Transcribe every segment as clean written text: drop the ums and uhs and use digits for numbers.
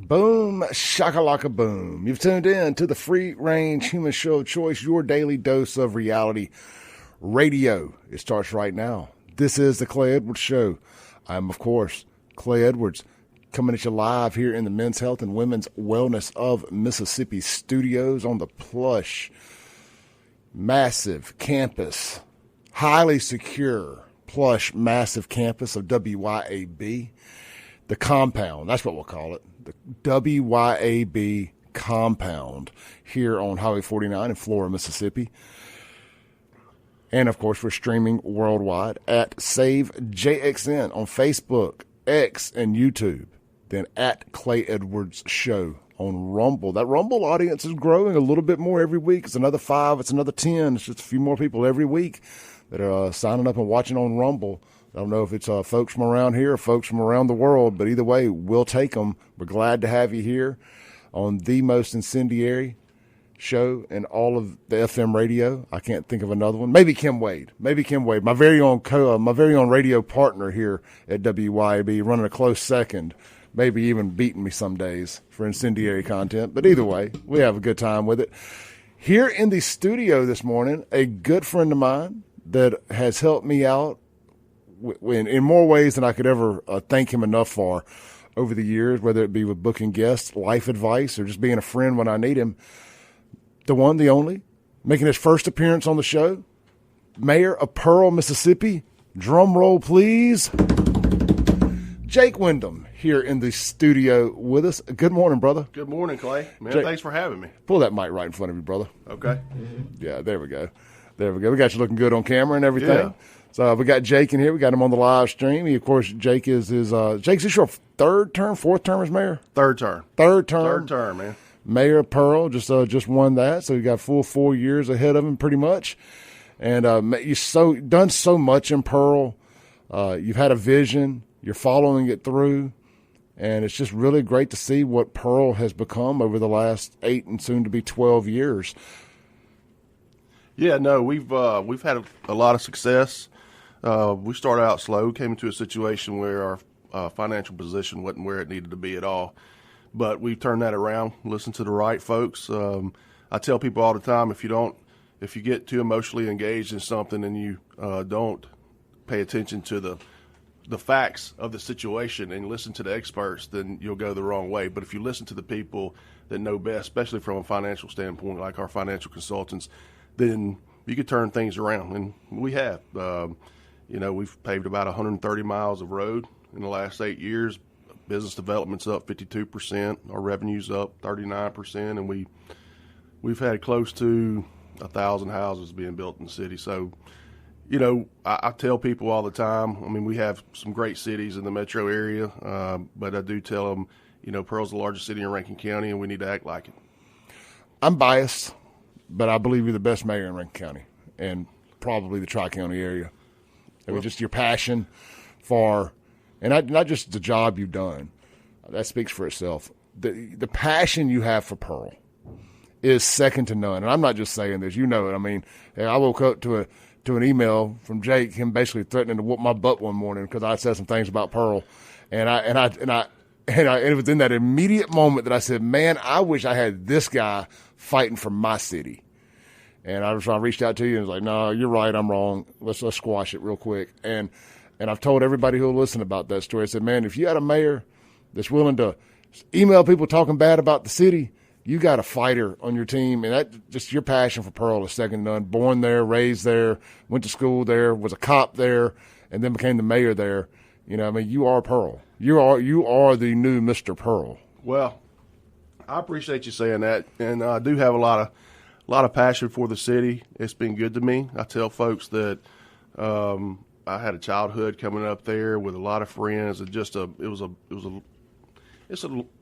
Boom, shakalaka boom. You've tuned in to the free-range human show of choice, your daily dose of reality radio. It starts right now. This is the Clay Edwards Show. I'm, of course, Clay Edwards, coming at you live here in the Men's Health and Women's Wellness of Mississippi studios on the plush, massive campus, highly secure, plush, massive campus of WYAB. The compound, that's what we'll call it. The WYAB compound here on Highway 49 in Flora, Mississippi. And, of course, we're streaming worldwide at Save JXN on Facebook, X, and YouTube. Then at Clay Edwards Show on Rumble. That Rumble audience is growing a little bit more every week. It's another 5. It's another 10. It's just a few more people every week that are signing up and watching on Rumble. I don't know if it's folks from around here or folks from around the world, but either way, we'll take them. We're glad to have you here on the most incendiary show in all of the FM radio. I can't think of another one. Maybe Kim Wade. My very own radio partner here at WYAB, running a close second, maybe even beating me some days for incendiary content. But either way, we have a good time with it. Here in the studio this morning, a good friend of mine that has helped me out in more ways than I could ever thank him enough for over the years, whether it be with booking guests, life advice, or just being a friend when I need him. The one, the only, making his first appearance on the show, Mayor of Pearl, Mississippi. Drum roll, please. Jake Windham here in the studio with us. Good morning, brother. Good morning, Clay. Man, Jake, thanks for having me. Pull that mic right in front of you, brother. Okay. Yeah, there we go. We got you looking good on camera and everything. Yeah. So we got Jake in here. We got him on the live stream. He, of course, Jake's this your fourth term as mayor? Third term. Third term. Third term, man. Mayor of Pearl, just won that. So you got full 4 years ahead of him pretty much. And you've done so much in Pearl. You've had a vision. You're following it through. And it's just really great to see what Pearl has become over the last 8 and soon to be 12 years. Yeah, no, we've had a lot of success. We started out slow, came into a situation where our financial position wasn't where it needed to be at all. But we've turned that around, listened to the right folks. I tell people all the time, if you get too emotionally engaged in something and you don't pay attention to the facts of the situation and listen to the experts, then you'll go the wrong way. But if you listen to the people that know best, especially from a financial standpoint, like our financial consultants, then you could turn things around. And we have. We've paved about 130 miles of road in the last 8 years. Business development's up 52%. Our revenue's up 39%, and we've had close to 1,000 houses being built in the city. So, I tell people all the time. I mean, we have some great cities in the metro area, but I do tell them, Pearl's the largest city in Rankin County, and we need to act like it. I'm biased, but I believe you're the best mayor in Rankin County and probably the Tri-County area. I mean, just your passion for. And not just the job you've done. That speaks for itself. The passion you have for Pearl is second to none. And I'm not just saying this. You know it. I mean, I woke up to an email from Jake, him basically threatening to whoop my butt one morning because I said some things about Pearl. And it was in that immediate moment that I said, man, I wish I had this guy fighting for my city. And I reached out to you and was like, no, you're right. I'm wrong. Let's squash it real quick. And I've told everybody who will listen about that story. I said, man, if you had a mayor that's willing to email people talking bad about the city, you got a fighter on your team. And that just your passion for Pearl is second to none. Born there, raised there, went to school there, was a cop there, and then became the mayor there. You are Pearl. You are the new Mr. Pearl. Well, I appreciate you saying that. And I do have a lot of passion for the city. It's been good to me. I tell folks that I had a childhood coming up there with a lot of friends. It's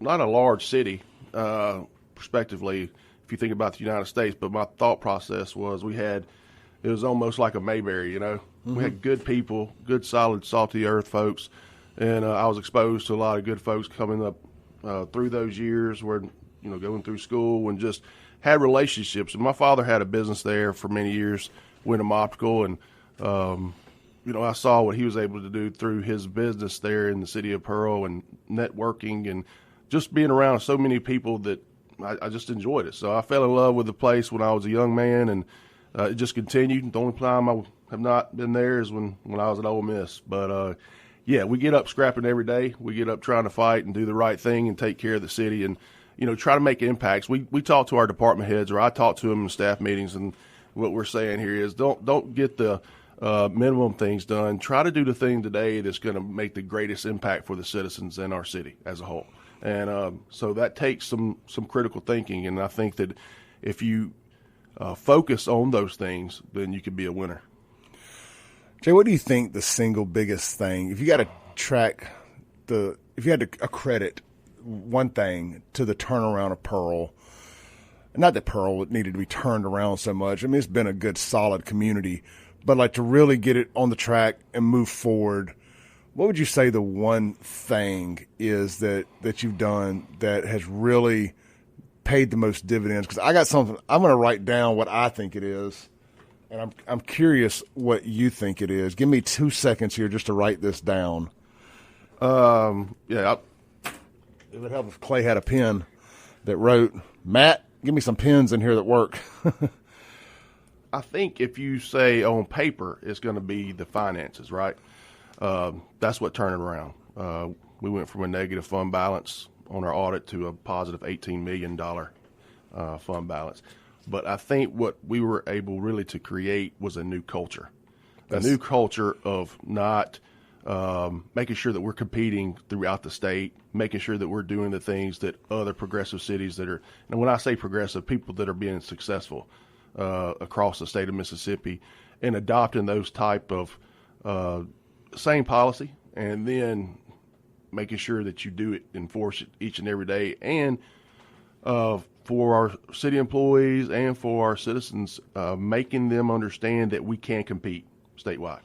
not a large city, prospectively, if you think about the United States. But my thought process was it was almost like a Mayberry, Mm-hmm. We had good people, good, solid, salty earth folks. And I was exposed to a lot of good folks coming up through those years where, going through school and just had relationships. And my father had a business there for many years, Windham Optical, and I saw what he was able to do through his business there in the city of Pearl and networking and just being around so many people that I just enjoyed it. So I fell in love with the place when I was a young man, and it just continued. The only time I have not been there is when I was at Ole Miss. But, yeah, we get up scrapping every day. We get up trying to fight and do the right thing and take care of the city and, try to make impacts. We talk to our department heads, or I talk to them in staff meetings, and what we're saying here is don't get the minimum things done. Try to do the thing today that's going to make the greatest impact for the citizens in our city as a whole. And so that takes some critical thinking, and I think that if you focus on those things, then you can be a winner. Jay, what do you think the single biggest thing, if you got to if you had to accredit one thing to the turnaround of Pearl, not that Pearl needed to be turned around so much. I mean, it's been a good, solid community, but like to really get it on the track and move forward, what would you say the one thing is that you've done that has really paid the most dividends? Because I got something, I'm going to write down what I think it is, and I'm curious what you think it is. Give me 2 seconds here just to write this down. Yeah. It would help if Clay had a pen that wrote, Matt, give me some pens in here that work. I think if you say on paper, it's going to be the finances, right? That's what turned it around. We went from a negative fund balance on our audit to a positive $18 million fund balance. But I think what we were able really to create was a new culture. A new culture of not making sure that we're competing throughout the state, making sure that we're doing the things that other progressive cities that are, and when I say progressive, people that are being successful across the state of Mississippi, and adopting those type of same policy, and then making sure that you do it, enforce it each and every day, and for our city employees and for our citizens, making them understand that we can compete statewide,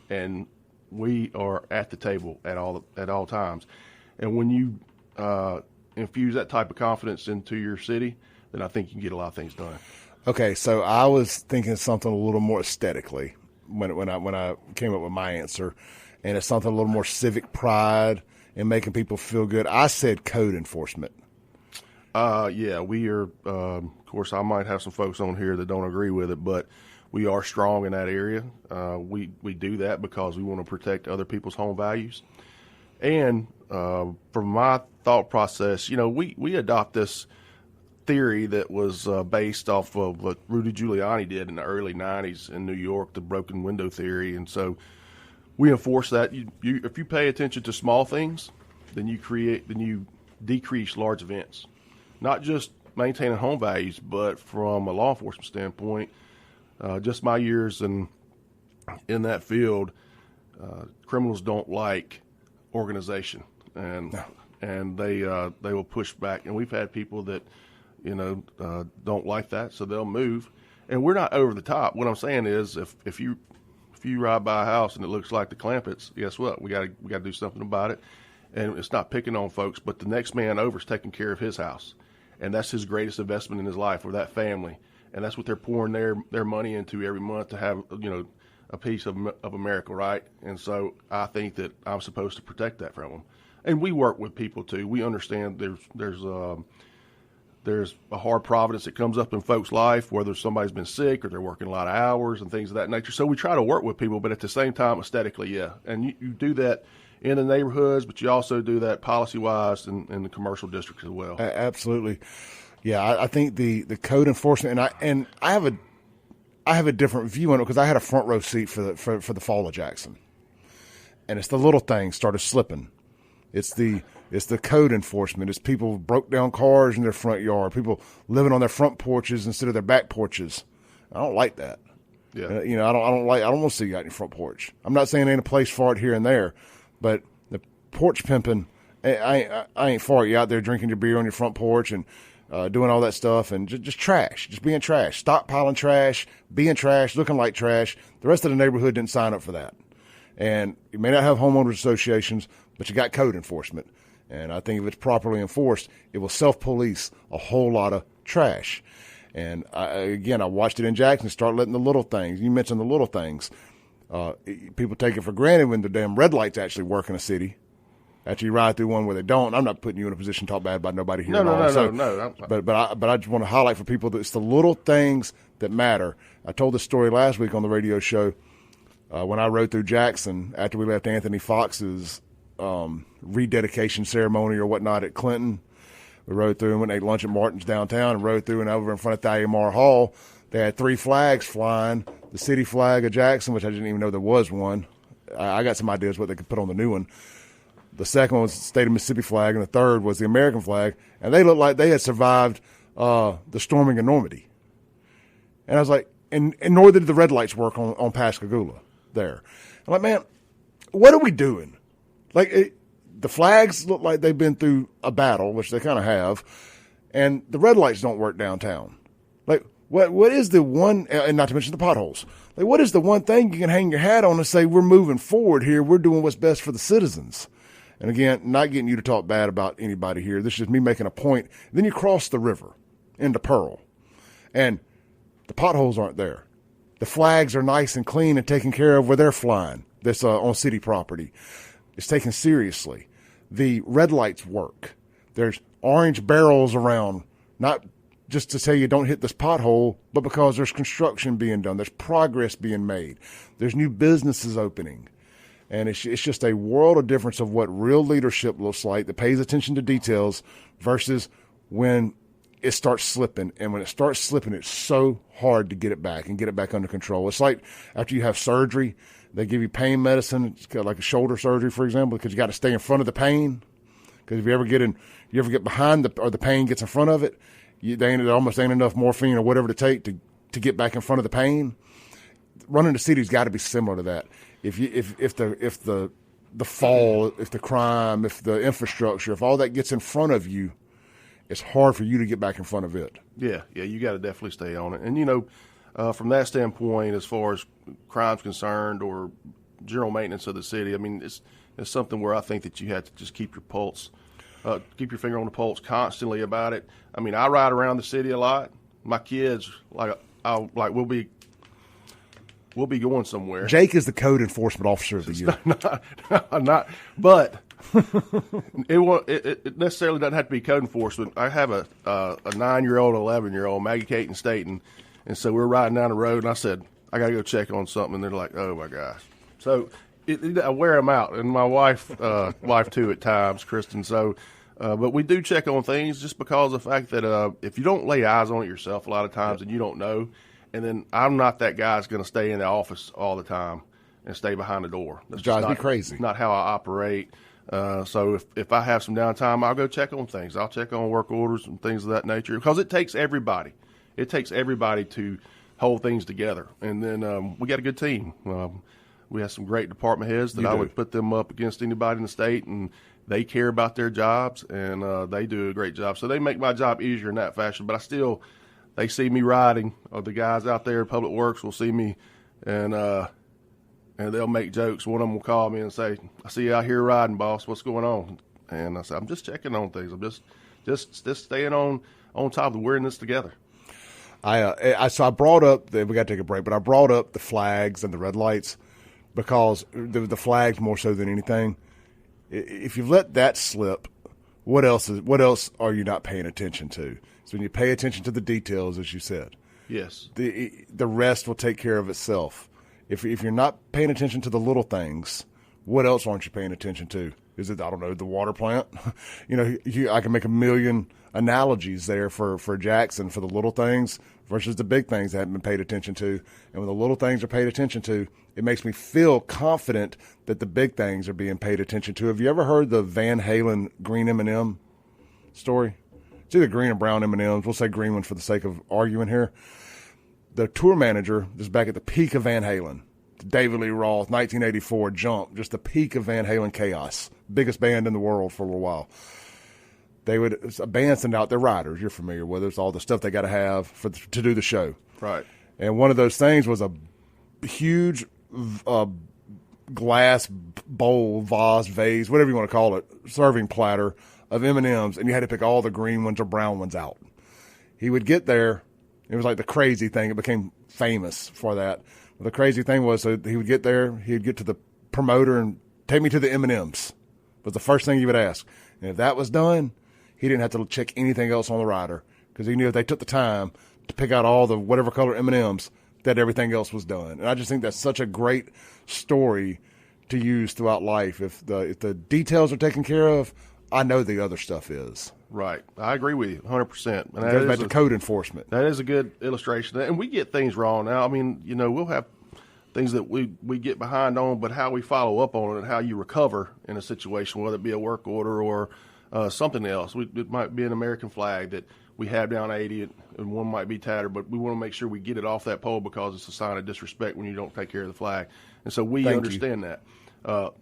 and we are at the table at all times. And when you infuse that type of confidence into your city, then I think you can get a lot of things done. Okay, so I was thinking something a little more aesthetically when I came up with my answer, and it's something a little more civic pride and making people feel good. I said code enforcement. Yeah, we are. Of course, I might have some folks on here that don't agree with it, but we are strong in that area. We do that because we want to protect other people's home values. And from my thought process, we adopt this theory that was based off of what Rudy Giuliani did in the early 90s in New York, the broken window theory. And so we enforce that. If you pay attention to small things, then you decrease large events. Not just maintaining home values, but from a law enforcement standpoint, just my years in that field, criminals don't like organization, and they will push back. And we've had people that don't like that, so they'll move. And we're not over the top. What I'm saying is, if you ride by a house and it looks like the Clampetts, guess what? We got to do something about it. And it's not picking on folks, but the next man over is taking care of his house, and that's his greatest investment in his life, or that family. And that's what they're pouring their money into every month to have, a piece of America, right? And so I think that I'm supposed to protect that from them. And we work with people too. We understand there's a hard providence that comes up in folks' life, whether somebody's been sick or they're working a lot of hours and things of that nature. So we try to work with people, but at the same time, aesthetically, yeah. And you do that in the neighborhoods, but you also do that policy-wise in the commercial districts as well. Absolutely. Yeah, I think the code enforcement, and I have a different view on it because I had a front row seat for the fall of Jackson, and it's the little things started slipping. It's the code enforcement. It's people broke down cars in their front yard, people living on their front porches instead of their back porches. I don't like that. Yeah. I don't want to see you out in your front porch. I'm not saying there ain't a place for it here and there, but the porch pimping, I ain't for it. You out there drinking your beer on your front porch and doing all that stuff, and just trash, just being trash, stockpiling trash, being trash, looking like trash. The rest of the neighborhood didn't sign up for that. And you may not have homeowners associations, but you got code enforcement. And I think if it's properly enforced, it will self-police a whole lot of trash. And I watched it in Jackson, start letting the little things. You mentioned the little things. People take it for granted when the damn red lights actually work in a city. after you ride through one where they don't. I'm not putting you in a position to talk bad about nobody here. No. But I just want to highlight for people that it's the little things that matter. I told this story last week on the radio show when I rode through Jackson after we left Anthony Fox's rededication ceremony or whatnot at Clinton. We rode through and went and ate lunch at Martin's downtown and rode through and over in front of Thalia Hall. They had 3 flags flying. The city flag of Jackson, which I didn't even know there was one. I got some ideas what they could put on the new one. The second one was the state of Mississippi flag, and the third was the American flag. And they looked like they had survived the storming of Normandy. And I was like, and nor did the red lights work on Pascagoula there. I'm like, man, what are we doing? Like, the flags look like they've been through a battle, which they kind of have, and the red lights don't work downtown. Like, what is the one, and not to mention the potholes, like, what is the one thing you can hang your hat on and say, we're moving forward here, we're doing what's best for the citizens? And again, not getting you to talk bad about anybody here. This is just me making a point. Then you cross the river into Pearl, and the potholes aren't there. The flags are nice and clean and taken care of where they're flying. That's on city property. It's taken seriously. The red lights work. There's orange barrels around, not just to say you don't hit this pothole, but because there's construction being done. There's progress being made. There's new businesses opening. And it's just a world of difference of what real leadership looks like that pays attention to details versus when it starts slipping. And when it starts slipping, it's so hard to get it back and get it back under control. It's like after you have surgery, they give you pain medicine, it's like a shoulder surgery, for example, because you got to stay in front of the pain. Because if you ever get behind or the pain gets in front of it, there almost ain't enough morphine or whatever to take to get back in front of the pain. Running the city's got to be similar to that. If the fall, if the crime, if the infrastructure, if all that gets in front of you, it's hard for you to get back in front of it. Yeah, you got to definitely stay on it. And from that standpoint, as far as crime's concerned or general maintenance of the city, I mean, it's something where I think that you have to just keep your pulse, keep your finger on the pulse constantly about it. I mean, I ride around the city a lot. My kids, we'll be going somewhere. Jake is the code enforcement officer of the year. Not, but it necessarily doesn't have to be code enforcement. I have a 9-year-old, 11-year-old, Maggie, Kate, and Staten, and so we're riding down the road, and I said, I got to go check on something, and they're like, oh my gosh. So I wear them out, and my wife too at times, Kristen. So, but we do check on things just because of the fact that if you don't lay eyes on it yourself a lot of times, and you don't know. And then I'm not that guy that's going to stay in the office all the time and stay behind the door. That's drives me crazy. Not how I operate. So if I have some downtime, I'll go check on things. I'll check on work orders and things of that nature because it takes everybody. It takes everybody to hold things together. And then we got a good team. We have some great department heads that I would put them up against anybody in the state, and they care about their jobs, and they do a great job. So they make my job easier in that fashion, but they see me riding, or the guys out there in Public Works will see me, and they'll make jokes. One of them will call me and say, I see you out here riding, boss. What's going on? And I say, I'm just checking on things. I'm just staying on top of we're in this together. So I brought up, we got to take a break, but I brought up the flags and the red lights because the flags more so than anything. If you let that slip, what else are you not paying attention to? So when you pay attention to the details, as you said, yes, the rest will take care of itself. If you're not paying attention to the little things, what else aren't you paying attention to? Is it, I don't know, the water plant? I can make a million analogies there for Jackson for the little things versus the big things that haven't been paid attention to. And when the little things are paid attention to, it makes me feel confident that the big things are being paid attention to. Have you ever heard the Van Halen green M&M story? It's either green or brown M&Ms. We'll say green one for the sake of arguing here. The tour manager, this is back at the peak of Van Halen, David Lee Roth, 1984, Jump, just the peak of Van Halen chaos. Biggest band in the world for a little while. A band send out their riders. You're familiar with it. It's all the stuff they got to have to do the show. Right. And one of those things was a huge glass bowl, vase, whatever you want to call it, serving platter of M&Ms, and you had to pick all the green ones or brown ones out. He would get there. It was like the crazy thing. It became famous for that. The crazy thing was, so he would get there, he'd get to the promoter and take me to the M&Ms. was the first thing he would ask. And if that was done, he didn't have to check anything else on the rider because he knew if they took the time to pick out all the whatever color M&Ms, that everything else was done. And I just think that's such a great story to use throughout life. If the details are taken care of, I know the other stuff is. Right. I agree with you 100%. And It goes back to code enforcement. That is a good illustration. And we get things wrong now. I mean, we'll have things that we get behind on, but how we follow up on it and how you recover in a situation, whether it be a work order or something else. It might be an American flag that we have down 80 and one might be tattered, but we want to make sure we get it off that pole because it's a sign of disrespect when you don't take care of the flag. And so we understand that.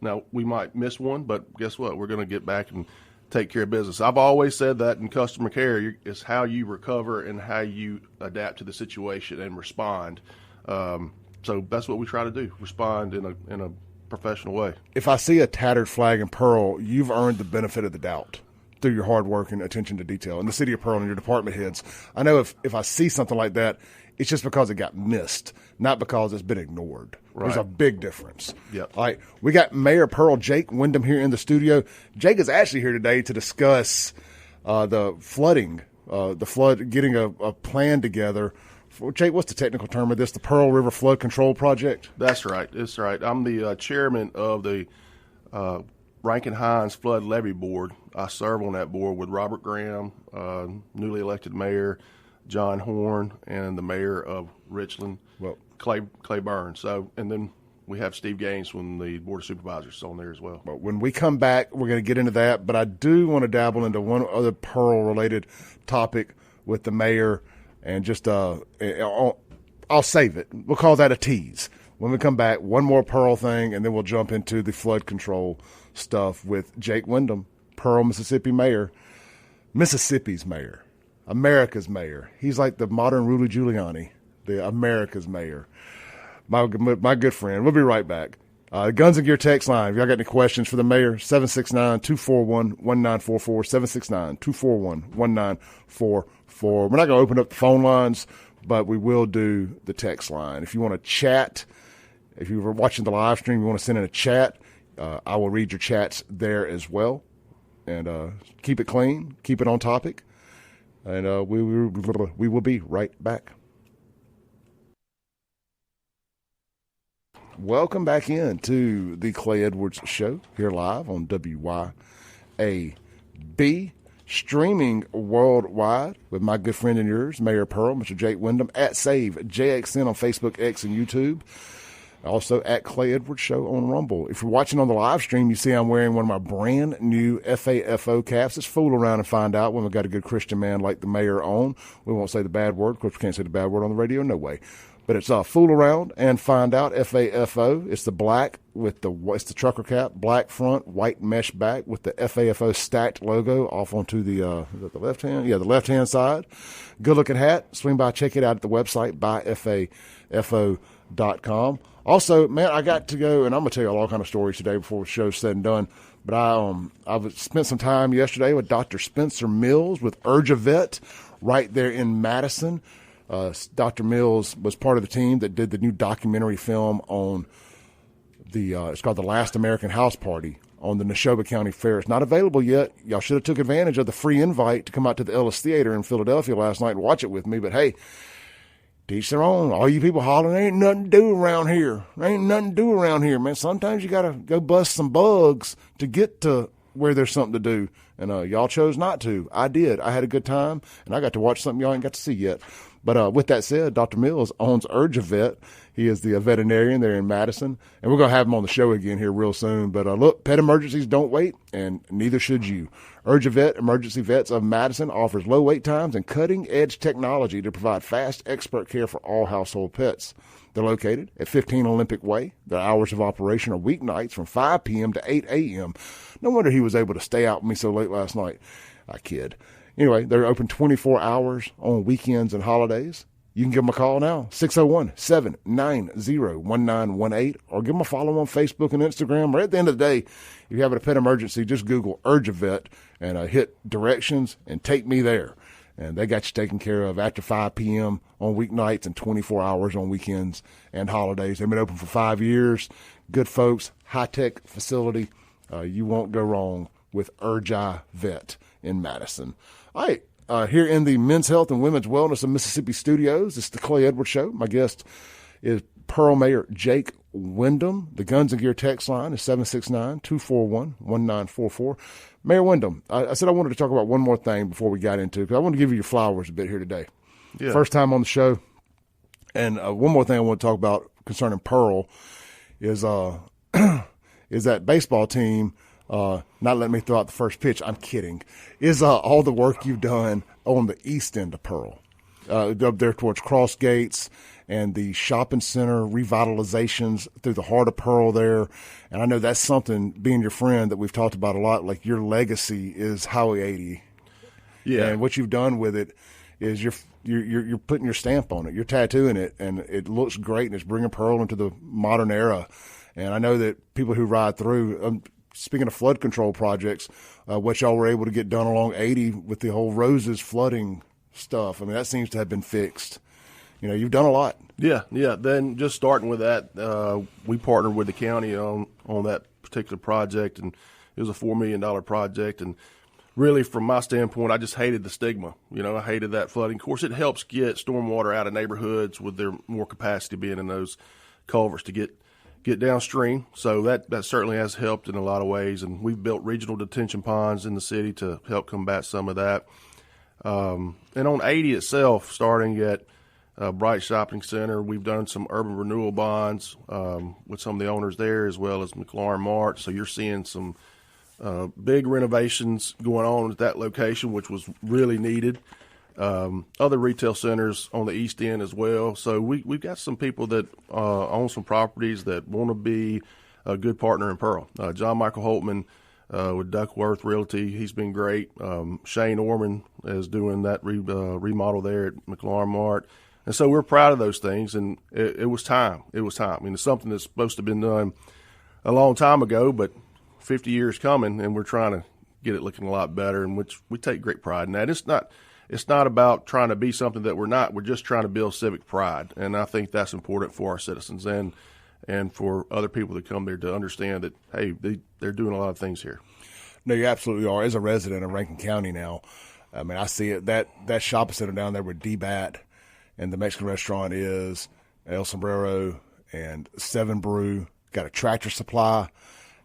Now, we might miss one, but guess what? We're going to get back and take care of business. I've always said that in customer care is how you recover and how you adapt to the situation and respond. So that's what we try to do, respond in a professional way. If I see a tattered flag in Pearl, you've earned the benefit of the doubt through your hard work and attention to detail. In the city of Pearl and your department heads, I know if I see something like that, it's just because it got missed, not because it's been ignored. Right. There's a big difference. Yep. All right, we got Mayor Pearl Jake Windham here in the studio. Jake is actually here today to discuss the flooding, getting a plan together. Jake, what's the technical term of this? The Pearl River Flood Control Project? That's right. That's right. I'm the chairman of the Rankin-Hines Flood Levy Board. I serve on that board with Robert Graham, newly elected mayor, John Horn, and the mayor of Richland, Clay Burns. So, and then we have Steve Gaines from the Board of Supervisors on there as well. But when we come back, we're going to get into that. But I do want to dabble into one other Pearl-related topic with the mayor, and just I'll save it. We'll call that a tease. When we come back, one more Pearl thing, and then we'll jump into the flood control stuff with Jake Windham, Pearl, Mississippi mayor, Mississippi's mayor, America's mayor. He's like the modern Rudy Giuliani, the America's mayor. My good friend. We'll be right back. Guns and Gear text line. If y'all got any questions for the mayor, 769-241-1944, 769-241-1944. We're not going to open up the phone lines, but we will do the text line. If you want to chat, if you were watching the live stream, you want to send in a chat, I will read your chats there as well. And keep it clean, keep it on topic, and we will be right back. Welcome back in to the Clay Edwards Show here live on WYAB, streaming worldwide with my good friend and yours, Mayor Pearl, Mr. Jake Windham, at Save JXN on Facebook, X, and YouTube. Also at Clay Edwards Show on Rumble. If you're watching on the live stream, you see I'm wearing one of my brand new FAFO caps. Let's fool around and find out when we've got a good Christian man like the mayor on. We won't say the bad word. Of course, we can't say the bad word on the radio. No way. But it's fool around and find out, FAFO. It's the black with it's the trucker cap, black front, white mesh back with the FAFO stacked logo off onto the left hand. Yeah, the left-hand side. Good looking hat. Swing by, check it out at the website, buyfafo.com. Also, man, I got to go, and I'm going to tell you all kind of stories today before the show's said and done. But I've spent some time yesterday with Dr. Spencer Mills with UrgeVet right there in Madison. Dr. Mills was part of the team that did the new documentary film on it's called The Last American House Party on the Neshoba County Fair. It's not available yet. Y'all should have took advantage of the free invite to come out to the Ellis Theater in Philadelphia last night and watch it with me. But hey, teach their own. All you people hollering, there ain't nothing to do around here. There ain't nothing to do around here, man. Sometimes you got to go bust some bugs to get to where there's something to do. And y'all chose not to. I did. I had a good time, and I got to watch something y'all ain't got to see yet. But with that said, Dr. Mills owns UrgeVet. He is the veterinarian there in Madison, and we're going to have him on the show again here real soon. But look, pet emergencies don't wait, and neither should you. UrgeVet Emergency Vets of Madison offers low wait times and cutting-edge technology to provide fast, expert care for all household pets. They're located at 15 Olympic Way. Their hours of operation are weeknights from 5 p.m. to 8 a.m. No wonder he was able to stay out with me so late last night. I kid. Anyway, they're open 24 hours on weekends and holidays. You can give them a call now, 601-790-1918, or give them a follow on Facebook and Instagram. Or at the end of the day, if you're having a pet emergency, just Google UrgeVet and hit directions and take me there. And they got you taken care of after 5 p.m. on weeknights and 24 hours on weekends and holidays. They've been open for 5 years. Good folks, high-tech facility. You won't go wrong with Urgi Vet in Madison. All right. Here in the Men's Health and Women's Wellness of Mississippi studios, it's the Clay Edwards Show. My guest is Pearl Mayor Jake Windham. The Guns and Gear text line is 769-241-1944. Mayor Windham, I said I wanted to talk about one more thing before we got into it, because I want to give you your flowers a bit here today. Yeah. First time on the show. And one more thing I want to talk about concerning Pearl is is that baseball team not letting me throw out the first pitch. I'm kidding. Is all the work you've done on the east end of Pearl, up there towards Cross Gates and the shopping center revitalizations through the heart of Pearl there. And I know that's something, being your friend, that we've talked about a lot. Like, your legacy is Highway 80. Yeah. And what you've done with it is you're putting your stamp on it. You're tattooing it, and it looks great, and it's bringing Pearl into the modern era. And I know that people who ride through, speaking of flood control projects, what y'all were able to get done along 80 with the whole Roses flooding stuff, I mean, that seems to have been fixed. You know, you've done a lot. Yeah. Then just starting with that, we partnered with the county on that particular project, and it was a $4 million project. And really, from my standpoint, I just hated the stigma. You know, I hated that flooding. Of course, it helps get stormwater out of neighborhoods with their more capacity being in those culverts to get downstream. So that certainly has helped in a lot of ways. And we've built regional detention ponds in the city to help combat some of that. And on 80 itself, starting at Bright Shopping Center, we've done some urban renewal bonds with some of the owners there, as well as Michigan Wal-mart. So you're seeing some big renovations going on at that location, which was really needed. Other retail centers on the east end as well. So we've got some people that own some properties that want to be a good partner in Pearl. John Michael Holtman with Duckworth Realty, he's been great. Shane Orman is doing that remodel there at Michigan Wal-mart. And so we're proud of those things, and it was time. It was time. I mean, it's something that's supposed to have been done a long time ago, but 50 years coming, and we're trying to get it looking a lot better, in which we take great pride in that. It's not about trying to be something that we're not. We're just trying to build civic pride, and I think that's important for our citizens and for other people that come there to understand that, hey, they're doing a lot of things here. No, you absolutely are. As a resident of Rankin County now, I mean, I see it. That shopping center down there with D-Bat and the Mexican restaurant is El Sombrero and Seven Brew. Got a Tractor Supply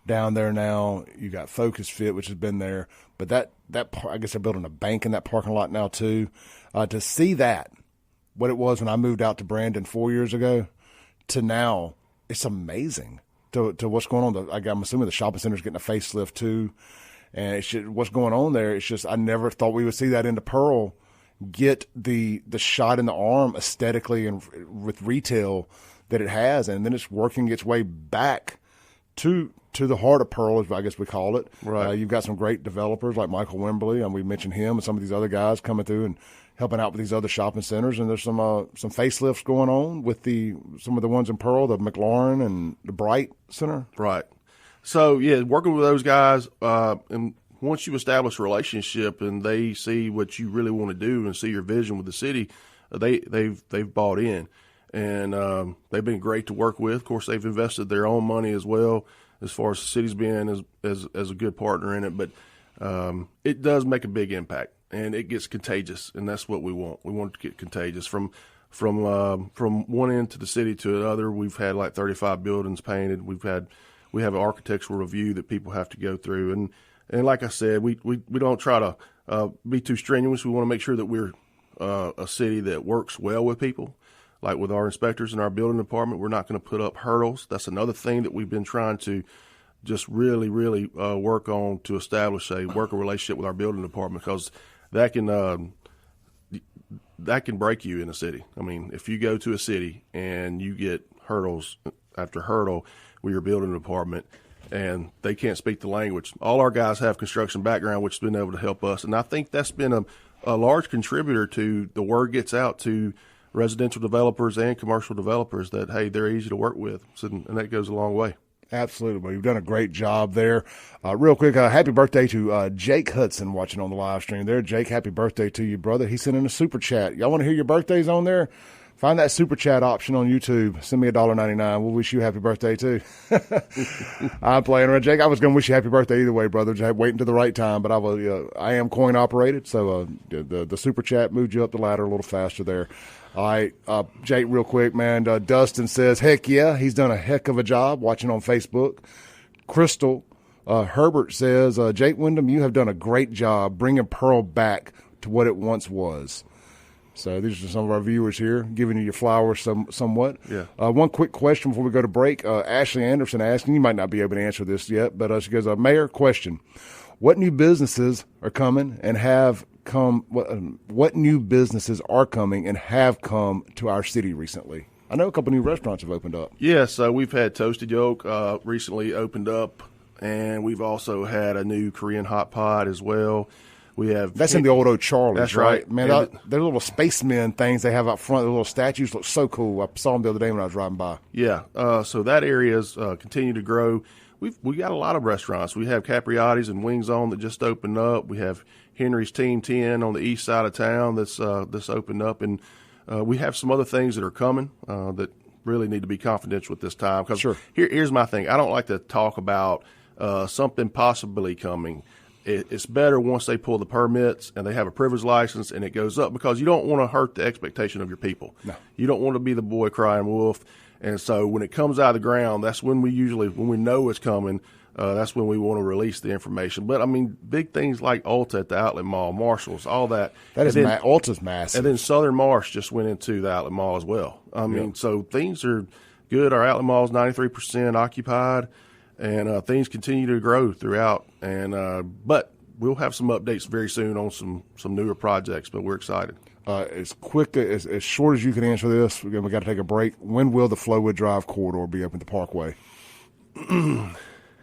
down there now. You got Focus Fit, which has been there. But that I guess they're building a bank in that parking lot now too. To see that, what it was when I moved out to Brandon 4 years ago, to now, it's amazing. To what's going on. I'm assuming the shopping center's getting a facelift too. And what's going on there, it's just, I never thought we would see that into Pearl get the shot in the arm aesthetically and with retail that it has. And then it's working its way back to the heart of Pearl, as I guess we call it. Right. You've got some great developers like Michael Wembley, and we mentioned him and some of these other guys coming through and helping out with these other shopping centers. And there's some facelifts going on with some of the ones in Pearl, the McLaurin and the Bright Center. Right. So, yeah, working with those guys, and once you establish a relationship and they see what you really want to do and see your vision with the city, they've bought in. And they've been great to work with. Of course, they've invested their own money as well, as far as the city's being as a good partner in it. But it does make a big impact, and it gets contagious, and that's what we want. We want it to get contagious. From one end to the city to another, we've had like 35 buildings painted. We have an architectural review that people have to go through. And like I said, we don't try to be too strenuous. We want to make sure that we're a city that works well with people. Like with our inspectors in our building department, we're not going to put up hurdles. That's another thing that we've been trying to just really, really work on, to establish a working relationship with our building department, because that can break you in a city. I mean, if you go to a city and you get hurdles after hurdle with your building department and they can't speak the language. All our guys have construction background, which has been able to help us. And I think that's been a large contributor to the word gets out to residential developers and commercial developers that, hey, they're easy to work with. So, and that goes a long way. Absolutely. You've done a great job there. Real quick, happy birthday to Jake Hudson watching on the live stream there. Jake, happy birthday to you, brother. He sent in a super chat. Y'all want to hear your birthdays on there? Find that super chat option on YouTube. Send me $1.99. We'll wish you a happy birthday, too. I'm playing around. Jake, I was going to wish you a happy birthday either way, brother. Just waiting to the right time. But I am coin operated, so the super chat moved you up the ladder a little faster there. All right, Jake, real quick, man. Dustin says, heck yeah, he's done a heck of a job watching on Facebook. Crystal Herbert says, Jake Windham, you have done a great job bringing Pearl back to what it once was. So these are some of our viewers here giving you your flowers somewhat. Yeah. One quick question before we go to break. Ashley Anderson asking, you might not be able to answer this yet, but she goes, Mayor, question. What new businesses are coming and have come? What new businesses are coming and have come to our city recently? I know a couple new restaurants have opened up. Yes, we've had Toasted Yolk recently opened up, and we've also had a new Korean hot pot as well. We have that's in the old O'Charlie's. That's right, man. Their little spacemen things they have out front. The little statues look so cool. I saw them the other day when I was riding by. Yeah, so that area is continue to grow. We got a lot of restaurants. We have Capriotti's and Wings On that just opened up. We have Henry's Team 10 on the east side of town that's opened up, and we have some other things that are coming that really need to be confidential at this time. Because sure. Here's my thing. I don't like to talk about something possibly coming. It's better once they pull the permits and they have a privilege license and it goes up, because you don't want to hurt the expectation of your people. No. You don't want to be the boy crying wolf. And so when it comes out of the ground, that's when when we know it's coming, that's when we want to release the information. But, I mean, big things like Ulta at the Outlet Mall, Marshalls, all that. Ulta's massive. And then Southern Marsh just went into the Outlet Mall as well. I mean, so things are good. Our Outlet Mall is 93% occupied. And things continue to grow throughout, but we'll have some updates very soon on some newer projects. But we're excited. As quick as short as you can answer this, we got to take a break. When will the Flowwood Drive corridor be open to Parkway?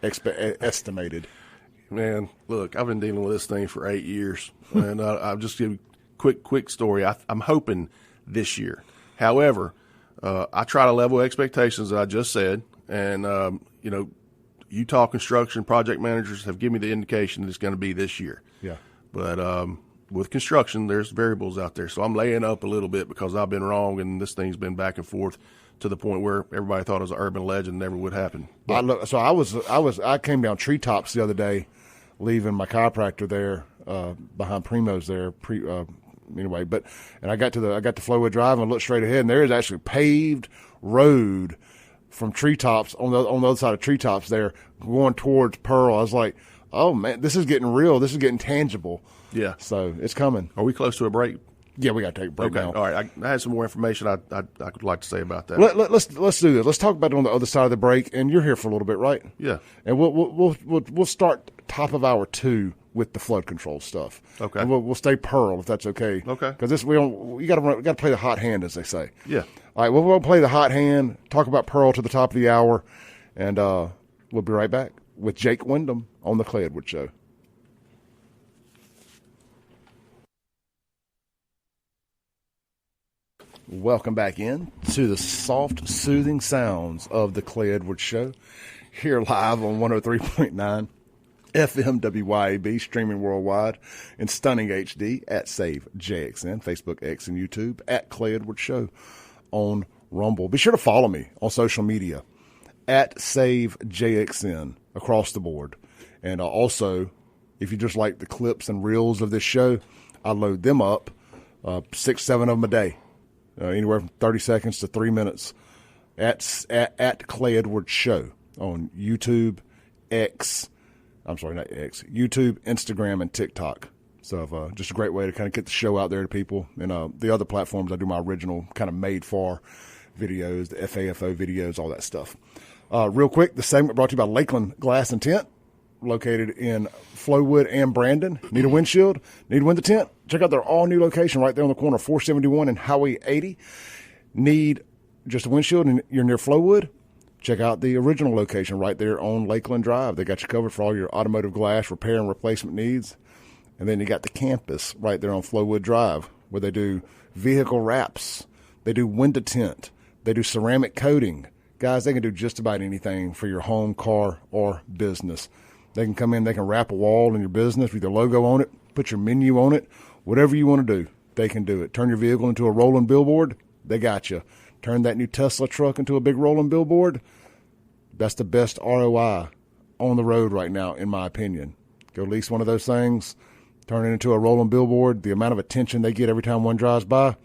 Estimated. Man, look, I've been dealing with this thing for 8 years, and I'll just give a quick story. I'm hoping this year. However, I try to level expectations that I just said, and Utah construction project managers have given me the indication that it's going to be this year. Yeah. But with construction, there's variables out there. So I'm laying up a little bit because I've been wrong, and this thing's been back and forth to the point where everybody thought it was an urban legend, never would happen. I came down Treetops the other day, leaving my chiropractor there behind Primo's there. And I got to Flowwood Drive and I looked straight ahead, and there is actually paved road from Treetops on the other side of Treetops there going towards Pearl. I was like, oh man, this is getting real. This is getting tangible. Yeah. So it's coming. Are we close to a break? Yeah, we got to take a break now. All right. I had some more information I would like to say about that. Let's do this. Let's talk about it on the other side of the break. And you're here for a little bit, right? Yeah. And we'll start top of hour 2 with the flood control stuff. Okay. And we'll stay Pearl if that's okay. Okay. Because we got to play the hot hand, as they say. Yeah. All right. We'll play the hot hand. Talk about Pearl to the top of the hour, and we'll be right back with Jake Windham on the Clay Edwards Show. Welcome back in to the soft, soothing sounds of the Clay Edwards Show, here live on 103.9 FM WYAB, streaming worldwide in stunning HD at Save JXN, Facebook, X, and YouTube, at Clay Edwards Show on Rumble. Be sure to follow me on social media at Save JXN across the board. And also, if you just like the clips and reels of this show, I load them up, 6-7 of them a day. Anywhere from 30 seconds to 3 minutes at Clay Edwards Show on YouTube, YouTube, Instagram, and TikTok. So just a great way to kind of get the show out there to people. And the other platforms, I do my original kind of made-for videos, the FAFO videos, all that stuff. Real quick, the segment brought to you by Lakeland Glass and Tint, located in Flowwood and Brandon. Need a windshield? Need a window tint? Check out their all-new location right there on the corner of 471 and Highway 80. Need just a windshield and you're near Flowwood? Check out the original location right there on Lakeland Drive. They got you covered for all your automotive glass repair and replacement needs. And then you got the campus right there on Flowwood Drive, where they do vehicle wraps. They do window tint. They do ceramic coating. Guys, they can do just about anything for your home, car, or business. They can come in, they can wrap a wall in your business with your logo on it, put your menu on it, whatever you want to do, they can do it. Turn your vehicle into a rolling billboard, they got you. Turn that new Tesla truck into a big rolling billboard. That's the best ROI on the road right now, in my opinion. Go lease one of those things, turn it into a rolling billboard. The amount of attention they get every time one drives by,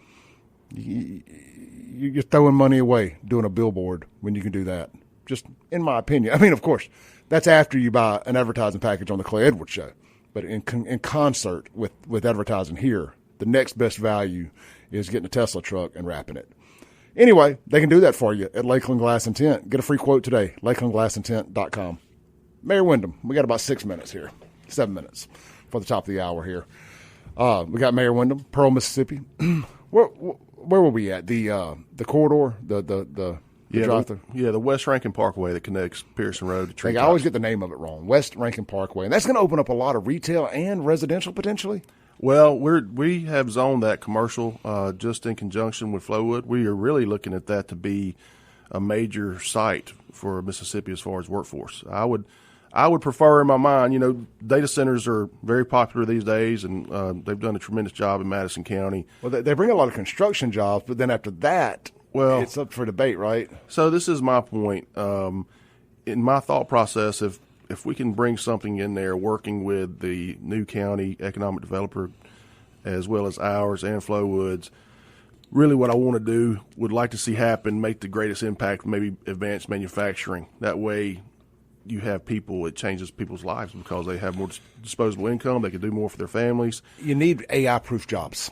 you're throwing money away doing a billboard when you can do that. Just in my opinion. I mean, of course, that's after you buy an advertising package on the Clay Edwards Show. But in concert with advertising here, the next best value is getting a Tesla truck and wrapping it. Anyway, they can do that for you at Lakeland Glass and Tint. Get a free quote today, lakelandglassandtint.com. Mayor Windham, we got about 7 minutes for the top of the hour here. We got Mayor Windham, Pearl, Mississippi. Where were we at? The corridor, the drive-through? Yeah, the West Rankin Parkway that connects Pearson Road to Tree I always get the name of it wrong. West Rankin Parkway. And that's going to open up a lot of retail and residential potentially? Well, we have zoned that commercial just in conjunction with Flowwood. We are really looking at that to be a major site for Mississippi as far as workforce. I would prefer, in my mind, data centers are very popular these days, and they've done a tremendous job in Madison County. Well, they bring a lot of construction jobs, but then after that, it's up for debate, right? So this is my point. In my thought process, if we can bring something in there working with the new county economic developer as well as ours and Flowwood's, really what I want to do, would like to see happen, make the greatest impact, maybe advanced manufacturing. That way you have people, it changes people's lives because they have more disposable income. They can do more for their families. You need AI-proof jobs.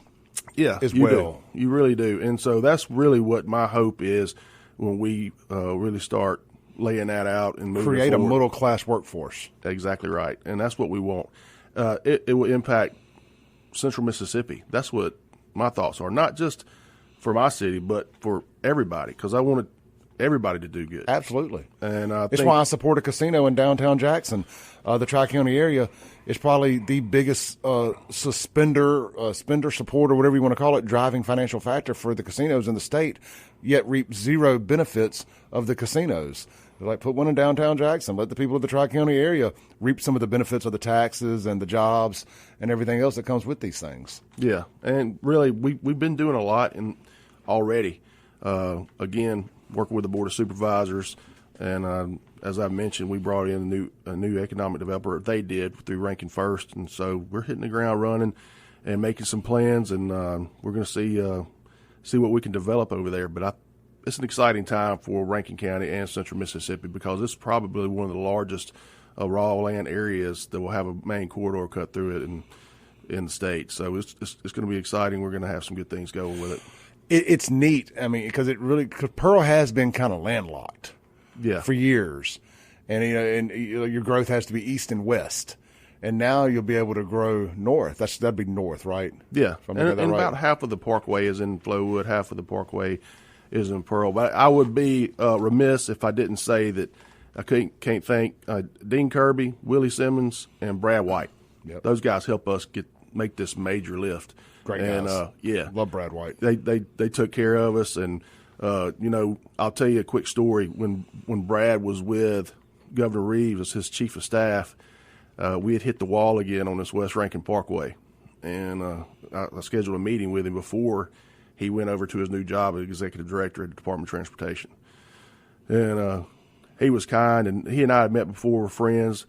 Yeah, as well. You really do. And so that's really what my hope is when we really start laying that out and moving create forward. A middle-class workforce. Exactly right. And that's what we want. It will impact central Mississippi. That's what my thoughts are, not just for my city, but for everybody, because I wanted everybody to do good. Absolutely. And it's why I support a casino in downtown Jackson. The Tri-County area is probably the biggest spender support, or whatever you want to call it, driving financial factor for the casinos in the state, yet reap zero benefits of the casinos. They're like, put one in downtown Jackson. Let the people of the Tri-County area reap some of the benefits of the taxes and the jobs and everything else that comes with these things. Yeah, and really, we've been doing a lot already. Again, working with the Board of Supervisors, and as I mentioned, we brought in a new economic developer. They did through Rankin First, and so we're hitting the ground running and making some plans, and we're going to see what we can develop over there. But it's an exciting time for Rankin County and Central Mississippi because it's probably one of the largest raw land areas that will have a main corridor cut through it in the state. So it's going to be exciting. We're going to have some good things going with it. It's neat. I mean, because Pearl has been kind of landlocked, for years, and your growth has to be east and west, and now you'll be able to grow north. That'd be north, right? Yeah, and about half of the parkway is in Flowwood, half of the parkway is in Pearl. But I would be remiss if I didn't say that I can't thank Dean Kirby, Willie Simmons, and Brad White. Yep. Those guys help us make this major lift. Great guys. And love Brad White. They took care of us, and I'll tell you a quick story. When Brad was with Governor Reeves as his chief of staff, we had hit the wall again on this West Rankin Parkway, and I scheduled a meeting with him before he went over to his new job as executive director at the Department of Transportation. And he was kind, and he and I had met before, were friends,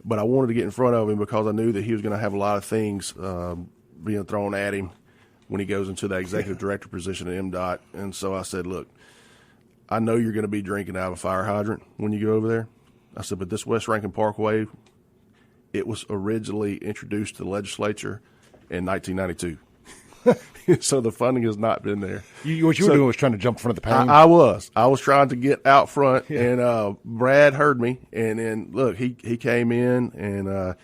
but I wanted to get in front of him because I knew that he was going to have a lot of things being thrown at him when he goes into that executive director position at MDOT. And so I said, look, I know you're going to be drinking out of a fire hydrant when you go over there. I said, but this West Rankin Parkway, it was originally introduced to the legislature in 1992. So the funding has not been there. What you were doing was trying to jump in front of the pain? I was trying to get out front, and Brad heard me, and then, look, he came in, and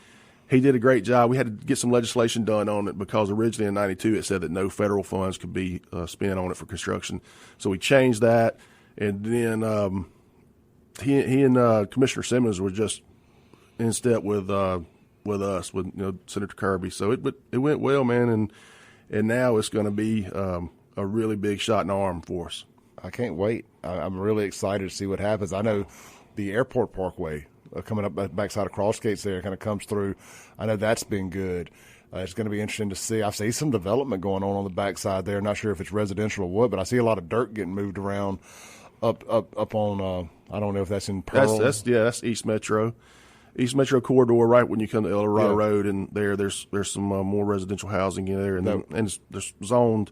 he did a great job. We had to get some legislation done on it because originally in 92 it said that no federal funds could be spent on it for construction. So we changed that, and then he and Commissioner Simmons were just in step with us, with Senator Kirby. So it went well, man, and now it's going to be a really big shot in the arm for us. I can't wait. I'm really excited to see what happens. I know the Airport Parkway coming up backside of Crossgates there kind of comes through. I know that's been good. It's going to be interesting to see. I see some development going on the backside there. Not sure if it's residential or what, but I see a lot of dirt getting moved around up on. I don't know if that's in Pearl. That's East Metro. East Metro corridor, right when you come to El Dorado Road, and there's some more residential housing in there, and there's zoned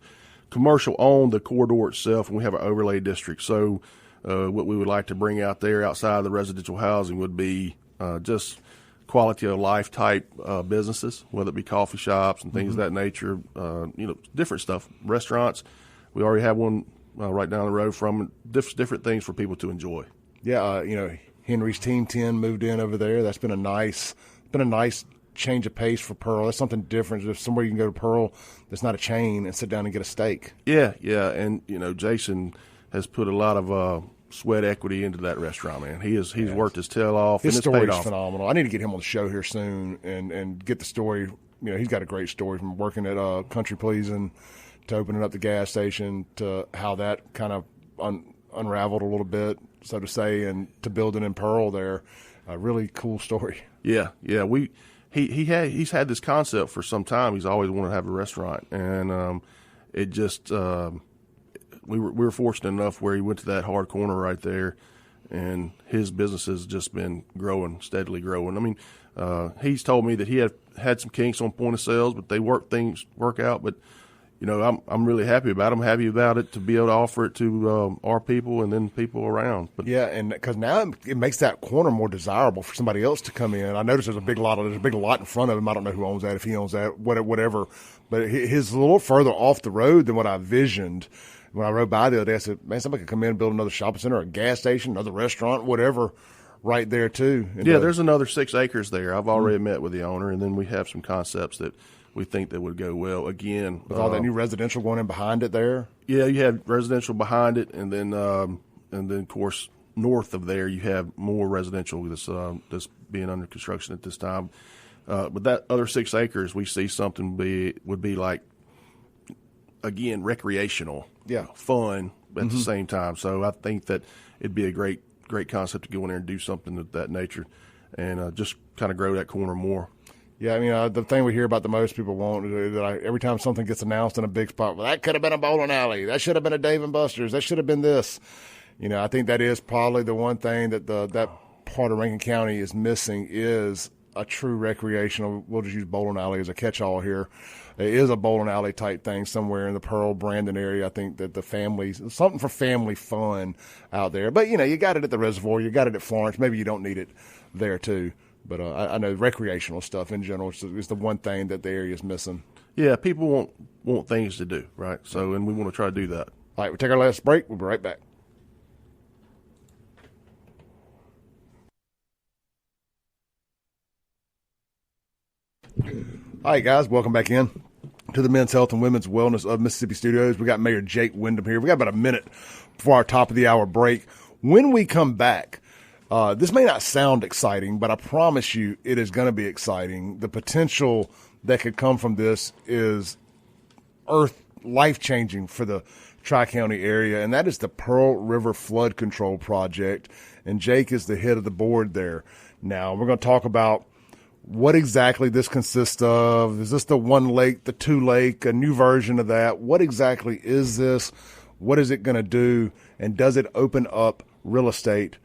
commercial on the corridor itself, and we have an overlay district. So what we would like to bring out there outside of the residential housing would be just quality of life type businesses, whether it be coffee shops and things of that nature, different stuff, restaurants. We already have one right down the road from different things for people to enjoy. Yeah, Henry's Team 10 moved in over there. That's been a nice change of pace for Pearl. That's something different. There's somewhere you can go to Pearl that's not a chain and sit down and get a steak. Yeah, and Jason has put a lot of sweat equity into that restaurant, man. He's worked his tail off. His and it's paid story's off. phenomenal. I need to get him on the show here soon and get the story. He's got a great story from working at Country Pleasing to opening up the gas station to how that kind of unraveled a little bit, so to say, and to building in Pearl there. A really cool story. Yeah. He's had this concept for some time. He's always wanted to have a restaurant, and it just we were fortunate enough where he went to that hard corner right there, and his business has just been steadily growing. I mean, he's told me that he had some kinks on point of sales, but they work out. But I'm really happy about it. I'm happy about it to be able to offer it to our people and then people around. But yeah, and because now it makes that corner more desirable for somebody else to come in. I noticed there's a big lot in front of him. I don't know who owns that, if he owns that, whatever. But his a little further off the road than what I visioned. When I rode by the other day, I said, man, somebody could come in and build another shopping center, a gas station, another restaurant, whatever, right there too. And there's another 6 acres there. I've already met with the owner, and then we have some concepts that we think that would go well. Again, with all that new residential going in behind it there. Yeah, you have residential behind it, and then of course north of there you have more residential that's being under construction at this time. But that other 6 acres, we see something would be like, again, recreational, fun at the same time. So I think that it'd be a great concept to go in there and do something of that nature, and just kind of grow that corner more. Yeah, I mean, the thing we hear about the most people want is that every time something gets announced in a big spot, well, that could have been a bowling alley. That should have been a Dave & Buster's. That should have been this. I think that is probably the one thing that that part of Rankin County is missing is a true recreational. We'll just use bowling alley as a catch-all here. It is a bowling alley type thing somewhere in the Pearl, Brandon area. I think that the families, something for family fun out there. But, you got it at the Reservoir. You got it at Florence. Maybe you don't need it there too. But I know recreational stuff in general is the one thing that the area is missing. Yeah, people want things to do, right? So, and we want to try to do that. All right, we'll take our last break. We'll be right back. All right, guys, welcome back in to the Men's Health and Women's Wellness of Mississippi Studios. We got Mayor Jake Windham here. We got about a minute before our top of the hour break. When we come back, this may not sound exciting, but I promise you it is going to be exciting. The potential that could come from this is life-changing for the Tri-County area, and that is the Pearl River Flood Control Project, and Jake is the head of the board there. Now, we're going to talk about what exactly this consists of. Is this the one lake, the two lake, a new version of that? What exactly is this? What is it going to do? And does it open up real estate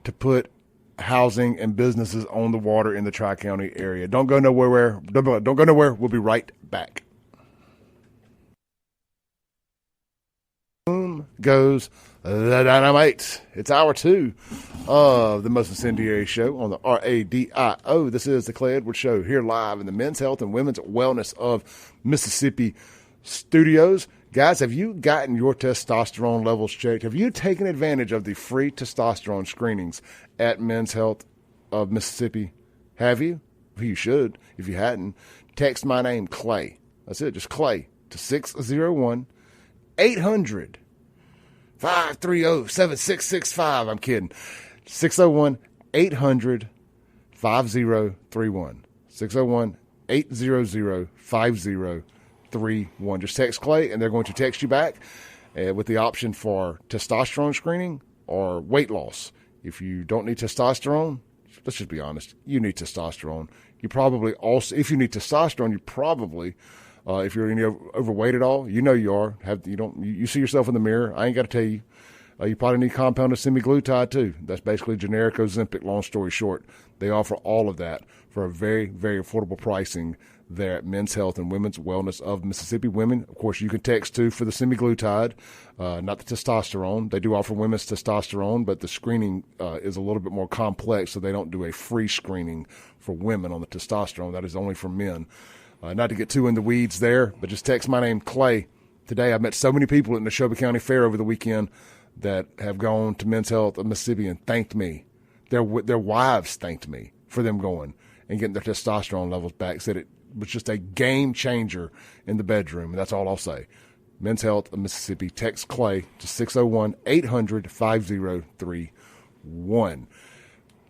to put housing and businesses on the water in the Tri-County area? Don't go nowhere. Don't go nowhere. We'll be right back. Boom goes the dynamite. It's hour 2 of the most incendiary show on the RADIO. This is the Clay Edwards Show here live in the Men's Health and Women's Wellness of Mississippi Studios. Guys, have you gotten your testosterone levels checked? Have you taken advantage of the free testosterone screenings at Men's Health of Mississippi? Have you? You should. If you hadn't, text my name, Clay. That's it, just Clay, to 601-800-530-7665. I'm kidding. 601-800-5031. 601-800-5031. Just text Clay, and they're going to text you back with the option for testosterone screening or weight loss. If you don't need testosterone, let's just be honest, you need testosterone. You probably also, if you need testosterone, you probably, if you're any overweight at all, you know you are. You see yourself in the mirror. I ain't got to tell you. You probably need compounded semaglutide too. That's basically generic Ozempic. Long story short, they offer all of that for a very, very affordable pricing there at Men's Health and Women's Wellness of Mississippi. Women, of course, you can text too for the semaglutide, not the testosterone. They do offer women's testosterone, but the screening is a little bit more complex, so they don't do a free screening for women on the testosterone. That is only for men. Not to get too in the weeds there, but just text my name, Clay. Today, I met so many people at the Neshoba County Fair over the weekend that have gone to Men's Health of Mississippi and thanked me. Their wives thanked me for them going and getting their testosterone levels back, said it was just a game changer in the bedroom, and that's all I'll say. Men's Health of Mississippi. Text Clay to 601-800-5031.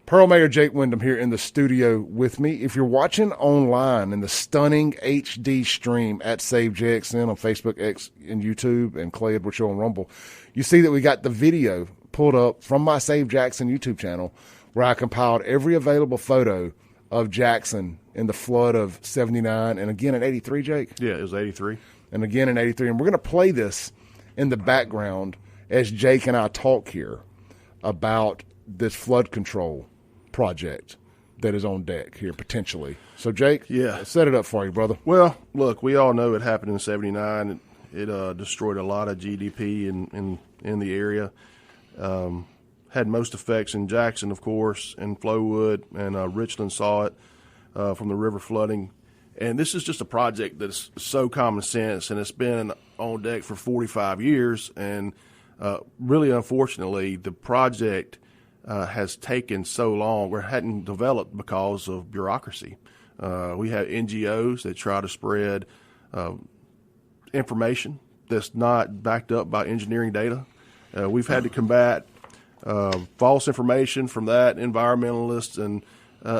Pearl Mayor Jake Windham here in the studio with me. If you're watching online in the stunning HD stream at Save JXN on Facebook, X, and YouTube, and Clay Edwards Show on Rumble, you see that we got the video pulled up from my Save Jackson YouTube channel where I compiled every available photo of Jackson in the flood of 79 and again in 83, Jake? Yeah, it was 83. And again in 83. And we're going to play this in the background as Jake and I talk here about this flood control project that is on deck here potentially. So, Jake, set it up for you, brother. Well, look, we all know it happened in 79. It destroyed a lot of GDP in the area. Had most effects in Jackson, of course, and Flowood, and Richland saw it from the river flooding. And this is just a project that's so common sense, and it's been on deck for 45 years. And really, unfortunately, the project has taken so long or hadn't developed because of bureaucracy. We have NGOs that try to spread information that's not backed up by engineering data. We've had to combat false information from that, environmentalists, and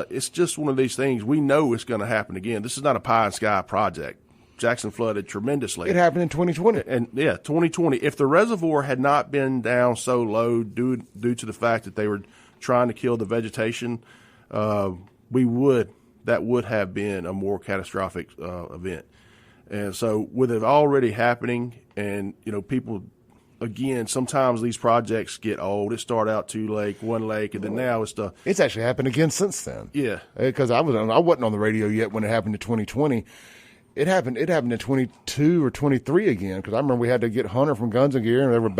it's just one of these things. We know it's going to happen again. This is not a pie in the sky project. Jackson flooded tremendously. It happened in 2020. And 2020. If the reservoir had not been down so low due to the fact that they were trying to kill the vegetation, that would have been a more catastrophic event. And so with it already happening, and people, again, sometimes these projects get old. It started out one lake, and then now it's actually happened again since then. Yeah, because I wasn't on the radio yet when it happened in 2020. It happened in 22 or 23 again, because I remember we had to get Hunter from Guns and Gear, and they were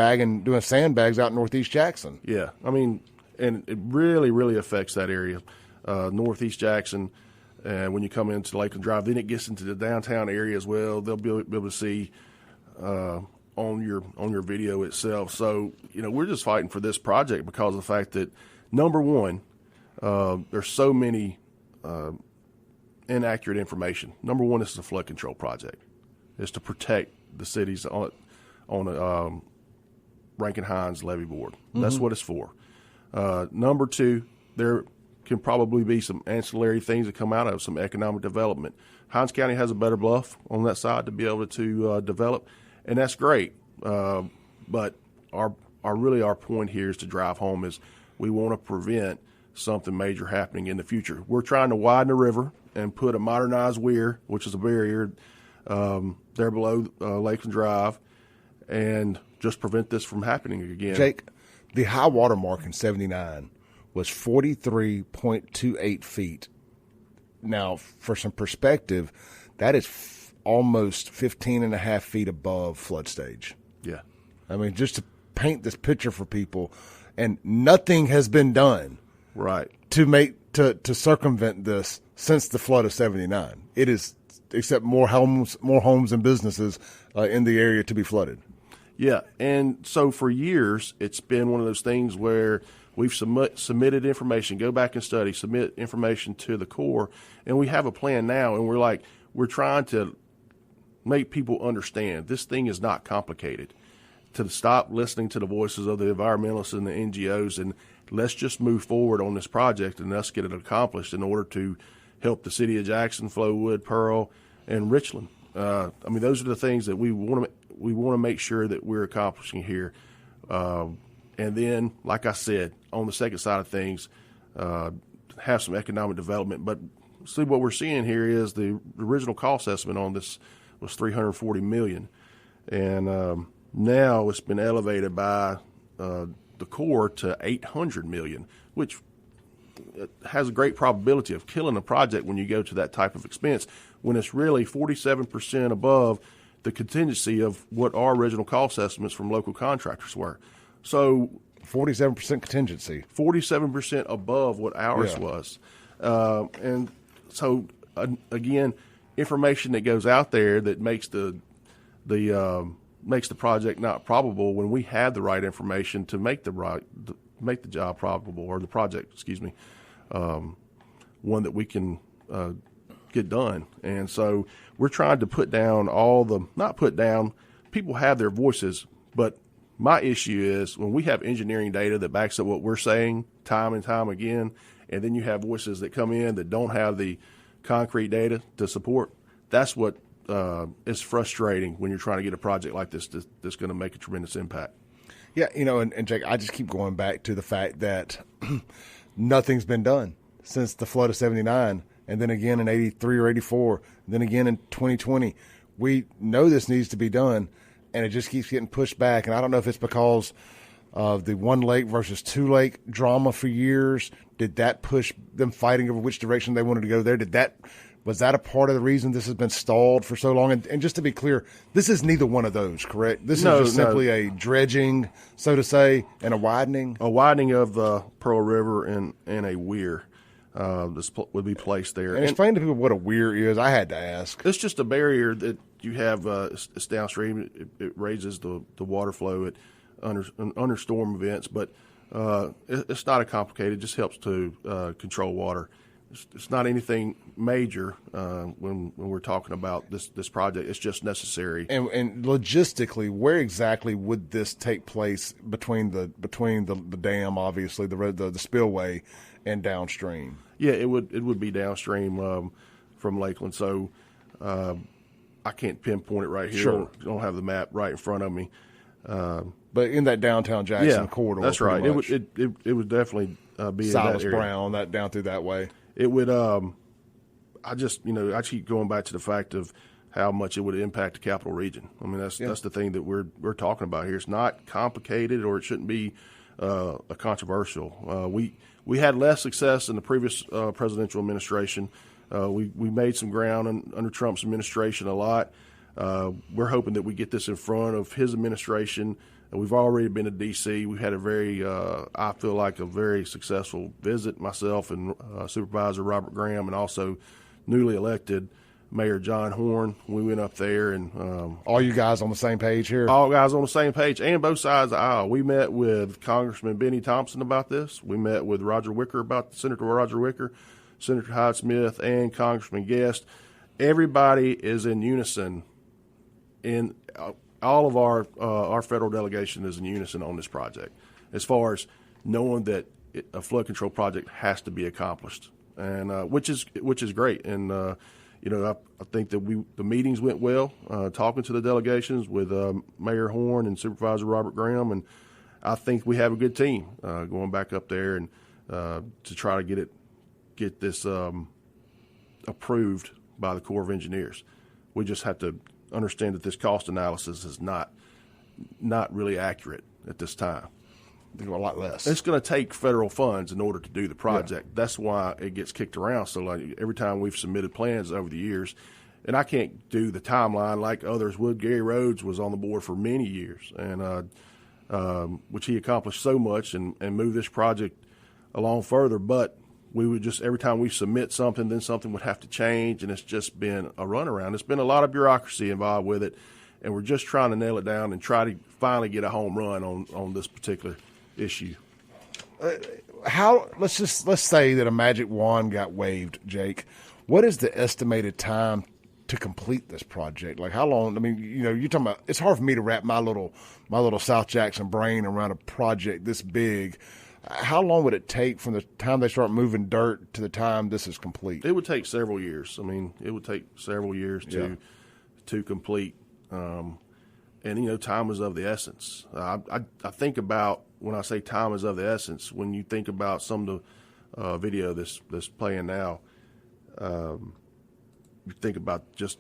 doing sandbags out in Northeast Jackson. Yeah, I mean, and it really, really affects that area, Northeast Jackson. And when you come into Lakeland Drive, then it gets into the downtown area as well. They'll be able to see on your video itself. So we're just fighting for this project because of the fact that, number one, there's so many inaccurate information. Number one, this is a flood control project. It's to protect the cities on a Rankin-Hines levee board. Mm-hmm. That's what it's for. Number two, there can probably be some ancillary things that come out of some economic development. Hines County has a better bluff on that side to be able to develop, and that's great. But our point here is to drive home is we want to prevent something major happening in the future. We're trying to widen the river and put a modernized weir, which is a barrier there below Lakeland Drive, and just prevent this from happening again. Jake, the high water mark in 79 was 43.28 feet. Now, for some perspective, that is almost 15 and a half feet above flood stage. Yeah. I mean, just to paint this picture for people, and nothing has been done right to circumvent this since the flood of 79. It is, except more homes and businesses in the area to be flooded. Yeah, and so for years, it's been one of those things where we've submitted information, go back and study, submit information to the Corps, and we have a plan now, and we're trying to make people understand this thing is not complicated, to stop listening to the voices of the environmentalists and the NGOs, and let's just move forward on this project and let's get it accomplished in order to help the city of Jackson, Flowood, Pearl, and Richland. I mean, those are the things that we want to make sure that we're accomplishing here. And then, like I said, on the second side of things, have some economic development. But see what we're seeing here is the original cost estimate on this was $340 million, and now it's been elevated by the Corps to $800 million, which has a great probability of killing a project when you go to that type of expense, when it's really 47% above the contingency of what our original cost estimates from local contractors were. So 47% contingency. 47% above what ours was. And so, again, information that goes out there that makes the project not probable when we have the right information to make the job probable, or the project, one that we can get done. And so we're trying to put down people have their voices, but my issue is when we have engineering data that backs up what we're saying time and time again, and then you have voices that come in that don't have the concrete data to support, that's what is frustrating when you're trying to get a project like this that's going to make a tremendous impact. Yeah, and Jake, I just keep going back to the fact that nothing's been done since the flood of 79, and then again in 83 or 84, and then again in 2020. We know this needs to be done, and it just keeps getting pushed back. And I don't know if it's because of the one lake versus two lake drama for years. Did that push them fighting over which direction they wanted to go there? Was that a part of the reason this has been stalled for so long? And just to be clear, this is neither one of those, correct? This is just simply a dredging, so to say, and a widening? A widening of the Pearl River and a weir would be placed there. And explain to people what a weir is. I had to ask. It's just a barrier that you have. It's downstream. It raises the water flow under storm events, but it's not a complicated. It just helps to control water. It's not anything major when we're talking about this project. It's just necessary. And logistically, where exactly would this take place between the dam, obviously the spillway, and downstream? Yeah, it would be downstream from Lakeland. So I can't pinpoint it right here. Sure. I don't have the map right in front of me. But in that downtown Jackson corridor, that's right. It would definitely be Silas in that area. Brown, that down through that way. It would. I keep going back to the fact of how much it would impact the capital region. I mean, that's the thing that we're talking about here. It's not complicated, or it shouldn't be a controversial. We had less success in the previous presidential administration. We made some ground under Trump's administration a lot. We're hoping that we get this in front of his administration. We've already been to D.C. We've had I feel like a very successful visit, myself and Supervisor Robert Graham, and also newly elected Mayor John Horn. We went up there, and all you guys on the same page here? All guys on the same page, and both sides of the aisle. We met with Congressman Benny Thompson about this. We met with Senator Roger Wicker, Senator Hyde Smith, and Congressman Guest. Everybody is in unison. In all of our federal delegation is in unison on this project, as far as knowing that a flood control project has to be accomplished, and which is great. And I think that the meetings went well. Talking to the delegations with Mayor Horn and Supervisor Robert Graham, and I think we have a good team going back up there and to try to get this approved by the Corps of Engineers. We just have to understand that this cost analysis is not really accurate at this time. A lot less. It's going to take federal funds in order to do the project. Yeah. That's why it gets kicked around. So like every time we've submitted plans over the years, and I can't do the timeline like others would. Gary Rhodes was on the board for many years, and which he accomplished so much and moved this project along further. But we would just, every time we submit something, then something would have to change, and it's just been a runaround. It's been a lot of bureaucracy involved with it, and we're just trying to nail it down and try to finally get a home run on this particular issue. Let's say that a magic wand got waved, Jake. What is the estimated time to complete this project? Like how long? I mean, you're talking about. It's hard for me to wrap my little South Jackson brain around a project this big. How long would it take from the time they start moving dirt to the time this is complete? It would take several years. I mean, it would take several years to complete. And time is of the essence. I think about, when I say time is of the essence, when you think about some of the video that's playing now, You think about just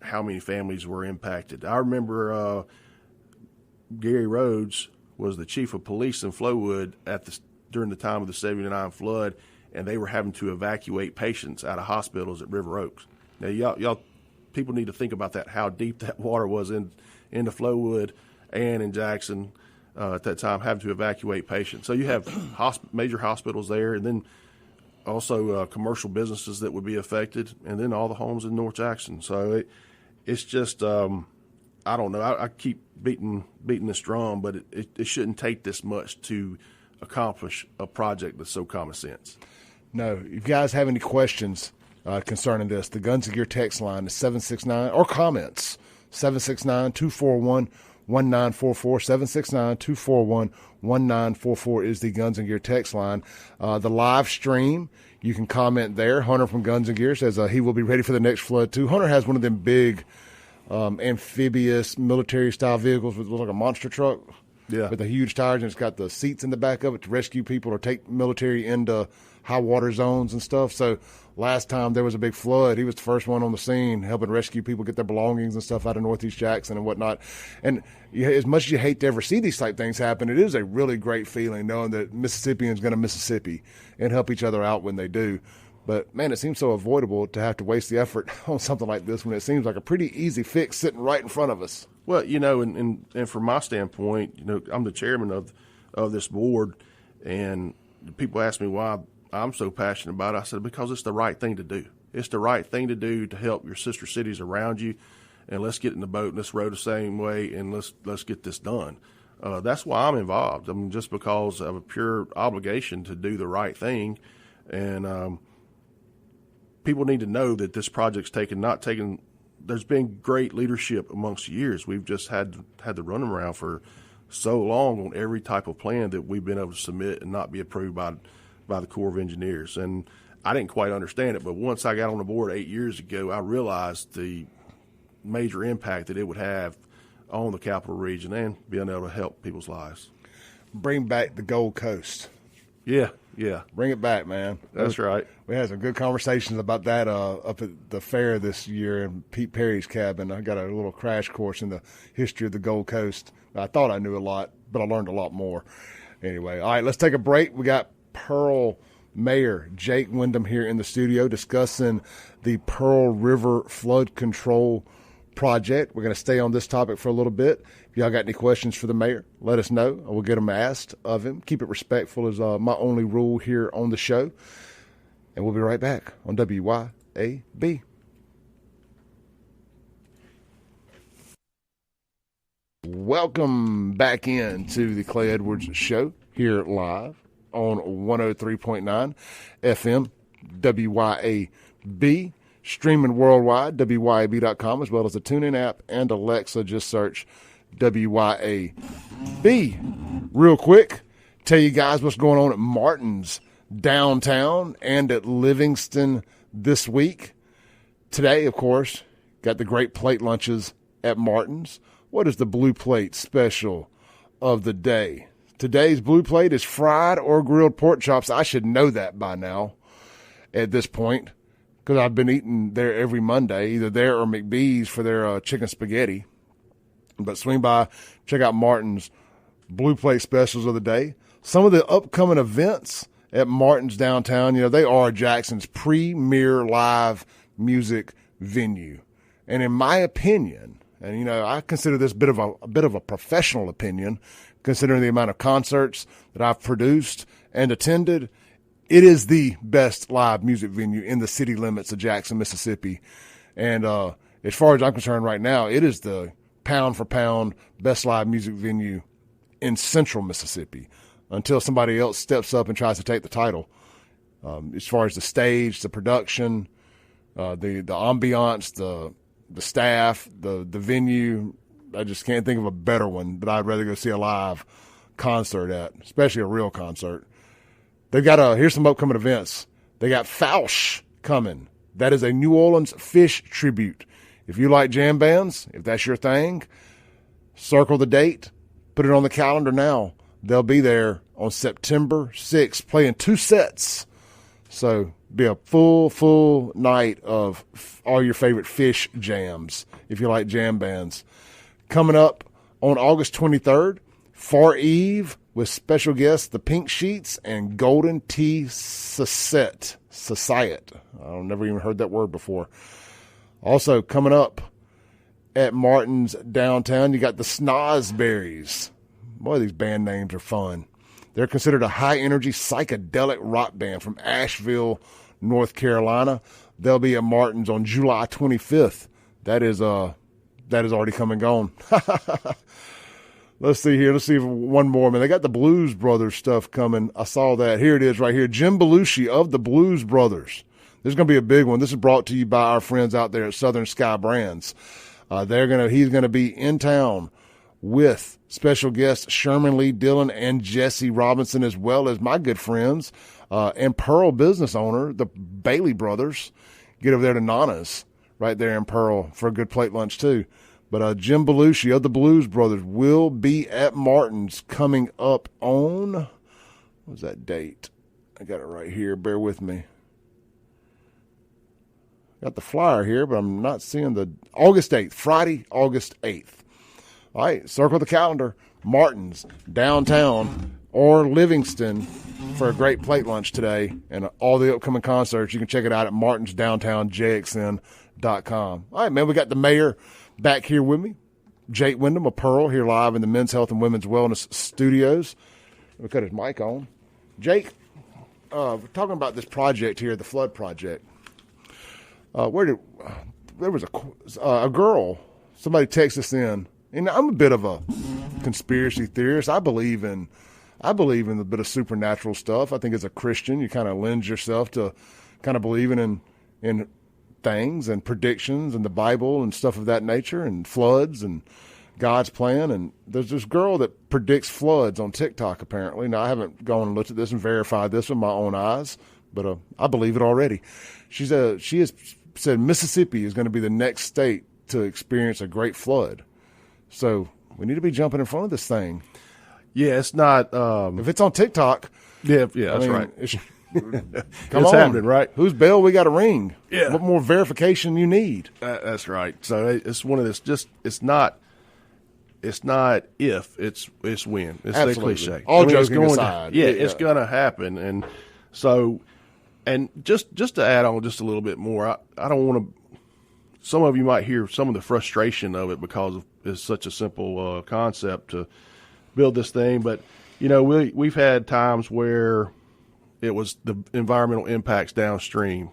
how many families were impacted. I remember Gary Rhodes was the chief of police in Flowood during the time of the '79 flood, and they were having to evacuate patients out of hospitals at River Oaks. Now, y'all people need to think about that, how deep that water was into Flowood and in Jackson at that time, having to evacuate patients. So you have major hospitals there, and then also commercial businesses that would be affected, and then all the homes in North Jackson. So it's just, I don't know. I keep beating this drum, but it shouldn't take this much to accomplish a project that's so common sense. No, if you guys have any questions concerning this, the Guns and Gear text line is 769, or comments, 769-241-1944. 769-241-1944 is the Guns and Gear text line. The live stream, you can comment there. Hunter from Guns and Gear says he will be ready for the next flood too. Hunter has one of them big amphibious military-style vehicles with like a monster truck. Yeah. With the huge tires, and it's got the seats in the back of it to rescue people or take military into high water zones and stuff. So last time there was a big flood, he was the first one on the scene helping rescue people get their belongings and stuff out of Northeast Jackson and whatnot. And as much as you hate to ever see these type things happen, it is a really great feeling knowing that Mississippians going to Mississippi and help each other out when they do. But, man, it seems so avoidable to have to waste the effort on something like this when it seems like a pretty easy fix sitting right in front of us. Well, and from my standpoint, I'm the chairman of this board, and people ask me why I'm so passionate about it. I said, because it's the right thing to do. It's the right thing to do to help your sister cities around you, and let's get in the boat and let's row the same way, and let's get this done. That's why I'm involved. I mean, just because of a pure obligation to do the right thing, and people need to know that this project's not taken. There's been great leadership amongst the years. We've just had the run around for so long on every type of plan that we've been able to submit and not be approved by the Corps of Engineers. And I didn't quite understand it, but once I got on the board 8 years ago, I realized the major impact that it would have on the capital region and being able to help people's lives. Bring back the Gold Coast. Yeah. Bring it back, man. That's right. We had some good conversations about that up at the fair this year in Pete Perry's cabin. I got a little crash course in the history of the Gold Coast. I thought I knew a lot, but I learned a lot more. Anyway, all right, let's take a break. We got Pearl Mayor Jake Windham here in the studio discussing the Pearl River flood control project. We're going to stay on this topic for a little bit. If y'all got any questions for the mayor, let us know. We'll get them asked of him. Keep it respectful is my only rule here on the show. And we'll be right back on WYAB. Welcome back into the Clay Edwards Show here live on 103.9 FM WYAB. Streaming worldwide, WYAB.com, as well as the TuneIn app and Alexa. Just search WYAB. Real quick, tell you guys what's going on at Martin's downtown and at Livingston this week. Today, of course, got the great plate lunches at Martin's. What is the blue plate special of the day? Today's blue plate is fried or grilled pork chops. I should know that by now at this point, because I've been eating there every Monday, either there or McBee's for their chicken spaghetti. But swing by, check out Martin's Blue Plate specials of the day. Some of the upcoming events at Martin's downtown, they are Jackson's premier live music venue. And in my opinion, and I consider this a bit of a professional opinion, considering the amount of concerts that I've produced and attended, it is the best live music venue in the city limits of Jackson, Mississippi. And as far as I'm concerned right now, it is the pound for pound best live music venue in central Mississippi until somebody else steps up and tries to take the title. As far as the stage, the production, the ambiance, the staff, the venue, I just can't think of a better one that I'd rather go see a live concert at, especially a real concert. They've got here's some upcoming events. They got Fausch coming. That is a New Orleans fish tribute. If you like jam bands, if that's your thing, circle the date, put it on the calendar now. They'll be there on September 6th playing 2 sets. So Be a full night of all your favorite fish jams, if you like jam bands. Coming up on August 23rd, Far Eve with special guests, the Pink Sheets and Golden Tea Society. I've never even heard that word before. Also coming up at Martin's downtown, you got the Snozberries. Boy, these band names are fun. They're considered a high-energy psychedelic rock band from Asheville, North Carolina. They'll be at Martin's on July 25th. That is already come and gone. Let's see here. Let's see if one more. Man, they got the Blues Brothers stuff coming. I saw that. Here it is right here. Jim Belushi of the Blues Brothers. This is going to be a big one. This is brought to you by our friends out there at Southern Sky Brands. He's going to be in town with special guests Sherman Lee Dillon and Jesse Robinson, as well as my good friends and Pearl business owner, the Bailey brothers. Get over there to Nana's right there in Pearl for a good plate lunch too. But Jim Belushi of the Blues Brothers will be at Martin's coming up on, what was that date? I got it right here. Bear with me. Got the flyer here, but I'm not seeing the August 8th, Friday, August 8th. All right, circle the calendar. Martin's, downtown, or Livingston for a great plate lunch today and all the upcoming concerts. You can check it out at martinsdowntownjxn.com. All right, man, we got the mayor back here with me, Jake Windham of Pearl, here live in the Men's Health and Women's Wellness Studios. We'll cut his mic on. Jake, we're talking about this project here, the flood project. There was a girl, somebody texted us in, and I'm a bit of a conspiracy theorist. I believe in a bit of supernatural stuff. I think as a Christian, you kind of lend yourself to kind of believing in things and predictions and the Bible and stuff of that nature and floods and God's plan. And there's this girl that predicts floods on TikTok, apparently. Now, I haven't gone and looked at this and verified this with my own eyes, but I believe it already. She has said Mississippi is going to be the next state to experience a great flood. So we need to be jumping in front of this thing. Yeah, it's not. If it's on TikTok. Yeah, that's right. Come on, happening, right? Whose bell we got to ring? Yeah. What more verification you need? That's right. So it's one of this. It's not if, it's when. It's a cliche. All joking aside, it's going to happen, and so, and just to add on just a little bit more, I don't want to. Some of you might hear some of the frustration of it because it's such a simple concept to build this thing, but we've had times where it was the environmental impacts downstream,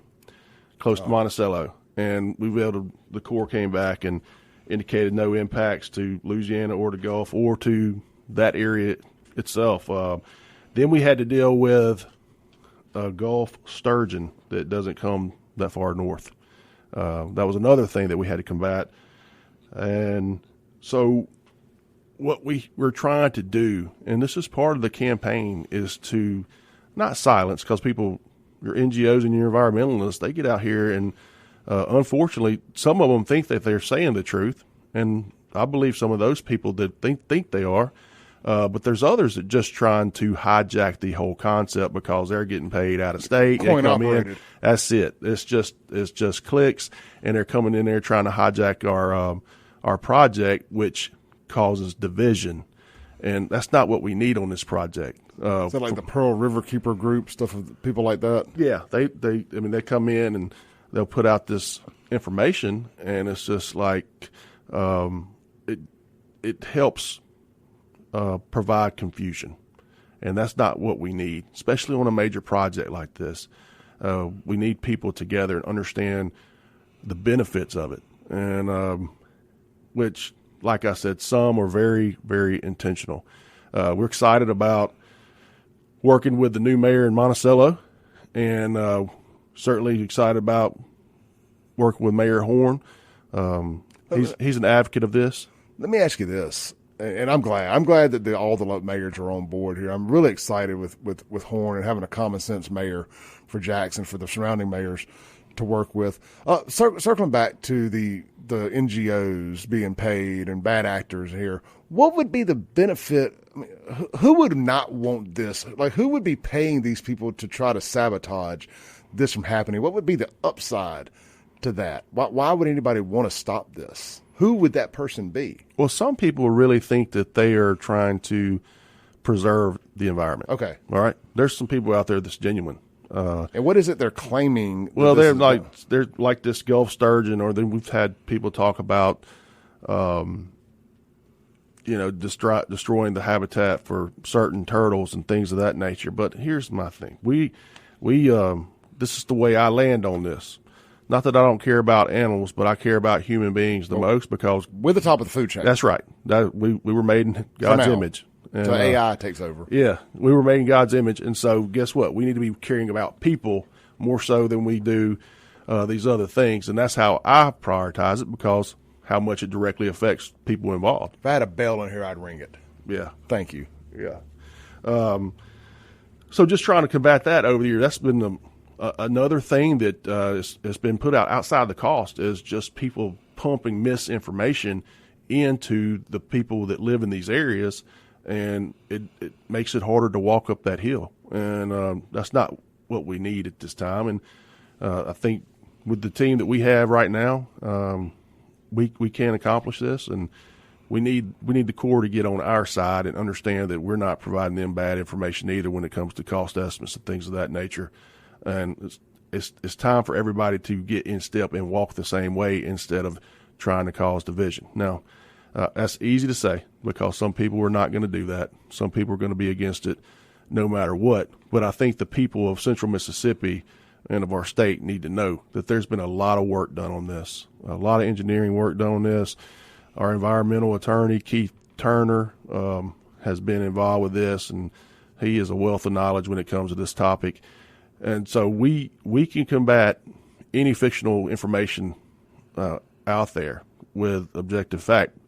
close to Monticello, and the Corps came back and indicated no impacts to Louisiana or the Gulf or to that area itself. Then we had to deal with Gulf sturgeon that doesn't come that far north. That was another thing that we had to combat. And so what we were trying to do, and this is part of the campaign, is to not silence, because people, your NGOs and your environmentalists, they get out here and unfortunately some of them think that they're saying the truth, and I believe some of those people that think they are, but there's others that just trying to hijack the whole concept because they're getting paid out of state. Coin they come operated. in, that's it. It's just clicks, and they're coming in there trying to hijack our project, which causes division, and that's not what we need on this project. Is that like the Pearl Riverkeeper group, stuff of people like that? Yeah, they come in and they'll put out this information, and it's just like it helps provide confusion, and that's not what we need, especially on a major project like this. We need people together and understand the benefits of it, and which, like I said, some are very, very intentional. We're excited about working with the new mayor in Monticello, and certainly excited about working with Mayor Horn. He's an advocate of this. Let me ask you this, and I'm glad that all the mayors are on board here. I'm really excited with Horn and having a common sense mayor for Jackson, for the surrounding mayors to work with. Circling back to the NGOs being paid and bad actors here, what would be the benefit? I mean, who would not want this? Like, who would be paying these people to try to sabotage this from happening? What would be the upside to that? Why would anybody want to stop this? Who would that person be? Well, some people really think that they are trying to preserve the environment. Okay. All right. There's some people out there that's genuine. And what is it they're claiming? Well, they're like this Gulf sturgeon, or then we've had people talk about, destroying the habitat for certain turtles and things of that nature. But here's my thing: this is the way I land on this. Not that I don't care about animals, but I care about human beings the most, because we're the top of the food chain. That's right. We were made in God's image. And, so AI takes over. Yeah, we were made in God's image, and so guess what? We need to be caring about people more so than we do these other things, and that's how I prioritize it, because how much it directly affects people involved. If I had a bell in here, I'd ring it. Yeah. Thank you. Yeah. So just trying to combat that over the year, that's been another thing that has been put out outside the cost, is just people pumping misinformation into the people that live in these areas, and it makes it harder to walk up that hill. And that's not what we need at this time. And I think with the team that we have right now, we can accomplish this, and we need the Corps to get on our side and understand that we're not providing them bad information either when it comes to cost estimates and things of that nature. And it's time for everybody to get in step and walk the same way instead of trying to cause division. Now, that's easy to say, because some people are not going to do that. Some people are going to be against it no matter what. But I think the people of Central Mississippi and of our state need to know that there's been a lot of work done on this, a lot of engineering work done on this. Our environmental attorney, Keith Turner, has been involved with this, and he is a wealth of knowledge when it comes to this topic. And so we can combat any fictional information out there with objective fact,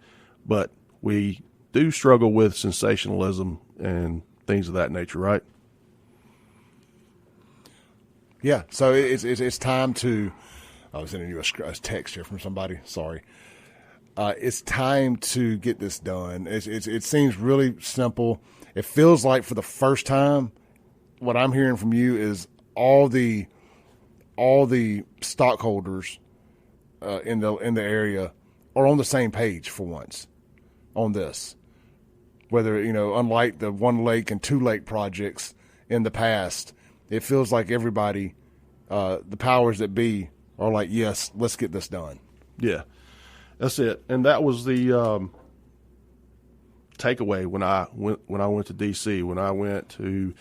but we do struggle with sensationalism and things of that nature, right? Yeah. So it's time to. I was sending you a text here from somebody. Sorry. It's time to get this done. It seems really simple. It feels like for the first time, what I'm hearing from you is all the stockholders in the area are on the same page for once on this. Whether, unlike the 1 lake and 2 lake projects in the past, it feels like everybody, the powers that be, are like, yes, let's get this done. Yeah, that's it. And that was the takeaway when I went to D.C., when I went to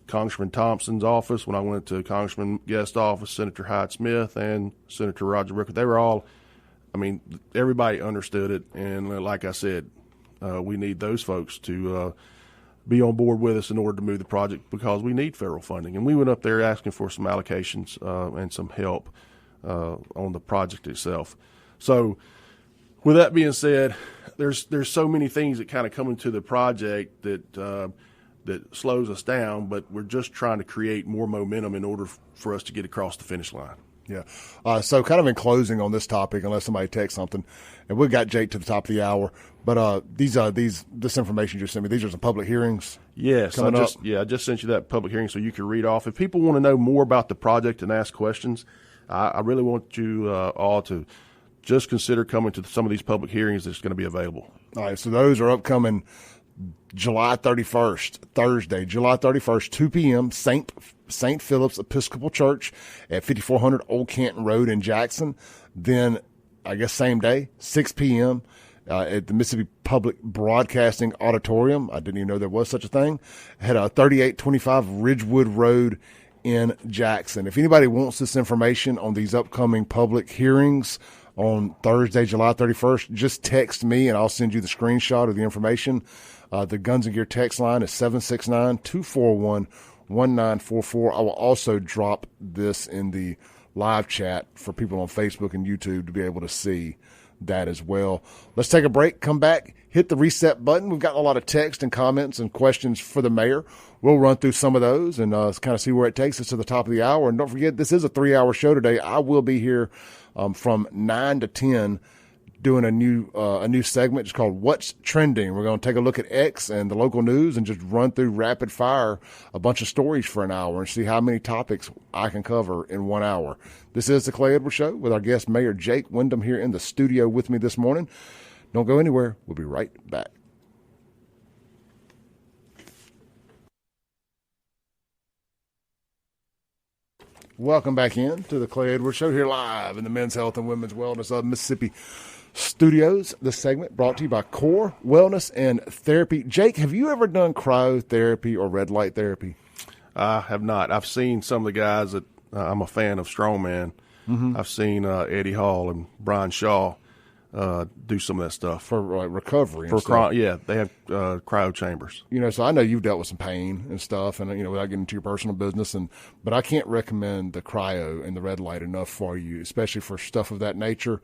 Congressman Thompson's office, when I went to Congressman Guest's office, Senator Hyde Smith, and Senator Roger Wicker. They were all, everybody understood it. And like I said, we need those folks to be on board with us in order to move the project, because we need federal funding. And we went up there asking for some allocations and some help on the project itself. So with that being said, there's so many things that kind of come into the project that slows us down, but we're just trying to create more momentum in order for us to get across the finish line. Yeah. So kind of in closing on this topic, unless somebody texts something, and we got Jake to the top of the hour, but this information you just sent me, these are some public hearings. Yes. I just sent you that public hearing so you can read off. If people want to know more about the project and ask questions, I really want you all to just consider coming to some of these public hearings that's going to be available. All right. So those are upcoming July 31st, Thursday, July 31st, 2 p.m., St. Philip's Episcopal Church at 5400 Old Canton Road in Jackson. Then, I guess same day, 6 p.m. At the Mississippi Public Broadcasting Auditorium. I didn't even know there was such a thing. At 3825 Ridgewood Road in Jackson. If anybody wants this information on these upcoming public hearings on Thursday, July 31st, just text me and I'll send you the screenshot of the information. The Guns and Gear text line is 769-241-1944. I will also drop this in the live chat for people on Facebook and YouTube to be able to see that as well. Let's take a break, come back, hit the reset button. We've got a lot of text and comments and questions for the mayor. We'll run through some of those and kind of see where it takes us to the top of the hour. And don't forget, this is a 3-hour show today. I will be here from 9 to 10 doing a new segment. It's called What's Trending. We're going to take a look at X and the local news and just run through rapid fire a bunch of stories for an hour and see how many topics I can cover in 1 hour. This is the Clay Edwards Show with our guest, Mayor Jake Windham, here in the studio with me this morning. Don't go anywhere. We'll be right back. Welcome back in to the Clay Edwards Show here live in the Men's Health and Women's Wellness of Mississippi Studios. This segment brought to you by Core Wellness and Therapy. Jake, have you ever done cryotherapy or red light therapy? I have not. I've seen some of the guys that I'm a fan of strongman. Mm-hmm. I've seen Eddie Hall and Brian Shaw do some of that stuff for recovery. And stuff. They have cryo chambers. So I know you've dealt with some pain and stuff, and without getting into your personal business, but I can't recommend the cryo and the red light enough for you, especially for stuff of that nature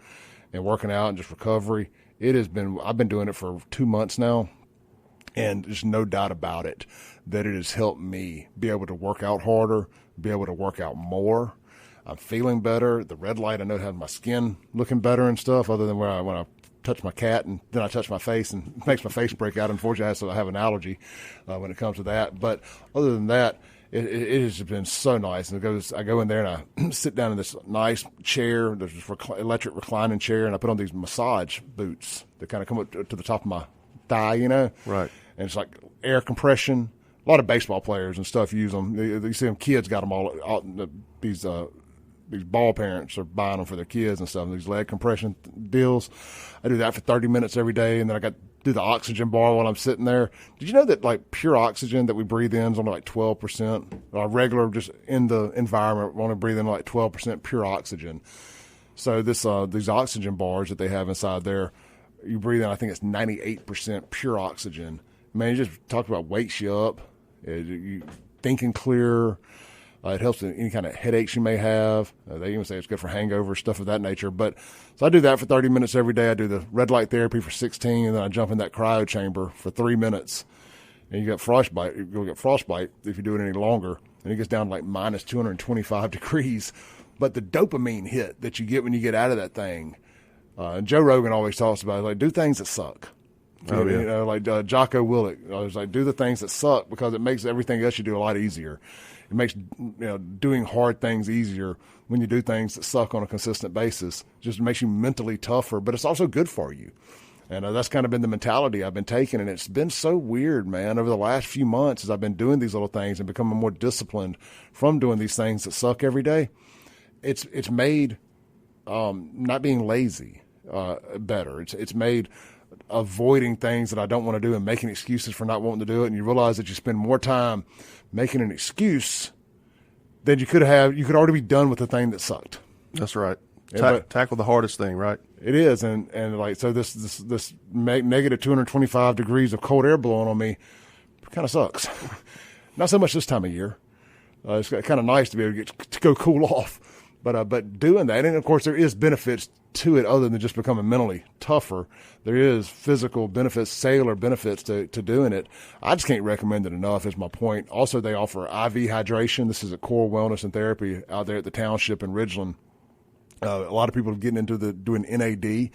and working out and just recovery. I've been doing it for 2 months now, and there's no doubt about it that it has helped me be able to work out harder, be able to work out more. I'm feeling better. The red light, I know, has my skin looking better and stuff, other than when I touch my cat and then I touch my face and it makes my face break out. Unfortunately, I have an allergy when it comes to that. But other than that, it has been so nice. And I go in there and I sit down in this nice chair, there's this electric reclining chair, and I put on these massage boots that kind of come up to the top of my thigh, Right. And it's like air compression. A lot of baseball players and stuff use them. You see them kids got them all these ball parents are buying them for their kids and stuff, these leg compression deals. I do that for 30 minutes every day, and then I got to do the oxygen bar while I'm sitting there. Did you know that pure oxygen that we breathe in is only 12%? Our regular, just in the environment, we only breathe in 12% pure oxygen. So these oxygen bars that they have inside there, you breathe in, I think it's 98% pure oxygen. Man, you just talk about wakes you up, you thinking clearer. It helps with any kind of headaches you may have. They even say it's good for hangovers, stuff of that nature. So I do that for 30 minutes every day. I do the red light therapy for 16, and then I jump in that cryo chamber for 3 minutes. And you get frostbite. You'll get frostbite if you do it any longer. And it gets down to minus 225 degrees. But the dopamine hit that you get when you get out of that thing, Joe Rogan always talks about it, do things that suck. Oh, yeah. Jocko Willink, I was do the things that suck because it makes everything else you do a lot easier. It makes doing hard things easier when you do things that suck on a consistent basis. It just makes you mentally tougher, but it's also good for you. And that's kind of been the mentality I've been taking, and it's been so weird, man, over the last few months as I've been doing these little things and becoming more disciplined from doing these things that suck every day. It's made not being lazy better. It's made avoiding things that I don't want to do and making excuses for not wanting to do it. And you realize that you spend more time making an excuse than you could have. You could already be done with the thing that sucked. That's right. Tackle the hardest thing, right? It is. And so this negative 225 degrees of cold air blowing on me kind of sucks. Not so much this time of year. It's kind of nice to be able to go cool off. But doing that, and of course there is benefits to it other than just becoming mentally tougher. There is physical benefits, cellular benefits to doing it. I just can't recommend it enough is my point. Also, they offer IV hydration. This is a Core Wellness and Therapy out there at the township in Ridgeland. A lot of people are getting into doing NAD.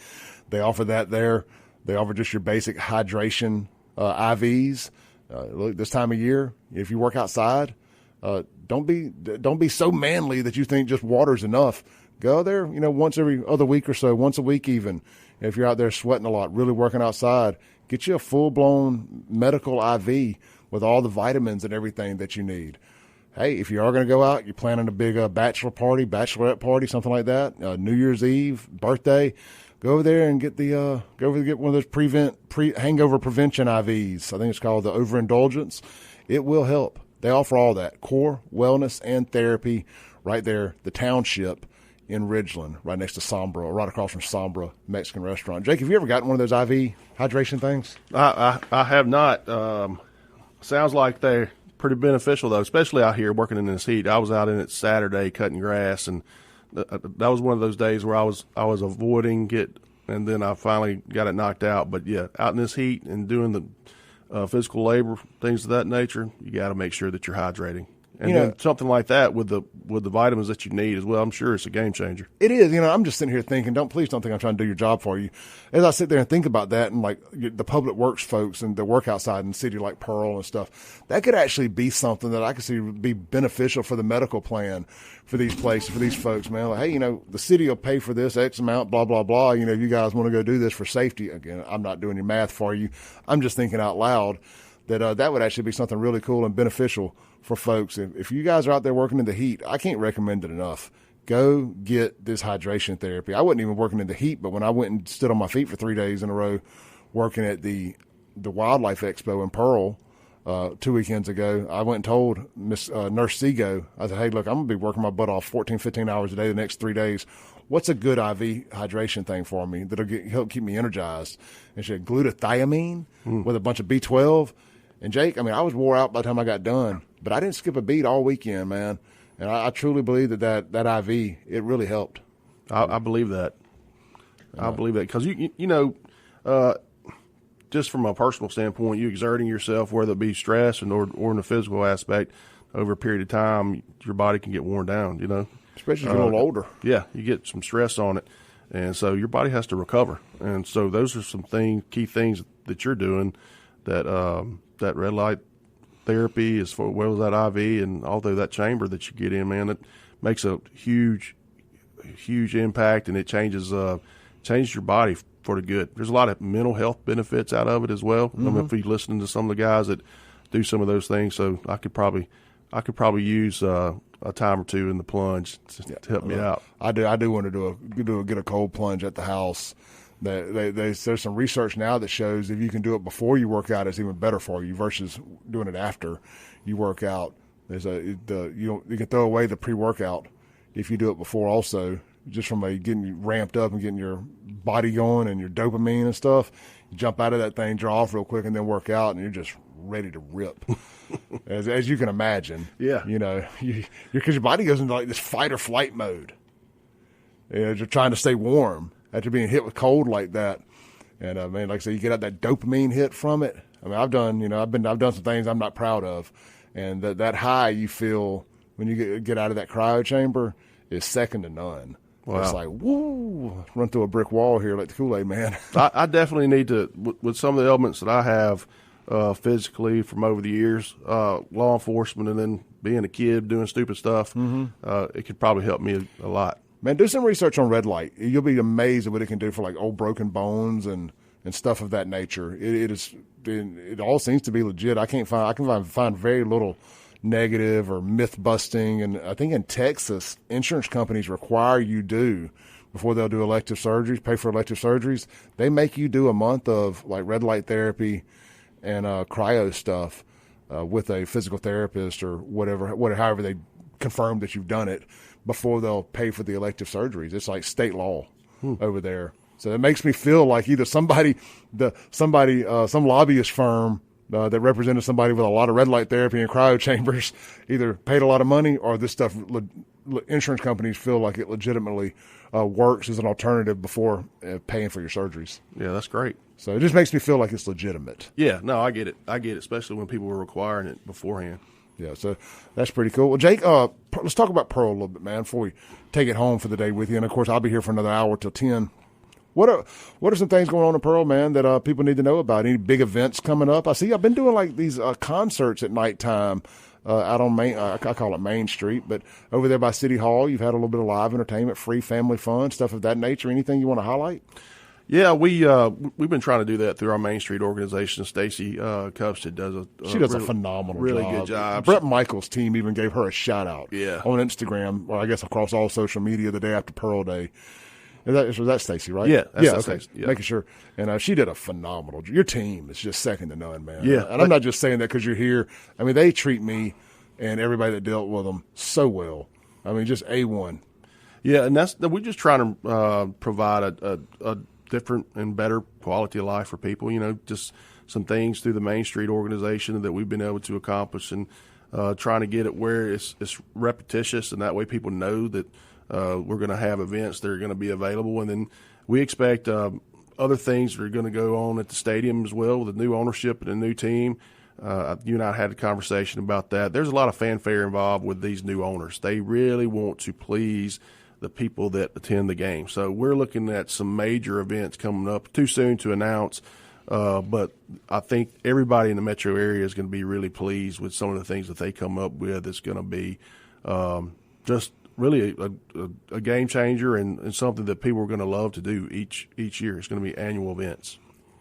They offer that there. They offer just your basic hydration IVs. Look, this time of year, if you work outside, don't be so manly that you think just water's enough. Go there, once every other week or so, once a week even. If you're out there sweating a lot, really working outside, get you a full-blown medical IV with all the vitamins and everything that you need. Hey, if you are going to go out, you're planning a big bachelor party, bachelorette party, something like that, New Year's Eve, birthday, go over there and get get one of those hangover prevention IVs. I think it's called the Overindulgence. It will help. They offer all that. Core Wellness and Therapy right there, the township in Ridgeland, right next to Sombra, right across from Sombra Mexican restaurant. Jake, have you ever gotten one of those IV hydration things? I have not. Sounds like they're pretty beneficial, though, especially out here working in this heat. I was out in it Saturday cutting grass, and that was one of those days where I was avoiding it, and then I finally got it knocked out. But, yeah, out in this heat and doing the physical labor, things of that nature, you got to make sure that you're hydrating. And then something like that with the vitamins that you need as well, I'm sure it's a game changer. It is. I'm just sitting here thinking, please don't think I'm trying to do your job for you. As I sit there and think about that, and like the public works folks and the work outside in the city like Pearl and stuff, that could actually be something that I could see be beneficial for the medical plan for these places, for these folks, man. Like, hey, the city will pay for this X amount, blah, blah, blah. If you guys want to go do this for safety, again, I'm not doing your math for you. I'm just thinking out loud that that would actually be something really cool and beneficial for folks. If you guys are out there working in the heat, I can't recommend it enough. Go get this hydration therapy. I wasn't even working in the heat, but when I went and stood on my feet for 3 days in a row working at the Wildlife Expo in Pearl 2 weekends ago, I went and told Nurse Seago, I said, hey, look, I'm going to be working my butt off 14, 15 hours a day the next 3 days. What's a good IV hydration thing for me that'll help keep me energized? And she had glutathione with a bunch of B12. And Jake, I was wore out by the time I got done, but I didn't skip a beat all weekend, man. And I truly believe that IV, it really helped. I believe that. I believe that because just from a personal standpoint, you exerting yourself, whether it be stress or in the physical aspect, over a period of time, your body can get worn down. Especially as you get a little older. Yeah, you get some stress on it, and so your body has to recover. And so those are some key things that you're doing that red light therapy as well as that IV and although that chamber that you get in, man, it makes a huge impact, and it changes your body for the good. There's a lot of mental health benefits out of it as well. If you listen to some of the guys that do some of those things, so I could probably use a time or two in the plunge to help me out. I do want to get a cold plunge at the house. There's some research now that shows if you can do it before you work out, it's even better for you versus doing it after you work out. You can throw away the pre-workout if you do it before also, just from getting you ramped up and getting your body going and your dopamine and stuff. You jump out of that thing, draw off real quick, and then work out, and you're just ready to rip. as you can imagine. Yeah. Because your body goes into like this fight or flight mode. You're trying to stay warm after being hit with cold like that. And man, like I say, you get out that dopamine hit from it. I've done some things I'm not proud of, and that high you feel when you get out of that cryo chamber is second to none. Wow. It's like, woo, run through a brick wall here like the Kool-Aid man. I definitely need to, with some of the elements that I have physically from over the years, law enforcement, and then being a kid doing stupid stuff, it could probably help me a lot. Man, do some research on red light. You'll be amazed at what it can do for like old broken bones and stuff of that nature. It all seems to be legit. I can find very little negative or myth busting. And I think in Texas, insurance companies require you before they'll do elective surgeries, pay for elective surgeries. They make you do a month of like red light therapy and cryo stuff with a physical therapist or however they confirm that you've done it, before they'll pay for the elective surgeries. It's like state law over there. So it makes me feel like either some lobbyist firm that represented somebody with a lot of red light therapy and cryo chambers either paid a lot of money, or this stuff, insurance companies feel like it legitimately works as an alternative before paying for your surgeries. Yeah, that's great. So it just makes me feel like it's legitimate. Yeah, no, I get it, especially when people were requiring it beforehand. Yeah, so that's pretty cool. Well, Jake, let's talk about Pearl a little bit, man, before we take it home for the day with you. And, of course, I'll be here for another hour till 10. What are some things going on in Pearl, man, that people need to know about? Any big events coming up? I see I've been doing, like, these concerts at nighttime out on I call it Main Street, but over there by City Hall, you've had a little bit of live entertainment, free family fun, stuff of that nature. Anything you want to highlight? Yeah, we've been trying to do that through our Main Street organization. Stacy Cupstead does a phenomenal really job. Good job. Brett Michaels' team even gave her a shout out on Instagram, or I guess across all social media the day after Pearl Day. Was that Stacy, right? Yeah, that's okay. Stacey, yeah. Making sure. And she did a phenomenal job. Your team is just second to none, man. Yeah. And I'm not just saying that because you're here. They treat me and everybody that dealt with them so well. Just A1. Yeah, and we're just trying to provide a different and better quality of life for people. Just some things through the Main Street organization that we've been able to accomplish, and trying to get it where it's repetitious, and that way people know that we're going to have events that are going to be available. And then we expect other things that are going to go on at the stadium as well with a new ownership and a new team. You and I had a conversation about that. There's a lot of fanfare involved with these new owners. They really want to please the people that attend the game. So we're looking at some major events coming up. Too soon to announce, but I think everybody in the metro area is going to be really pleased with some of the things that they come up with. It's going to be just really a game changer and something that people are going to love to do each year. It's going to be annual events.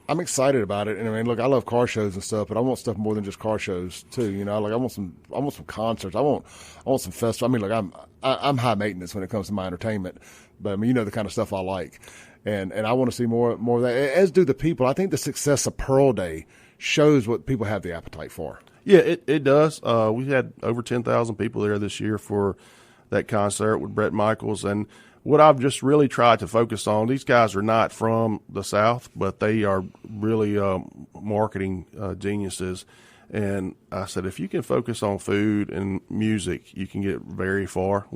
I'm excited about it, and I mean, look, I love car shows and stuff, but I want stuff more than just car shows too. You know, like I want some concerts. I want some festivals. I mean, look, I'm high maintenance when it comes to my entertainment, but I mean, you know the kind of stuff I like, and I want to see more of that. As do the people. I think the success of Pearl Day shows what people have the appetite for. Yeah, it does. We had over 10,000 people there this year for that concert with Brett Michaels. And what I've just really tried to focus on, these guys are not from the South, but they are really marketing geniuses. And I said, if you can focus on food and music, you can get very far.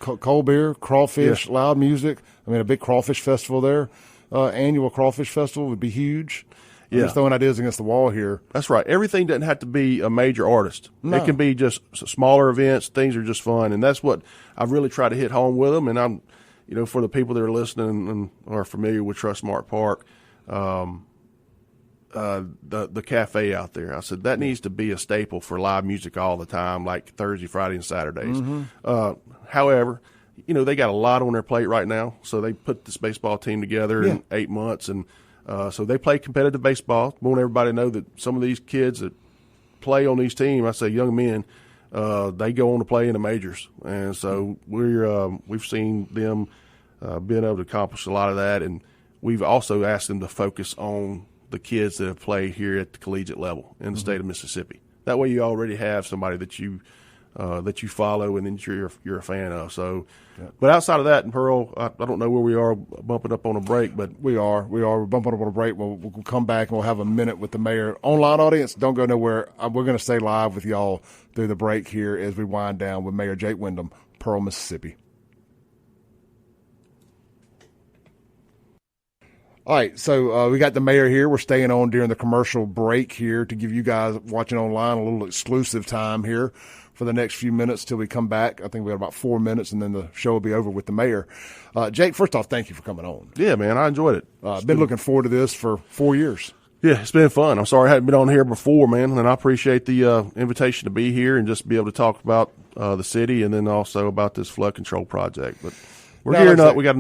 Cold beer, crawfish, yeah. Loud music. I mean, a big crawfish festival there, annual crawfish festival would be huge. I'm just throwing ideas against the wall here. That's right. Everything doesn't have to be a major artist. No. It can be just smaller events. Things are just fun, and that's what I've really tried to hit home with them. And I'm, for the people that are listening and are familiar with Trustmark Park, the cafe out there, I said that needs to be a staple for live music all the time, like Thursday, Friday, and Saturdays. Mm-hmm. However, they got a lot on their plate right now, so they put this baseball team together in 8 months, and so they play competitive baseball. I want everybody to know that some of these kids that play on these teams, I say young men, they go on to play in the majors. And so we've seen them being able to accomplish a lot of that. And we've also asked them to focus on the kids that have played here at the collegiate level in the state of Mississippi. That way you already have somebody that you follow and then you're a fan of. So, but outside of that, in Pearl, I don't know where we are bumping up on a break, but we're bumping up on a break. We'll come back and we'll have a minute with the mayor. Online audience, don't go nowhere. We're going to stay live with y'all through the break here as we wind down with Mayor Jake Windham, Pearl, Mississippi. All right, so we got the mayor here. We're staying on during the commercial break here to give you guys watching online a little exclusive time here for the next few minutes till we come back. I think we got about 4 minutes, and then the show will be over with the mayor. Jake, first off, thank you for coming on. Yeah, man, I enjoyed it. I've been looking forward to this for 4 years. Yeah, it's been fun. I'm sorry I hadn't been on here before, man, and I appreciate the invitation to be here and just be able to talk about the city and then also about this flood control project. But we're gearing up. We got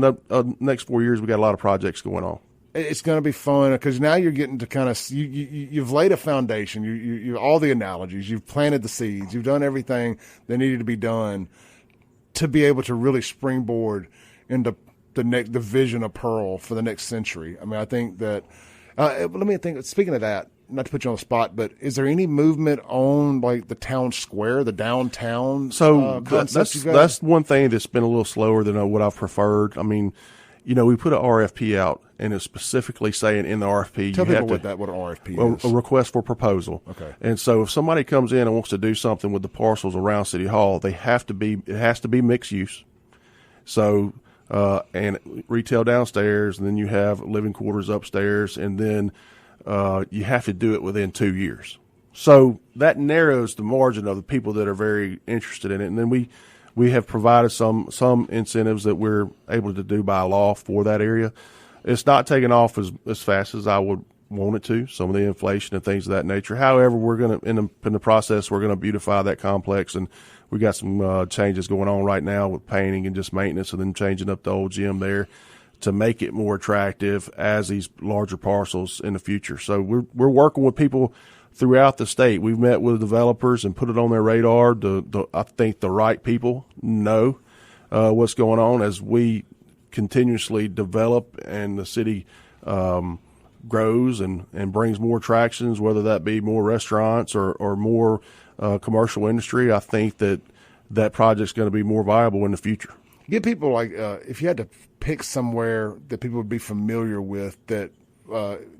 next 4 years. We got a lot of projects going on. It's going to be fun because now you're getting to kind of you've laid a foundation. You all the analogies. You've planted the seeds. You've done everything that needed to be done to be able to really springboard into the vision of Pearl for the next century. I mean, I think that. Let me think. Speaking of that, not to put you on the spot, but is there any movement on like the town square, the downtown? So that's one thing that's been a little slower than what I've preferred. I mean, we put an RFP out, and it's specifically saying in the RFP, tell people what an RFP is. A request for proposal. Okay. And so if somebody comes in and wants to do something with the parcels around City Hall, it has to be mixed use. So, and retail downstairs, and then you have living quarters upstairs, and then you have to do it within 2 years. So that narrows the margin of the people that are very interested in it. And then we have provided some incentives that we're able to do by law for that area. It's not taking off as fast as I would want it to, some of the inflation and things of that nature. However, we're going to, in the process, we're going to beautify that complex, and we got some changes going on right now with painting and just maintenance, and then changing up the old gym there to make it more attractive as these larger parcels in the future. So we're working with people throughout the state. We've met with developers and put it on their radar. I think the right people know what's going on as we continuously develop and the city grows and brings more attractions, whether that be more restaurants or more commercial industry. I think that project's going to be more viable in the future. Get people like if you had to pick somewhere that people would be familiar with that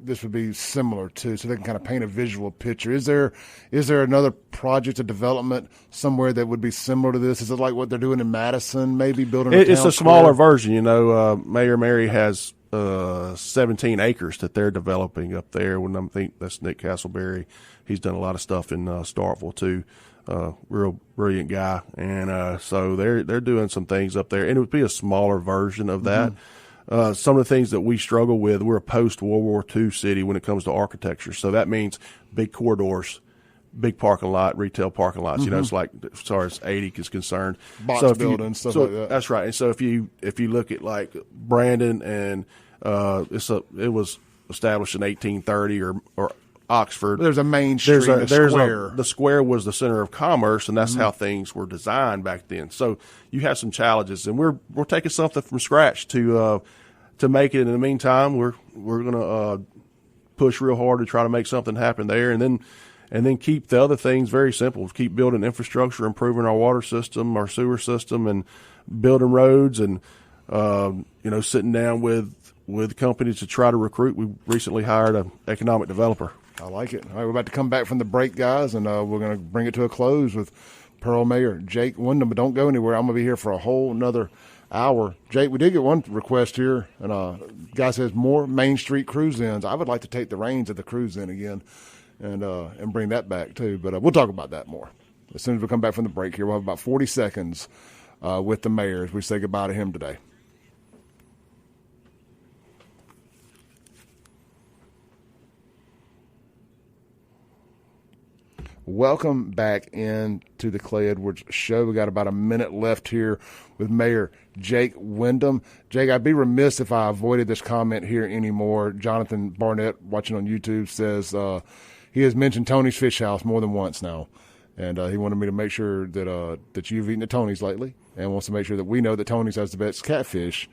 this would be similar to, so they can kind of paint a visual picture. Is there another project of development somewhere that would be similar to this? Is it like what they're doing in Madison, maybe building a town It's a smaller version. Mayor Mary has 17 acres that they're developing up there. When I think that's Nick Castleberry. He's done a lot of stuff in Starkville too. Real brilliant guy, and so they're doing some things up there, and it would be a smaller version of that. Some of the things that we struggle with, we're a post-World War II city when it comes to architecture, so that means big corridors, big parking lot, retail parking lots. You know, it's like as far as 80 is concerned, box buildings, stuff like that. That's right. And so if you look at like Brandon, and it was established in 1830 or Oxford. There's a main street, square. The square was the center of commerce, and that's how things were designed back then. So you have some challenges, and we're taking something from scratch to make it. In the meantime, we're going to push real hard to try to make something happen there, and then keep the other things very simple. Keep building infrastructure, improving our water system, our sewer system, and building roads, and sitting down with companies to try to recruit. We recently hired an economic developer. I like it. All right, we're about to come back from the break, guys, and we're going to bring it to a close with Pearl Mayor Jake Windham. But don't go anywhere. I'm going to be here for a whole another hour. Jake, we did get one request here, and guy says more Main Street cruise-ins. I would like to take the reins of the cruise-in again and bring that back too. But we'll talk about that more as soon as we come back from the break here. We'll have about 40 seconds with the mayor as we say goodbye to him today. Welcome back into the Clay Edwards Show. We got about a minute left here with Mayor Jake Windham. Jake, I'd be remiss if I avoided this comment here anymore. Jonathan Barnett, watching on YouTube, says he has mentioned Tony's Fish House more than once now, and he wanted me to make sure that you've eaten at Tony's lately, and wants to make sure that we know that Tony's has the best catfish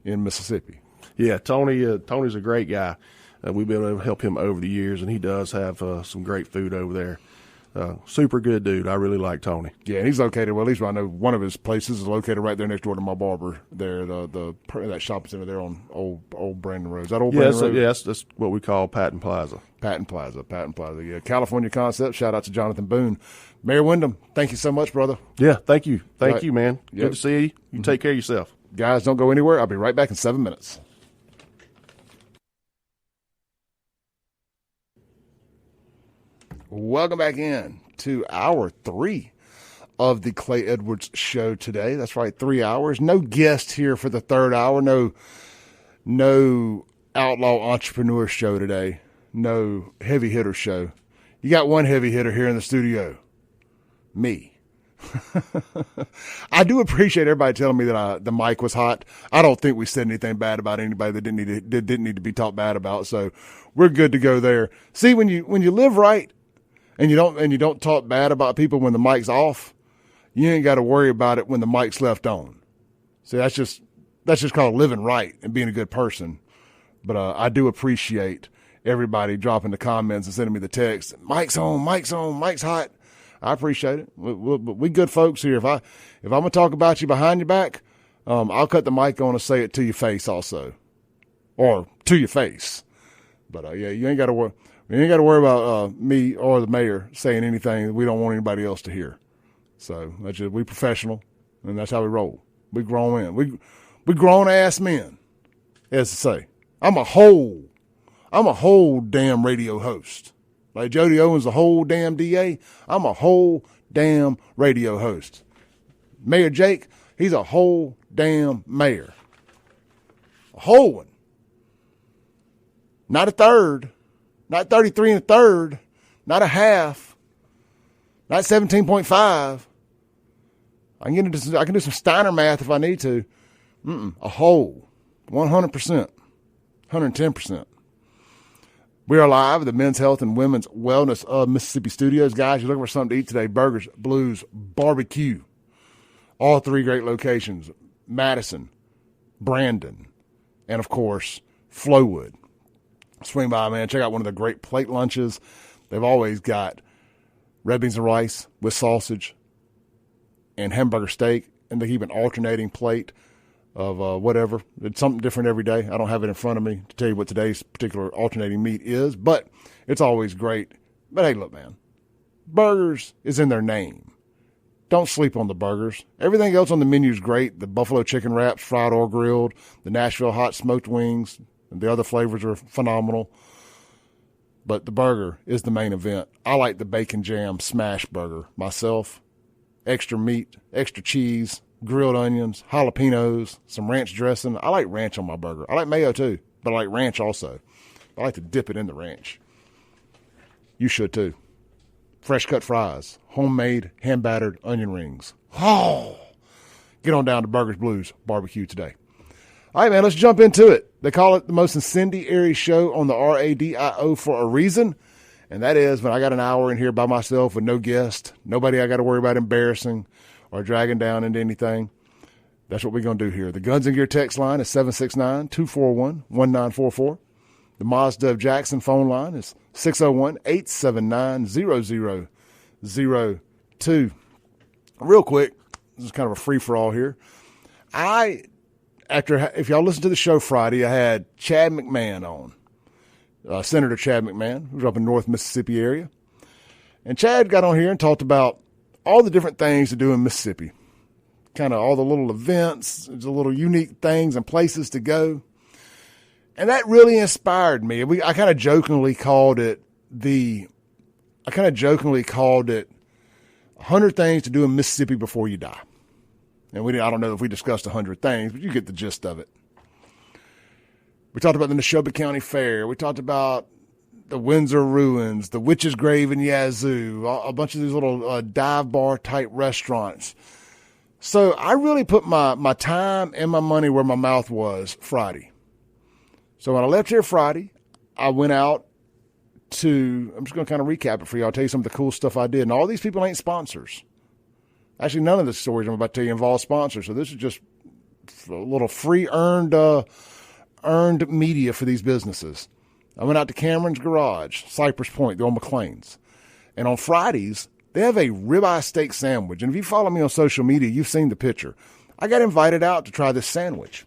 in Mississippi. Yeah, Tony's a great guy. We've been able to help him over the years, and he does have some great food over there. Super good dude. I really like Tony. Yeah, he's located, well, at least I know one of his places is located right there next door to my barber there, that shopping center there on old Brandon Road. Is that old Brandon Road? Yes, that's what we call Patton Plaza. Patton Plaza, yeah. California Concept, shout out to Jonathan Boone. Mayor Windham, thank you so much, brother. Yeah, thank you. Thank right. you, man. Yep. Good to see you. You take care of yourself. Guys, don't go anywhere. I'll be right back in 7 minutes. Welcome back in to hour 3 of the Clay Edwards Show today. That's right, 3 hours. No guest here for the third hour. No outlaw entrepreneur show today. No heavy hitter show. You got one heavy hitter here in the studio. Me. I do appreciate everybody telling me that the mic was hot. I don't think we said anything bad about anybody that didn't need to be talked bad about. So we're good to go there. See, when you live right, and you don't talk bad about people when the mic's off, you ain't got to worry about it when the mic's left on. See, that's just called living right and being a good person. But I do appreciate everybody dropping the comments and sending me the text. Mic's on, mic's hot. I appreciate it. We good folks here. If I'm gonna talk about you behind your back, I'll cut the mic on and say it to your face also, or to your face. But yeah, you ain't got to worry. We ain't got to worry about me or the mayor saying anything that we don't want anybody else to hear. So we professional, and that's how we roll. We grown men. We grown ass men, as to say. I'm a whole damn radio host. Like Jody Owens, the whole damn DA. I'm a whole damn radio host. Mayor Jake, he's a whole damn mayor. A whole one. Not a third. Not 33 and a third, not a half, not 17.5. I can do some Steiner math if I need to. A whole, 100%, 110%. We are live at the Men's Health and Women's Wellness of Mississippi Studios. Guys, you're looking for something to eat today, Burgers, Blues, Barbecue. All 3 great locations, Madison, Brandon, and, of course, Flowood. Swing by, man. Check out one of the great plate lunches. They've always got red beans and rice with sausage and hamburger steak, and they keep an alternating plate of whatever. It's something different every day. I don't have it in front of me to tell you what today's particular alternating meat is, but it's always great. But hey, look, man, burgers is in their name. don't sleep on the burgers. Everything else on the menu is great. The buffalo chicken wraps, fried or grilled, the Nashville hot smoked wings, and the other flavors are phenomenal. But the burger is the main event. I like the bacon jam smash burger myself. Extra meat, extra cheese, grilled onions, jalapenos, some ranch dressing. I like ranch on my burger. I like mayo too, but I like ranch also. I like to dip it in the ranch. You should too. Fresh cut fries, homemade, hand battered onion rings. Oh, get on down to Burgers Blues Barbecue today. All right, man, let's jump into it. They call it the most incendiary show on the radio for a reason, and that is when I got an hour in here by myself with no guest, nobody I got to worry about embarrassing or dragging down into anything. That's what we're going to do here. The Guns and Gear text line is 769-241-1944. The Mazda of Jackson phone line is 601-879-0002. Real quick, this is kind of a free-for-all here. If y'all listen to the show Friday, I had Chad McMahon on, Senator Chad McMahon, who's up in North Mississippi area. And Chad got on here and talked about all the different things to do in Mississippi, kind of all the little events, the little unique things and places to go. And that really inspired me. I kind of jokingly called it 100 things to do in Mississippi before you die. And I don't know if we discussed 100 things, but you get the gist of it. We talked about the Neshoba County Fair. We talked about the Windsor Ruins, the Witch's Grave in Yazoo, a bunch of these little dive bar type restaurants. So I really put my time and my money where my mouth was Friday. So when I left here Friday, I went out I'm just going to kind of recap it for you. I'll tell you some of the cool stuff I did. And all these people ain't sponsors. Actually, none of the stories I'm about to tell you involve sponsors. So this is just a little free earned media for these businesses. I went out to Cameron's Garage, Cypress Point, the old McLean's. And on Fridays, they have a ribeye steak sandwich. And if you follow me on social media, you've seen the picture. I got invited out to try this sandwich.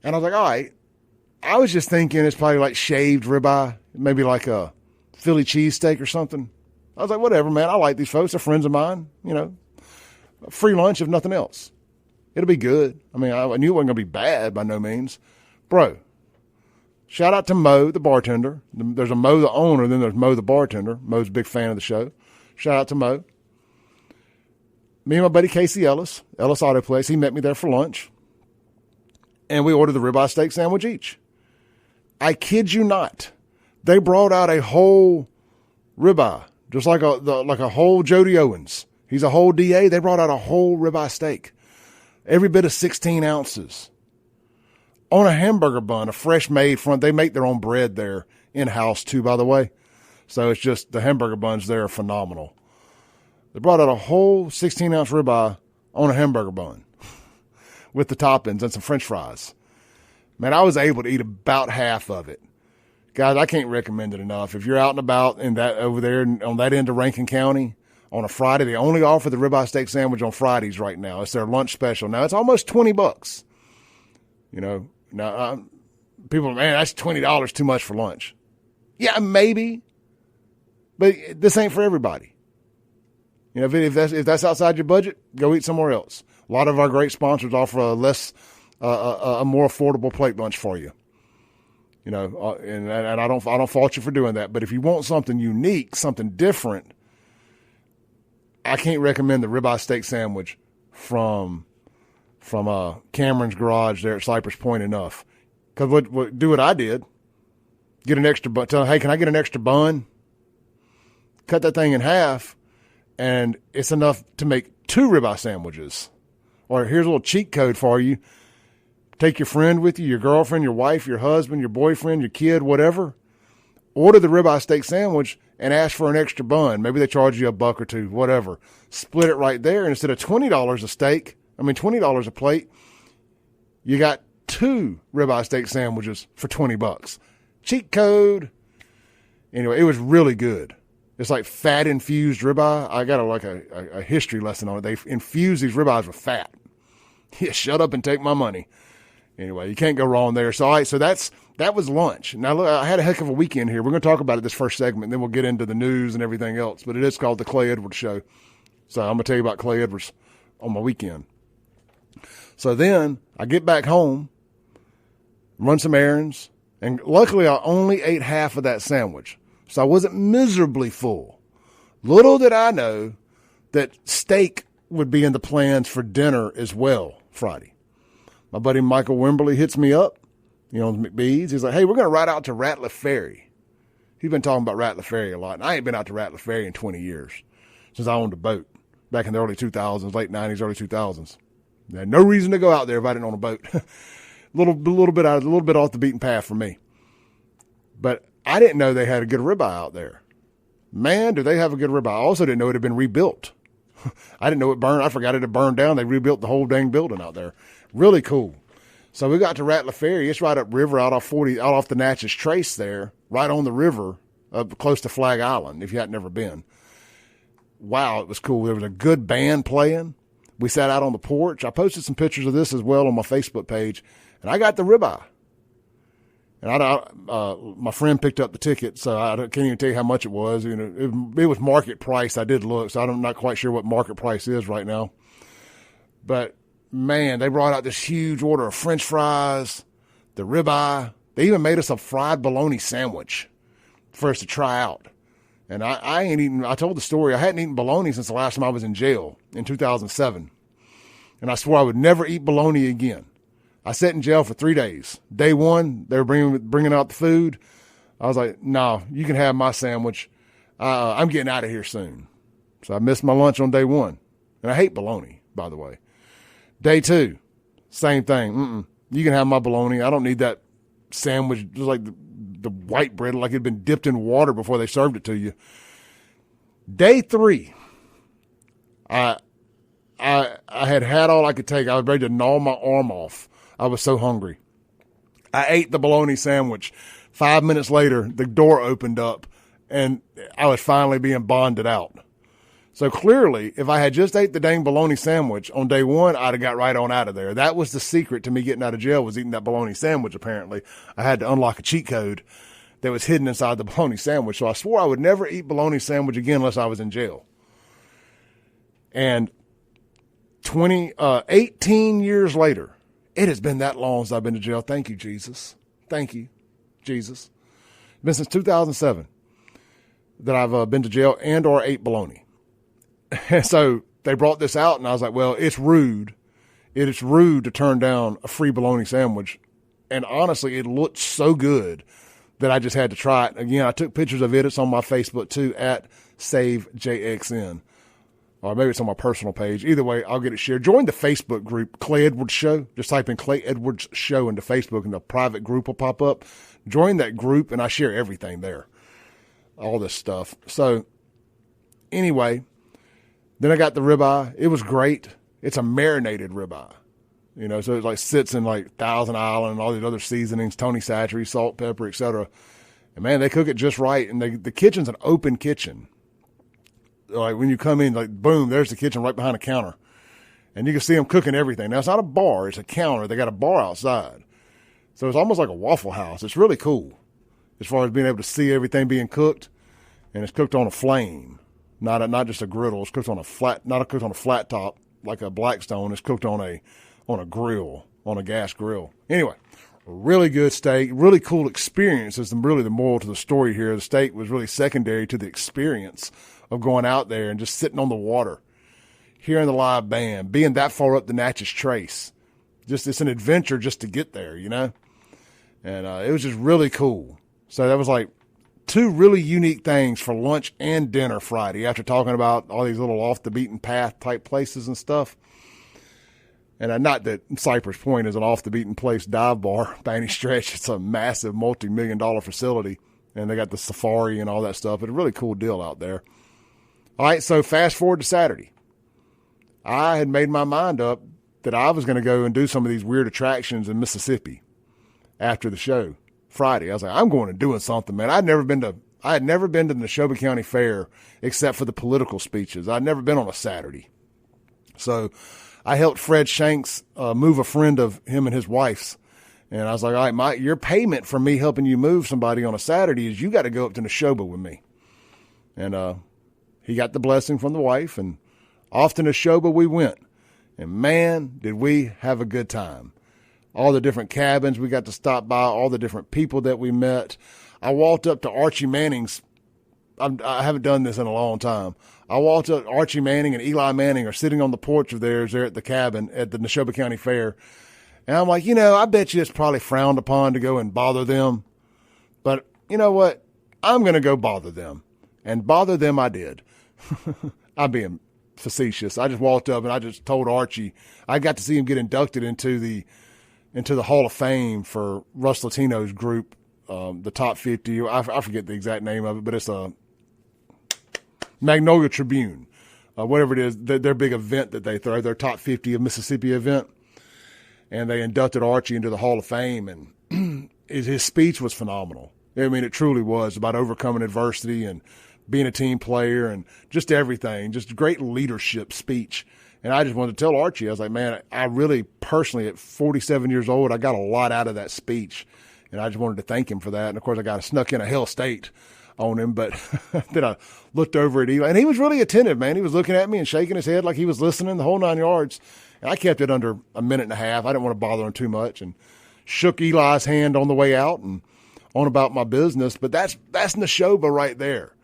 And I was like, all right. I was just thinking it's probably like shaved ribeye, maybe like a Philly cheesesteak or something. I was like, whatever, man. I like these folks. They're friends of mine. Free lunch if nothing else. It'll be good. I mean, I knew it wasn't going to be bad by no means. Bro, shout out to Mo, the bartender. There's a Mo, the owner, then there's Mo, the bartender. Mo's a big fan of the show. Shout out to Mo. Me and my buddy Casey Ellis Auto Place, he met me there for lunch. And we ordered the ribeye steak sandwich each. I kid you not. They brought out a whole ribeye, just like a whole Jody Owens. He's a whole DA. They brought out a whole ribeye steak, every bit of 16 ounces, on a hamburger bun, a fresh made front. They make their own bread there in-house too, by the way. So it's just the hamburger buns there are phenomenal. They brought out a whole 16-ounce ribeye on a hamburger bun with the toppings and some French fries. Man, I was able to eat about half of it. Guys, I can't recommend it enough. If you're out and about over there on that end of Rankin County on a Friday, they only offer the ribeye steak sandwich on Fridays right now. It's their lunch special. Now, it's almost $20. Now, people, man, that's $20 too much for lunch. Yeah, maybe, but this ain't for everybody. If that's outside your budget, go eat somewhere else. A lot of our great sponsors offer a more affordable plate lunch for you. And I don't fault you for doing that. But if you want something unique, something different, I can't recommend the ribeye steak sandwich from Cameron's Garage there at Cypress Point enough. Because do what I did. Get an extra bun. Tell them, hey, can I get an extra bun? Cut that thing in half, and it's enough to make 2 ribeye sandwiches. Or here's a little cheat code for you. Take your friend with you, your girlfriend, your wife, your husband, your boyfriend, your kid, whatever. Order the ribeye steak sandwich and ask for an extra bun. Maybe they charge you $1 or $2, whatever. Split it right there. And instead of $20 a plate, you got 2 ribeye steak sandwiches for $20. Cheat code. Anyway, it was really good. It's like fat-infused ribeye. I got a history lesson on it. They infuse these ribeyes with fat. Yeah, shut up and take my money. Anyway, you can't go wrong there. So, all right, so that was lunch. Now, look, I had a heck of a weekend here. We're going to talk about it this first segment, and then we'll get into the news and everything else. But it is called The Clay Edwards Show. So I'm going to tell you about Clay Edwards on my weekend. So then I get back home, run some errands, and luckily I only ate half of that sandwich. So I wasn't miserably full. Little did I know that steak would be in the plans for dinner as well Friday. My buddy Michael Wimberly hits me up, McBee's. He's like, hey, we're going to ride out to Ratliff Ferry. He's been talking about Ratliff Ferry a lot, and I ain't been out to Ratliff Ferry in 20 years since I owned a boat back in the early 2000s, late 90s, early 2000s. I had no reason to go out there if I didn't own a boat. a little bit off the beaten path for me. But I didn't know they had a good ribeye out there. Man, do they have a good ribeye. I also didn't know it had been rebuilt. I didn't know it burned. I forgot it had burned down. They rebuilt the whole dang building out there. Really cool. So we got to Ratliff Ferry. It's right up river out off the Natchez Trace there, right on the river, up close to Flag Island, if you hadn't never been. Wow, it was cool. There was a good band playing. We sat out on the porch. I posted some pictures of this as well on my Facebook page, and I got the ribeye. And my friend picked up the ticket, so I can't even tell you how much it was. It was market price. I did look, so I'm not quite sure what market price is right now. But man, they brought out this huge order of French fries, the ribeye. They even made us a fried bologna sandwich for us to try out. And I ain't eaten. I told the story. I hadn't eaten bologna since the last time I was in jail in 2007, and I swore I would never eat bologna again. I sat in jail for 3 days. Day one, they were bringing out the food. I was like, no, you can have my sandwich. I'm getting out of here soon. So I missed my lunch on day one. And I hate bologna, by the way. Day two, same thing. You can have my bologna. I don't need that sandwich, just like the white bread, like it had been dipped in water before they served it to you. Day three, I had all I could take. I was ready to gnaw my arm off. I was so hungry. I ate the bologna sandwich. 5 minutes later, the door opened up, and I was finally being bonded out. So clearly, if I had just ate the dang bologna sandwich on day one, I'd have got right on out of there. That was the secret to me getting out of jail, was eating that bologna sandwich, apparently. I had to unlock a cheat code that was hidden inside the bologna sandwich. So I swore I would never eat bologna sandwich again unless I was in jail. And 18 years later, it has been that long since I've been to jail. Thank you, Jesus. Thank you, Jesus. It's been since 2007 that I've been to jail and or ate bologna. And so they brought this out, and I was like, well, it's rude. It is rude to turn down a free bologna sandwich. And honestly, it looked so good that I just had to try it. Again, I took pictures of it. It's on my Facebook, too, at SaveJXN. Or maybe it's on my personal page. Either way, I'll get it shared. Join the Facebook group, Clay Edwards Show. Just type in Clay Edwards Show into Facebook, and the private group will pop up. Join that group, and I share everything there, all this stuff. So anyway, then I got the ribeye. It was great. It's a marinated ribeye. So it sits in Thousand Island and all these other seasonings, Tony Satchery, salt, pepper, etc. And man, they cook it just right. And the kitchen's an open kitchen. When you come in, boom, there's the kitchen right behind the counter. And you can see them cooking everything. Now, it's not a bar. It's a counter. They got a bar outside. So it's almost like a Waffle House. It's really cool as far as being able to see everything being cooked. And it's cooked on a flame, not just a griddle. It's cooked on a flat, not cooked on a flat top like a Blackstone. It's cooked on a grill, on a gas grill. Anyway, really good steak, really cool experience is really the moral to the story here. The steak was really secondary to the experience of going out there and just sitting on the water, hearing the live band, being that far up the Natchez Trace. It's an adventure just to get there, And it was just really cool. So that was two really unique things for lunch and dinner Friday after talking about all these little off the beaten path type places and stuff. And not that Cypress Point is an off the beaten place dive bar by any stretch. It's a massive multi-million-dollar facility, and they got the safari and all that stuff. It's a really cool deal out there. All right, so fast forward to Saturday. I had made my mind up that I was going to go and do some of these weird attractions in Mississippi after the show Friday. I was like, I'm going to doing something, man. I had never been to the Neshoba County Fair except for the political speeches. I'd never been on a Saturday. So I helped Fred Shanks move a friend of him and his wife's. And I was like, all right, your payment for me helping you move somebody on a Saturday is you got to go up to Neshoba with me. And he got the blessing from the wife, and Off to Neshoba we went. And, man, did we have a good time. All the different cabins we got to stop by, all the different people that we met. I walked up to Archie Manning's. I haven't done this in a long time. I walked up, Archie Manning and Eli Manning are sitting on the porch of theirs there at the cabin at the Neshoba County Fair. And I'm like, I bet you it's probably frowned upon to go and bother them. But you know what? I'm going to go bother them. And bother them I did. I'm being facetious. I just walked up and I just told Archie. I got to see him get inducted into the Hall of Fame for Russ Latino's group, the Top 50. I forget the exact name of it, but it's a Magnolia Tribune, whatever it is, their big event that they throw, their Top 50 of Mississippi event. And they inducted Archie into the Hall of Fame, and his speech was phenomenal. I mean, it truly was about overcoming adversity and being a team player and just everything, just a great leadership speech. And I just wanted to tell Archie, I was like, man, I really personally, at 47 years old, I got a lot out of that speech. And I just wanted to thank him for that. And, of course, I got snuck in a Hell State on him, but then I looked over at Eli, and he was really attentive, man. He was looking at me and shaking his head like he was listening the whole 9 yards. And I kept it under a minute and a half. I didn't want to bother him too much, and shook Eli's hand on the way out and on about my business. But that's Neshoba right there.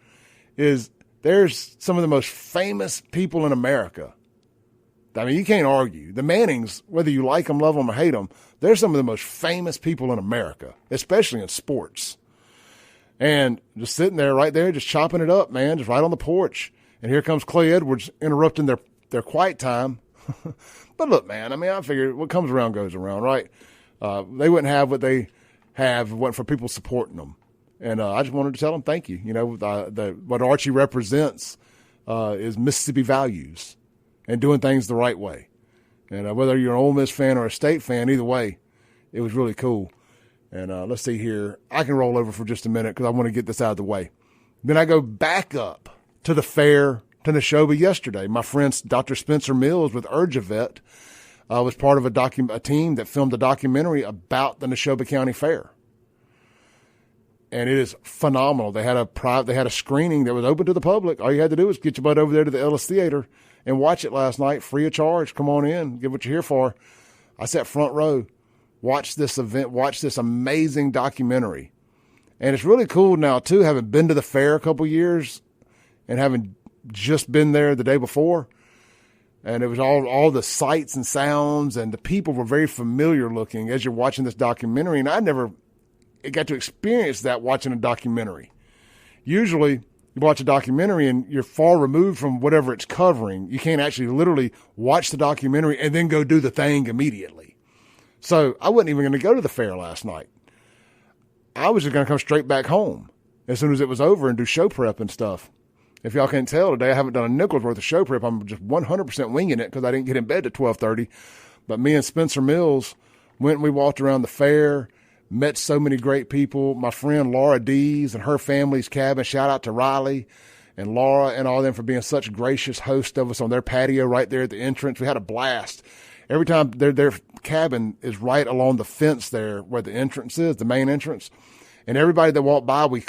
There's some of the most famous people in America. I mean, you can't argue. The Mannings, whether you like them, love them, or hate them, they're some of the most famous people in America, especially in sports. And just sitting there right there, just chopping it up, man, just right on the porch. And here comes Clay Edwards interrupting their quiet time. But look, man, I mean, I figured what comes around goes around, right? They wouldn't have what they have if it wasn't for people supporting them. And I just wanted to tell them thank you. What Archie represents is Mississippi values and doing things the right way. And whether you're an Ole Miss fan or a State fan, either way, it was really cool. And let's see here. I can roll over for just a minute because I want to get this out of the way. Then I go back up to the fair to Neshoba yesterday. My friend Dr. Spencer Mills with UrgeVet was part of a team that filmed a documentary about the Neshoba County Fair. And it is phenomenal. They had a screening that was open to the public. All you had to do was get your butt over there to the Ellis Theater and watch it last night, free of charge. Come on in, get what you're here for. I sat front row, watched this event, watched this amazing documentary. And it's really cool now, too, having been to the fair a couple years and having just been there the day before. And it was all the sights and sounds, and the people were very familiar looking as you're watching this documentary. And I never got to experience that watching a documentary. Usually you watch a documentary and you're far removed from whatever it's covering. You can't actually literally watch the documentary and then go do the thing immediately. So I wasn't even going to go to the fair last night. I was just going to come straight back home as soon as it was over and do show prep and stuff. If y'all can't tell today, I haven't done a nickel's worth of show prep. I'm just 100% winging it because I didn't get in bed at 12:30. But me and Spencer Mills went and we walked around the fair, met so many great people. My friend Laura Dees and her family's cabin. Shout out to Riley and Laura and all of them for being such gracious hosts of us on their patio right there at the entrance. We had a blast. Every time their cabin is right along the fence there where the entrance is, the main entrance. And everybody that walked by, we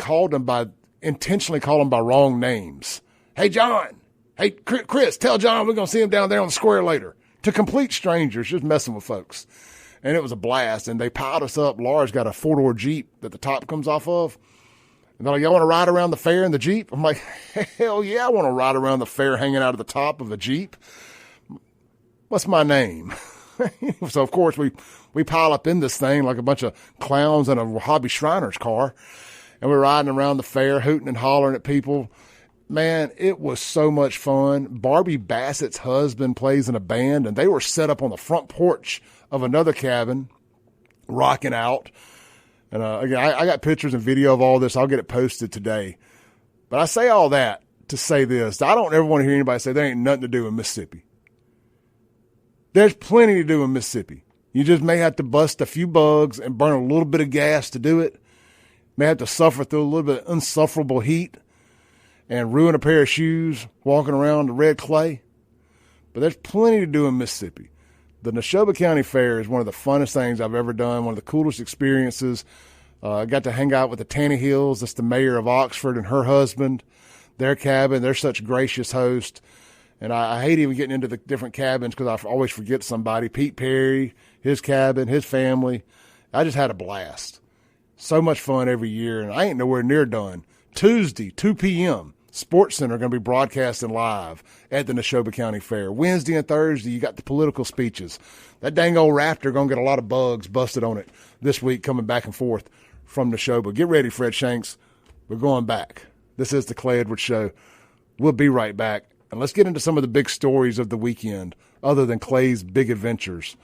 intentionally called them by wrong names. Hey, John. Hey, Chris, tell John we're going to see him down there on the square later. To complete strangers, just messing with folks. And it was a blast. And they piled us up. Laura's got a 4-door Jeep that the top comes off of. And they're like, y'all want to ride around the fair in the Jeep? I'm like, hell yeah, I want to ride around the fair hanging out of the top of a Jeep. What's my name? So, of course, we pile up in this thing like a bunch of clowns in a Hobby Shriner's car. And we're riding around the fair, hooting and hollering at people. Man, it was so much fun. Barbie Bassett's husband plays in a band, and they were set up on the front porch of another cabin, rocking out. And again, I got pictures and video of all this. I'll get it posted today. But I say all that to say this. I don't ever want to hear anybody say there ain't nothing to do in Mississippi. There's plenty to do in Mississippi. You just may have to bust a few bugs and burn a little bit of gas to do it. May have to suffer through a little bit of insufferable heat and ruin a pair of shoes walking around the red clay. But there's plenty to do in Mississippi. The Neshoba County Fair is one of the funnest things I've ever done, one of the coolest experiences. I got to hang out with the Tannehills. That's the mayor of Oxford and her husband, their cabin. They're such gracious hosts. And I hate even getting into the different cabins because I always forget somebody. Pete Perry, his cabin, his family. I just had a blast. So much fun every year, and I ain't nowhere near done. Tuesday, 2 p.m., Sports Center going to be broadcasting live at the Neshoba County Fair. Wednesday and Thursday, you got the political speeches. That dang old Raptor going to get a lot of bugs busted on it this week coming back and forth from Neshoba. Get ready, Fred Shanks. We're going back. This is the Clay Edwards Show. We'll be right back. And let's get into some of the big stories of the weekend other than Clay's big adventures.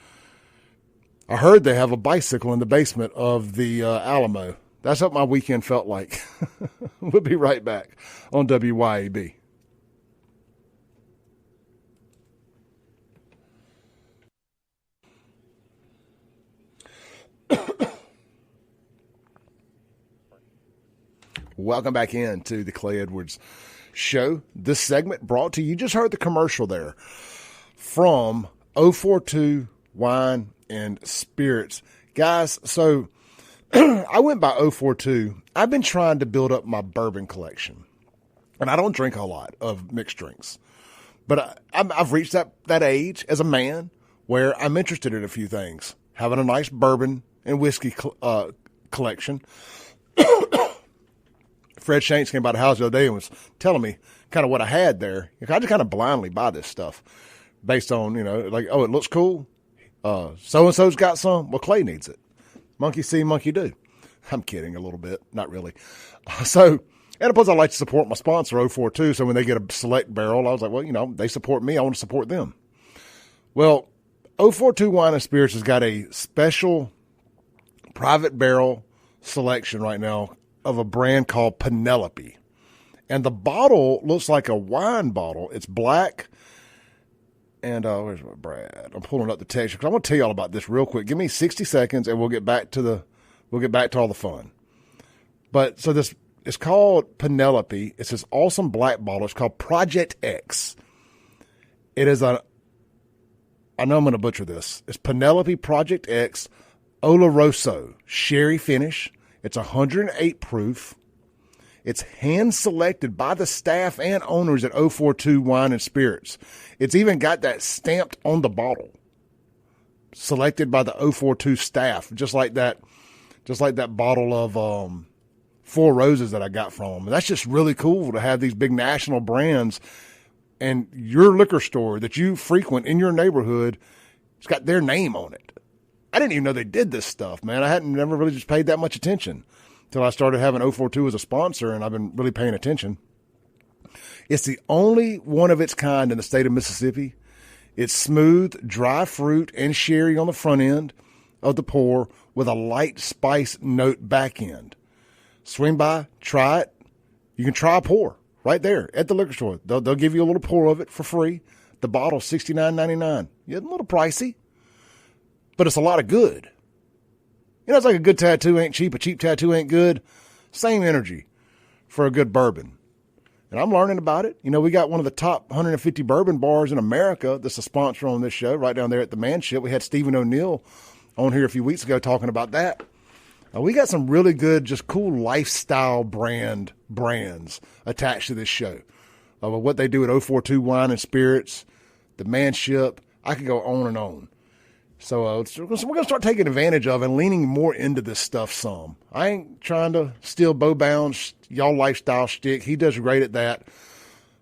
I heard they have a bicycle in the basement of the Alamo. That's what my weekend felt like. We'll be right back on WYAB. Welcome back into the Clay Edwards Show. This segment brought to you, just heard the commercial there, from 042 Wine and Spirits. Guys, so I went by 042. I've been trying to build up my bourbon collection. And I don't drink a lot of mixed drinks. But I've reached that age as a man where I'm interested in a few things. Having a nice bourbon and whiskey collection. Fred Shanks came by the house the other day and was telling me kind of what I had there. I just kind of blindly buy this stuff based on, like, oh, it looks cool. So-and-so's got some. Well, Clay needs it. Monkey see, monkey do. I'm kidding a little bit. Not really. And plus I like to support my sponsor, 042. So when they get a select barrel, I was like, well, they support me. I want to support them. Well, 042 Wine and Spirits has got a special private barrel selection right now of a brand called Penelope. And the bottle looks like a wine bottle. It's black. And where's my Brad? I'm pulling up the text because I want to tell you all about this real quick. Give me 60 seconds and we'll get back to all the fun. But so this is called Penelope. It's this awesome black bottle. It's called Project X. It is I know I'm going to butcher this. It's Penelope Project X Oloroso sherry finish. It's 108 proof. It's hand-selected by the staff and owners at 042 Wine and Spirits. It's even got that stamped on the bottle. Selected by the 042 staff, just like that bottle of Four Roses that I got from them. And that's just really cool to have these big national brands and your liquor store that you frequent in your neighborhood, it's got their name on it. I didn't even know they did this stuff, man. I hadn't never really just paid that much attention until I started having 042 as a sponsor, and I've been really paying attention. It's the only one of its kind in the state of Mississippi. It's smooth, dry fruit and sherry on the front end of the pour with a light spice note back end. Swing by, try it. You can try a pour right there at the liquor store. They'll give you a little pour of it for free. The bottle's $69.99. Yeah, it's a little pricey, but it's a lot of good. It's like a good tattoo ain't cheap, a cheap tattoo ain't good. Same energy for a good bourbon. And I'm learning about it. We got one of the top 150 bourbon bars in America that's a sponsor on this show right down there at the Manship. We had Stephen O'Neill on here a few weeks ago talking about that. We got some really good, just cool lifestyle brands attached to this show. What they do at 042 Wine and Spirits, the Manship, I could go on and on. So we're going to start taking advantage of and leaning more into this stuff some. I ain't trying to steal Bo Bound's y'all lifestyle shtick. He does great at that.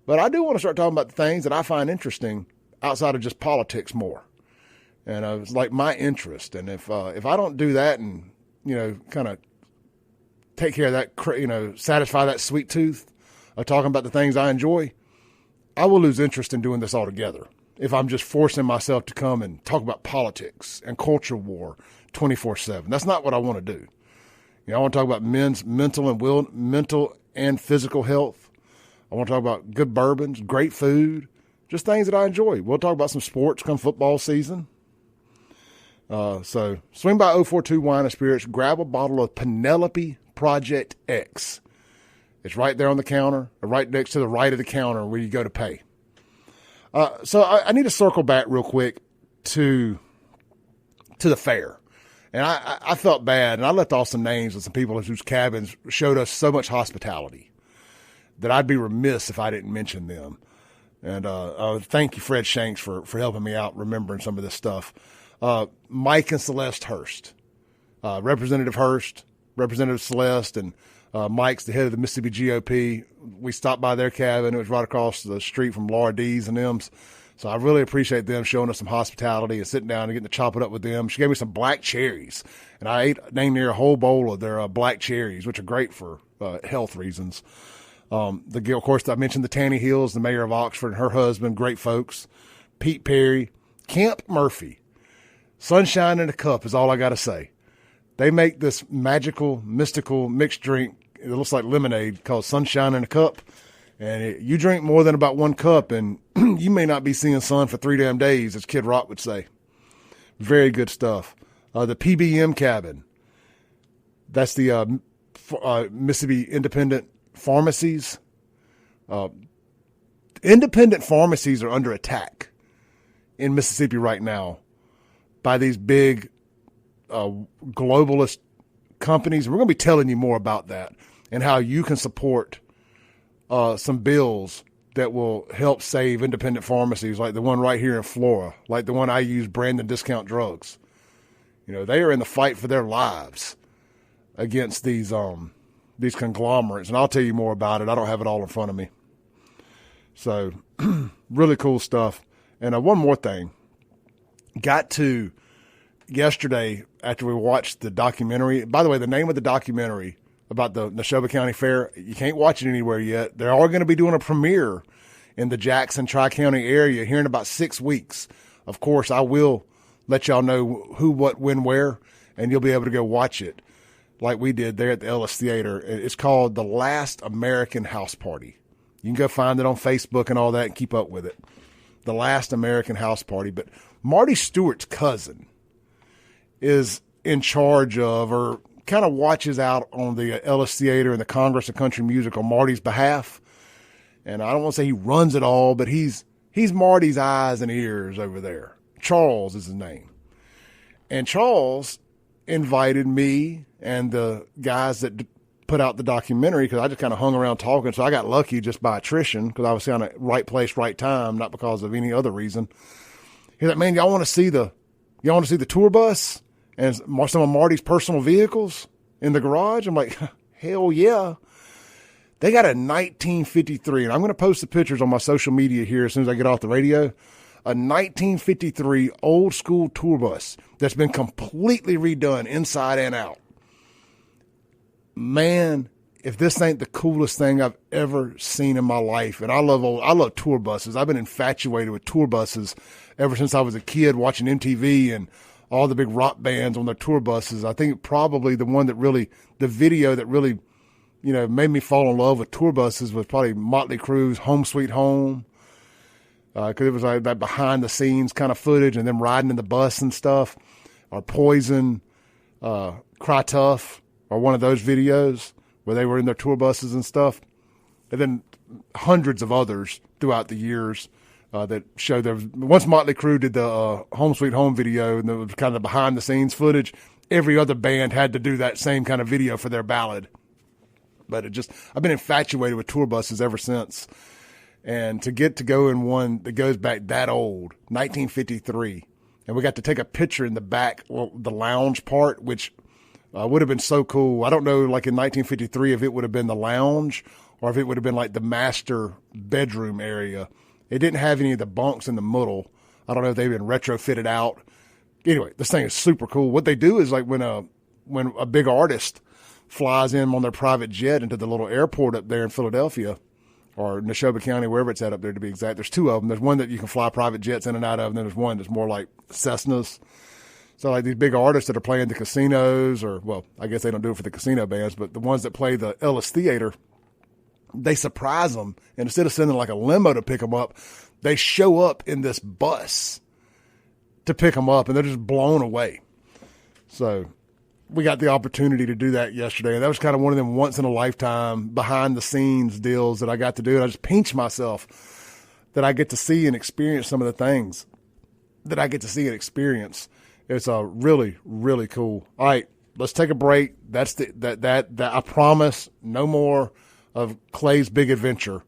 But I do want to start talking about the things that I find interesting outside of just politics more. And it's like my interest. And if I don't do that and, kind of take care of that, satisfy that sweet tooth of talking about the things I enjoy, I will lose interest in doing this altogether. If I'm just forcing myself to come and talk about politics and culture war 24/7. That's not what I want to do. I want to talk about men's mental and physical health. I want to talk about good bourbons, great food, just things that I enjoy. We'll talk about some sports come football season. So swing by 042 Wine and Spirits, grab a bottle of Penelope Project X. It's right there on the counter, or right next to the right of the counter where you go to pay. So I need to circle back real quick to the fair. And I felt bad, and I left off some names of some people whose cabins showed us so much hospitality that I'd be remiss if I didn't mention them. And thank you, Fred Shanks, for helping me out remembering some of this stuff. Mike and Celeste Hurst, Representative Hurst, Representative Celeste, and Mike's the head of the Mississippi GOP. We stopped by their cabin. It was right across the street from Laura D's and them's. So I really appreciate them showing us some hospitality and sitting down and getting to chop it up with them. She gave me some black cherries, and I ate dang near a whole bowl of their black cherries, which are great for health reasons. Of course, I mentioned the Tanny Hills, the mayor of Oxford, and her husband, great folks. Pete Perry, Camp Murphy. Sunshine in a cup is all I got to say. They make this magical, mystical mixed drink. It looks like lemonade called Sunshine in a Cup. And you drink more than about one cup, and you may not be seeing sun for 3 damn days, as Kid Rock would say. Very good stuff. The PBM Cabin. That's the Mississippi Independent Pharmacies. Independent pharmacies are under attack in Mississippi right now by these big globalist companies. We're going to be telling you more about that and how you can support some bills that will help save independent pharmacies, like the one right here in Flora, like the one I use, Brandon Discount Drugs. You know, they are in the fight for their lives against these conglomerates, and I'll tell you more about it. I don't have it all in front of me. So, really cool stuff. And one more thing. Got to yesterday after we watched the documentary. By the way, the name of the documentary about the Neshoba County Fair, you can't watch it anywhere yet. They are going to be doing a premiere in the Jackson Tri-County area here in about 6 weeks. Of course, I will let y'all know who, what, when, where, and you'll be able to go watch it like we did there at the Ellis Theater. It's called The Last American House Party. You can go find it on Facebook and all that and keep up with it. The Last American House Party. But Marty Stewart's cousin is in charge of, or kind of watches out on the Ellis Theater and the Congress of Country Music on Marty's behalf. And I don't want to say he runs it all, but he's Marty's eyes and ears over there. Charles is his name. And Charles invited me and the guys that put out the documentary, because I just kind of hung around talking. So I got lucky just by attrition, because I was on the right place, right time, not because of any other reason. He's like, man, y'all want to see the tour bus and some of Marty's personal vehicles in the garage? I'm like, hell yeah. They got a 1953, and I'm going to post the pictures on my social media here as soon as I get off the radio. A 1953 old school tour bus that's been completely redone inside and out. Man, if this ain't the coolest thing I've ever seen in my life, and I love tour buses. I've been infatuated with tour buses ever since I was a kid, watching MTV and all the big rock bands on their tour buses. I think probably the video that really, made me fall in love with tour buses was probably Motley Crue's Home Sweet Home. Because it was like that behind the scenes kind of footage, and them riding in the bus and stuff, or Poison, Cry Tough, or one of those videos where they were in their tour buses and stuff. And then hundreds of others throughout the years that showed there. Once Motley Crue did the Home Sweet Home video, and it was kind of behind the scenes footage, every other band had to do that same kind of video for their ballad. But I've been infatuated with tour buses ever since. And to get to go in one that goes back that old, 1953, and we got to take a picture in the back, the lounge part, which would have been so cool. I don't know, like in 1953, if it would have been the lounge or if it would have been like the master bedroom area. It didn't have any of the bunks in the middle. I don't know if they've been retrofitted out. Anyway, this thing is super cool. What they do is like when a big artist flies in on their private jet into the little airport up there in Philadelphia, or Neshoba County, wherever it's at up there to be exact. There's two of them. There's one that you can fly private jets in and out of, and then there's one that's more like Cessnas. So like these big artists that are playing the casinos, or, well, I guess they don't do it for the casino bands, but the ones that play the Ellis Theater, they surprise them. And instead of sending like a limo to pick them up, they show up in this bus to pick them up, and they're just blown away. So we got the opportunity to do that yesterday, and that was kind of one of them once-in-a-lifetime behind-the-scenes deals that I got to do. And I just pinch myself that I get to see and experience some of the things that I get to see and experience. It's really, really cool. All right, let's take a break. That's that I promise no more of Clay's big adventure.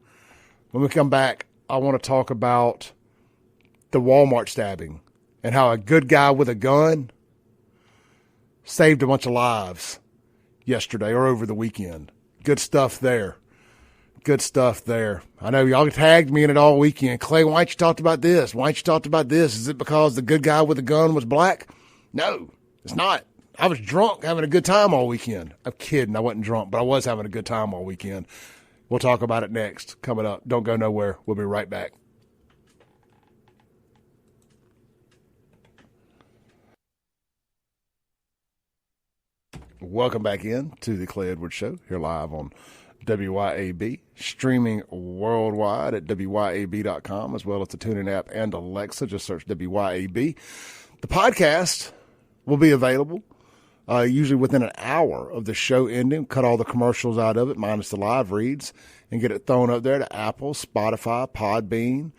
When we come back, I want to talk about the Walmart stabbing and how a good guy with a gun saved a bunch of lives yesterday or over the weekend. Good stuff there. Good stuff there. I know y'all tagged me in it all weekend. Clay, why ain't you talked about this? Why ain't you talked about this? Is it because the good guy with the gun was black? No, it's not. I was drunk having a good time all weekend. I'm kidding. I wasn't drunk, but I was having a good time all weekend. We'll talk about it next. Coming up. Don't go nowhere. We'll be right back. Welcome back in to the Clay Edwards Show, here live on WYAB, streaming worldwide at WYAB.com, as well as the TuneIn app and Alexa. Just search WYAB. The podcast will be available usually within an hour of the show ending. Cut all the commercials out of it, minus the live reads, and get it thrown up there to Apple, Spotify, Podbean,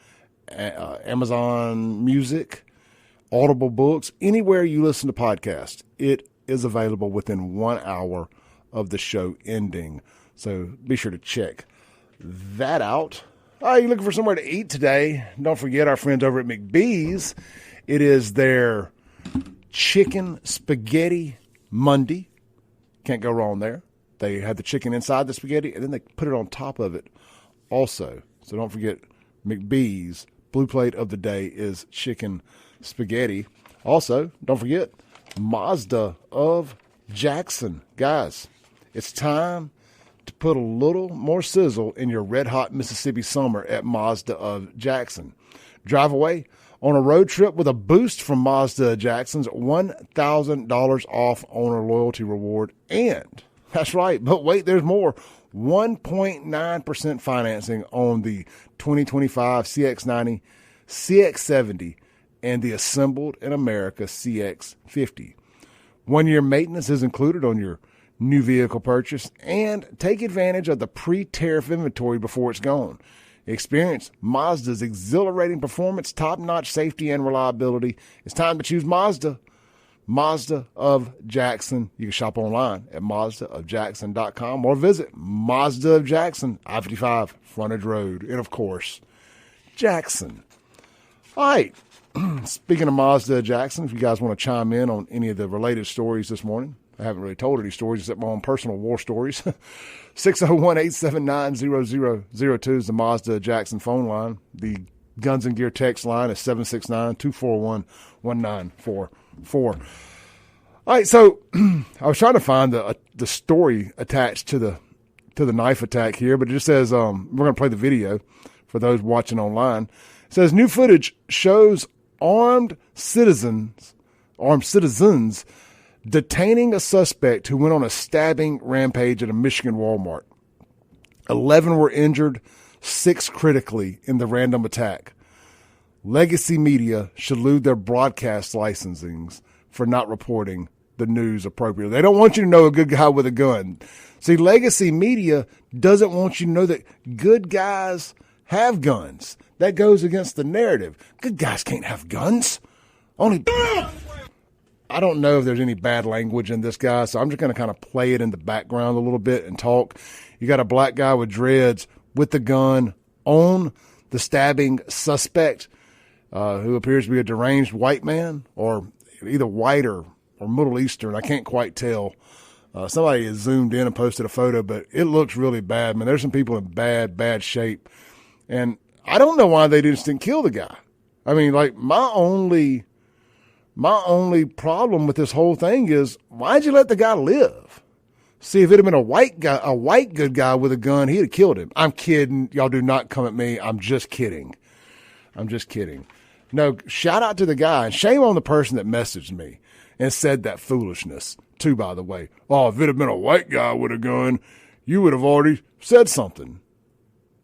Amazon Music, Audible Books, anywhere you listen to podcasts. It is available within 1 hour of the show ending. So be sure to check that out. You're looking for somewhere to eat today? Don't forget our friends over at McBee's. It is their Chicken Spaghetti Monday. Can't go wrong there. They have the chicken inside the spaghetti, and then they put it on top of it also. So don't forget McBee's. Blue plate of the day is chicken spaghetti. Also, don't forget Mazda of Jackson. Guys, it's time to put a little more sizzle in your red-hot Mississippi summer at Mazda of Jackson. Drive away on a road trip with a boost from Mazda of Jackson's $1,000 off owner loyalty reward. And, that's right, but wait, there's more. 1.9% financing on the 2025 CX-90, CX-70, and the assembled in America CX-50. 1 year maintenance is included on your new vehicle purchase, and take advantage of the pre-tariff inventory before it's gone. Experience Mazda's exhilarating performance, top-notch safety, and reliability. It's time to choose Mazda. Mazda of Jackson. You can shop online at MazdaofJackson.com or visit Mazda of Jackson, I-55 Frontage Road. And, of course, Jackson. All right. Speaking of Mazda of Jackson, if you guys want to chime in on any of the related stories this morning, I haven't really told any stories except my own personal war stories. 601-879-0002 is the Mazda of Jackson phone line. The Guns and Gear text line is 769-241-1944. All right, so I was trying to find the story attached to the knife attack here, but it just says we're going to play the video for those watching online. It says new footage shows armed citizens detaining a suspect who went on a stabbing rampage at a Michigan Wal-mart. 11 were injured, 6 critically in the random attack. Legacy media should lose their broadcast licensings for not reporting the news appropriately. They don't want you to know a good guy with a gun. See, legacy media doesn't want you to know that good guys have guns. That goes against the narrative. Good guys can't have guns. I don't know if there's any bad language in this guy, so I'm just going to kind of play it in the background a little bit and talk. You got a black guy with dreads with the gun on the stabbing suspect, who appears to be a deranged white man, or either white or Middle Eastern. I can't quite tell. Somebody has zoomed in and posted a photo, but it looks really bad, man. There's some people in bad shape. And I don't know why they just didn't kill the guy. I mean, like, my only problem with this whole thing is, why'd you let the guy live? See, if it had been a white good guy with a gun, he'd have killed him. I'm kidding. Y'all do not come at me. I'm just kidding. No, shout out to the guy, and shame on the person that messaged me and said that foolishness, too, by the way. Oh, if it had been a white guy with a gun, you would have already said something.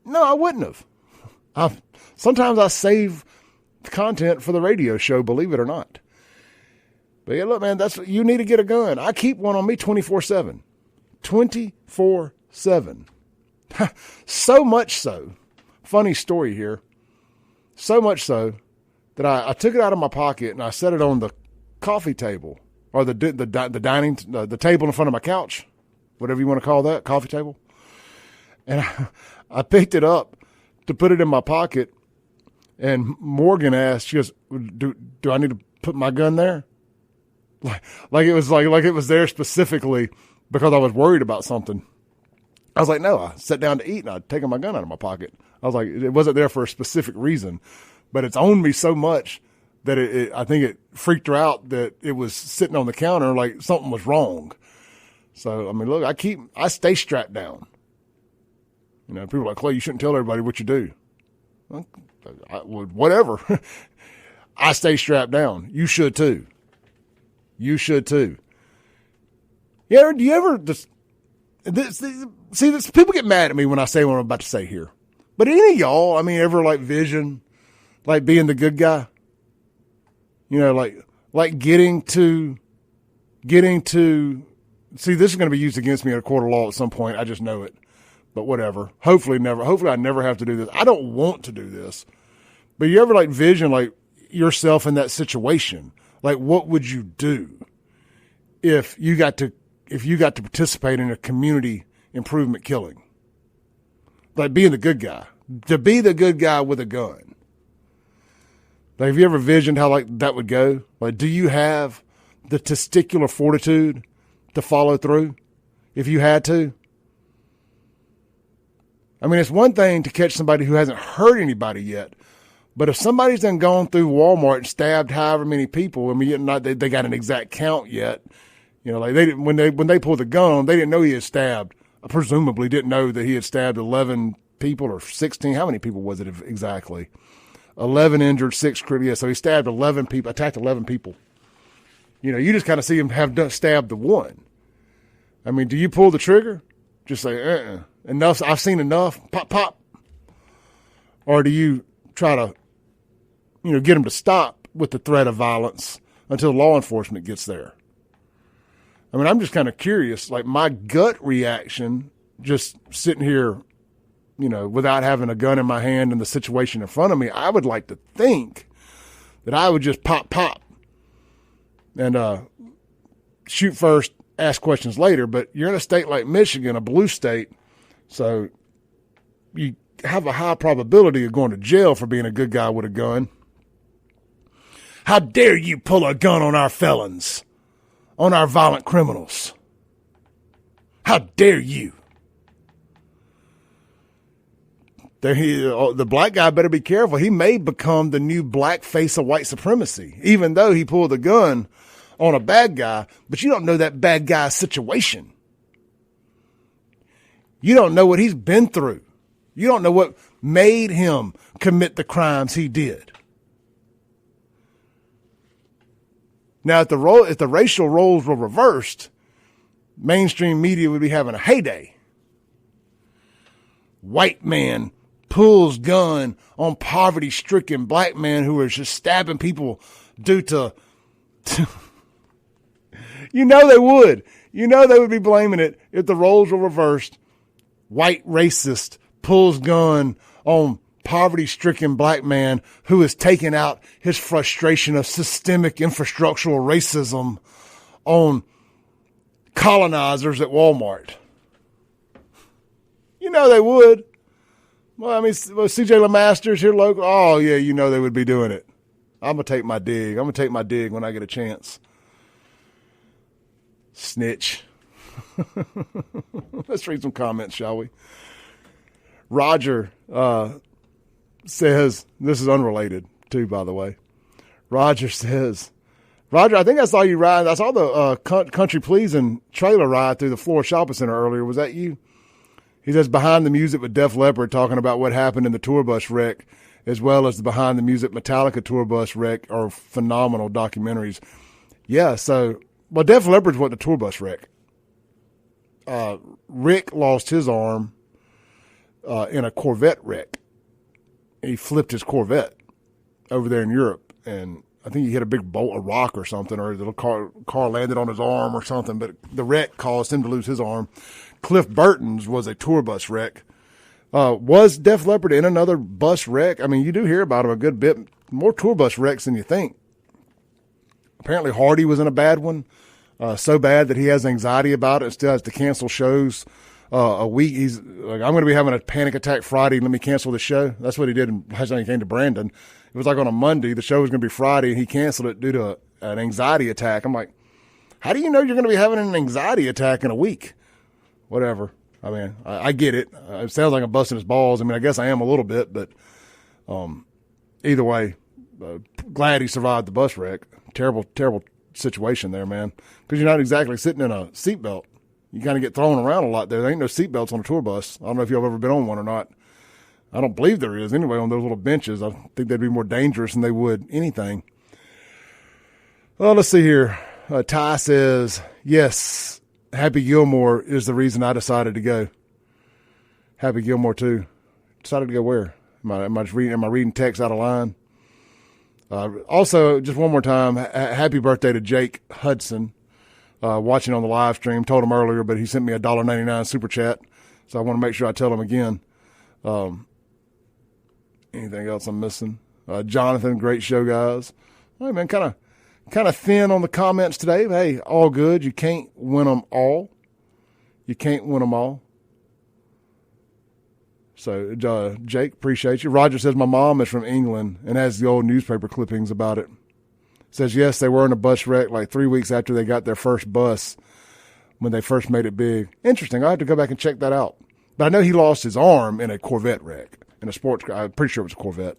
No, I wouldn't have. Sometimes I save content for the radio show, believe it or not. But yeah, look, man, you need to get a gun. I keep one on me 24/7. 24/7. So much so, funny story here, so much so that I took it out of my pocket and I set it on the coffee table, or the table in front of my couch, whatever you want to call that, coffee table. And I picked it up to put it in my pocket. And Morgan asked, she goes, do I need to put my gun there? Like it was there specifically because I was worried about something. I was like, no, I sat down to eat and I'd taken my gun out of my pocket. I was like, it wasn't there for a specific reason, but it's owned me so much that I think it freaked her out that it was sitting on the counter like something was wrong. So, I mean, look, I stay strapped down. You know, people are like, Clay, you shouldn't tell everybody what you do. Well, whatever. I stay strapped down. You should too. You should too. Yeah, do you ever just see this? People get mad at me when I say what I'm about to say here. But any of y'all, I mean, ever like vision, like being the good guy? You know, like getting to. See, this is going to be used against me in a court of law at some point. I just know it. But whatever. Hopefully I never have to do this. I don't want to do this. But you ever like vision like yourself in that situation? Like what would you do if you got to participate in a community improvement killing? Like being the good guy. To be the good guy with a gun. Like have you ever visioned how like that would go? Like do you have the testicular fortitude to follow through if you had to? I mean, it's one thing to catch somebody who hasn't hurt anybody yet, but if somebody's done gone through Walmart and stabbed however many people, I mean, they got an exact count yet. You know, like when they pulled the gun on, they didn't know he had stabbed. Presumably, didn't know that he had stabbed 11 people or 16. How many people was it exactly? 11 injured, 6 critical. Yeah, so he stabbed 11 people, attacked 11 people. You know, you just kind of see him have stabbed the one. I mean, do you pull the trigger? Just say, enough. I've seen enough. Pop, pop. Or do you try to, you know, get them to stop with the threat of violence until law enforcement gets there? I mean, I'm just kind of curious. Like my gut reaction, just sitting here, you know, without having a gun in my hand and the situation in front of me, I would like to think that I would just pop, pop, and shoot first, ask questions later. But you're in a state like Michigan, a blue state. So you have a high probability of going to jail for being a good guy with a gun. How dare you pull a gun on our felons, on our violent criminals? How dare you? The black guy better be careful. He may become the new black face of white supremacy, even though he pulled a gun on a bad guy, but you don't know that bad guy's situation. You don't know what he's been through. You don't know what made him commit the crimes he did. Now, if the racial roles were reversed, mainstream media would be having a heyday. White man pulls gun on poverty-stricken black man who is just stabbing people due to you know they would. You know they would be blaming it if the roles were reversed. White racist pulls gun on poverty-stricken black man who is taking out his frustration of systemic infrastructural racism on colonizers at Walmart. You know they would. Well, I mean, C.J. LeMaster's here local. Oh, yeah, you know they would be doing it. I'm going to take my dig. I'm going to take my dig when I get a chance. Snitch. Let's read some comments, shall we? Roger says, this is unrelated too, by the way. Roger says, Roger, I think I saw you ride. I saw the Country Pleasing trailer ride through the Florida Shopping Center earlier. Was that you? He says, behind the music with Def Leppard talking about what happened in the tour bus wreck, as well as the behind the music Metallica tour bus wreck, are phenomenal documentaries. Yeah, so, well, Def Leppard's what the tour bus wreck. Rick lost his arm in a Corvette wreck. He flipped his Corvette over there in Europe, and I think he hit a big bolt of rock or something, or the car landed on his arm or something, but the wreck caused him to lose his arm. Cliff Burton's was a tour bus wreck. Was Def Leppard in another bus wreck? I mean, you do hear about him a good bit. More tour bus wrecks than you think. Apparently Hardy was in a bad one, so bad that he has anxiety about it and still has to cancel shows a week. He's like, I'm going to be having a panic attack Friday. Let me cancel the show. That's what he did last time he came to Brandon. It was like on a Monday. The show was going to be Friday, and he canceled it due to an anxiety attack. I'm like, how do you know you're going to be having an anxiety attack in a week? Whatever. I mean, I get it. It sounds like I'm busting his balls. I mean, I guess I am a little bit, but either way, glad he survived the bus wreck. Terrible, terrible situation there, man, because you're not exactly sitting in a seatbelt. You kind of get thrown around a lot there. There ain't no seatbelts on a tour bus. I don't know if you've ever been on one or not. I don't believe there is anyway on those little benches. I think they'd be more dangerous than they would anything. Well, let's see here. Ty says, yes, Happy Gilmore is the reason I decided to go. Happy Gilmore, too. Decided to go where? Am I reading text out of line? Also, just one more time, happy birthday to Jake Hudson, watching on the live stream. Told him earlier, but he sent me a $1.99 super chat, so I want to make sure I tell him again. Anything else I'm missing? Jonathan, great show, guys. All right, man, kind of thin on the comments today. But hey, all good. You can't win them all. You can't win them all. So, Jake, appreciate you. Roger says my mom is from England and has the old newspaper clippings about it. Says, yes, they were in a bus wreck like 3 weeks after they got their first bus when they first made it big. Interesting. I'll have to go back and check that out. But I know he lost his arm in a Corvette wreck, in a sports car. I'm pretty sure it was a Corvette.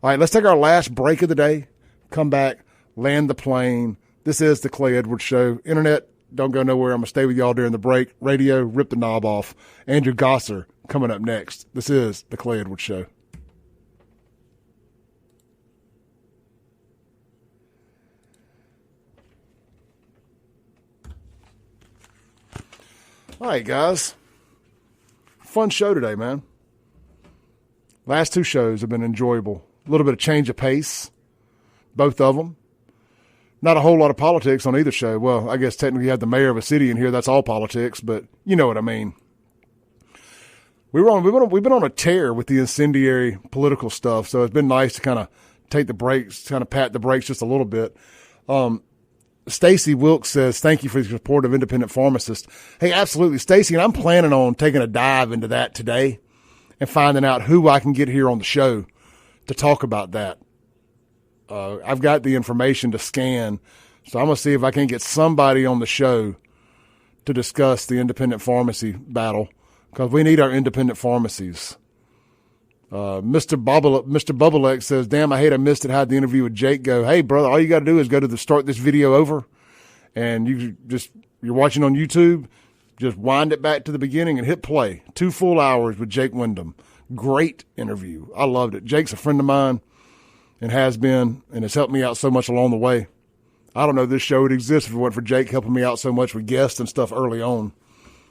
All right, let's take our last break of the day, come back, land the plane. This is the Clay Edwards Show. Internet, don't go nowhere. I'm going to stay with y'all during the break. Radio, rip the knob off. Andrew Gosser coming up next. This is the Clay Edwards Show. All right, guys. Fun show today, man. Last two shows have been enjoyable. A little bit of change of pace, both of them. Not a whole lot of politics on either show. Well, I guess technically you have the mayor of a city in here. That's all politics, but you know what I mean. We've been on a tear with the incendiary political stuff, so it's been nice to kind of take the brakes, kind of pat the brakes just a little bit. Stacy Wilkes says, thank you for the support of independent pharmacists. Hey, absolutely, Stacy, and I'm planning on taking a dive into that today and finding out who I can get here on the show to talk about that. I've got the information to scan, so I'm going to see if I can get somebody on the show to discuss the independent pharmacy battle, because we need our independent pharmacies. Mr. Bubblek says, damn, I hate I missed it. How'd the interview with Jake go? Hey, brother, all you got to do is go to the start this video over, and you're watching on YouTube, just wind it back to the beginning and hit play. 2 full hours with Jake Windham. Great interview. I loved it. Jake's a friend of mine and has been and has helped me out so much along the way. I don't know if this show would exist if it weren't for Jake helping me out so much with guests and stuff early on.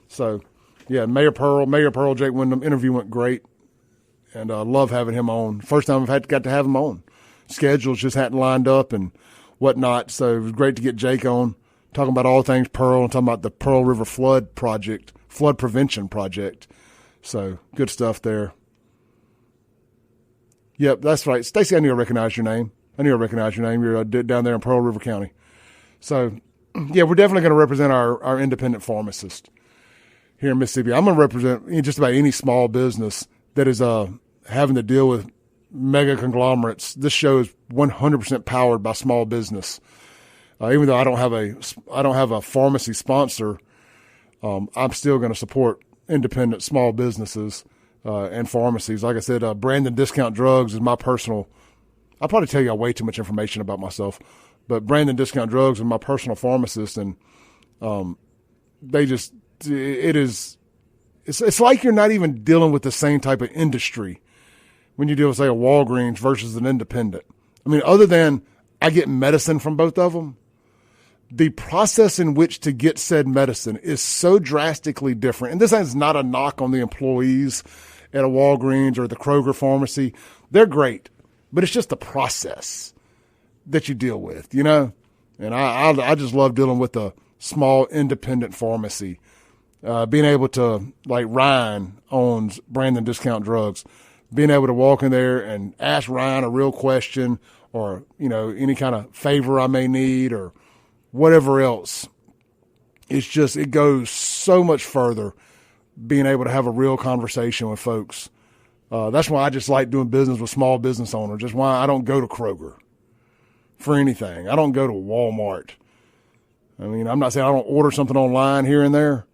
So, yeah, Mayor Pearl, Jake Windham, interview went great. And I love having him on. First time I've got to have him on. Schedules just hadn't lined up and whatnot. So it was great to get Jake on, talking about all things Pearl and talking about the Pearl River flood prevention project. So good stuff there. Yep, that's right. Stacy, I knew I recognized your name. You're down there in Pearl River County. So, yeah, we're definitely going to represent our independent pharmacist here in Mississippi. I'm going to represent just about any small business that is having to deal with mega conglomerates. This show is 100% powered by small business. Even though I don't have a pharmacy sponsor, I'm still going to support independent small businesses and pharmacies. Like I said, Brandon Discount Drugs is my personal. I'll probably tell you way too much information about myself, but Brandon Discount Drugs is my personal pharmacist, and It's like you're not even dealing with the same type of industry when you deal with, say, a Walgreens versus an independent. I mean, other than I get medicine from both of them, the process in which to get said medicine is so drastically different. And this is not a knock on the employees at a Walgreens or the Kroger pharmacy. They're great, but it's just the process that you deal with, you know? And I just love dealing with a small independent pharmacy. Being able to, like Ryan owns Brandon Discount Drugs, being able to walk in there and ask Ryan a real question or, you know, any kind of favor I may need or whatever else. It's just, it goes so much further being able to have a real conversation with folks. That's why I just like doing business with small business owners. Just why I don't go to Kroger for anything. I don't go to Walmart. I mean, I'm not saying I don't order something online here and there.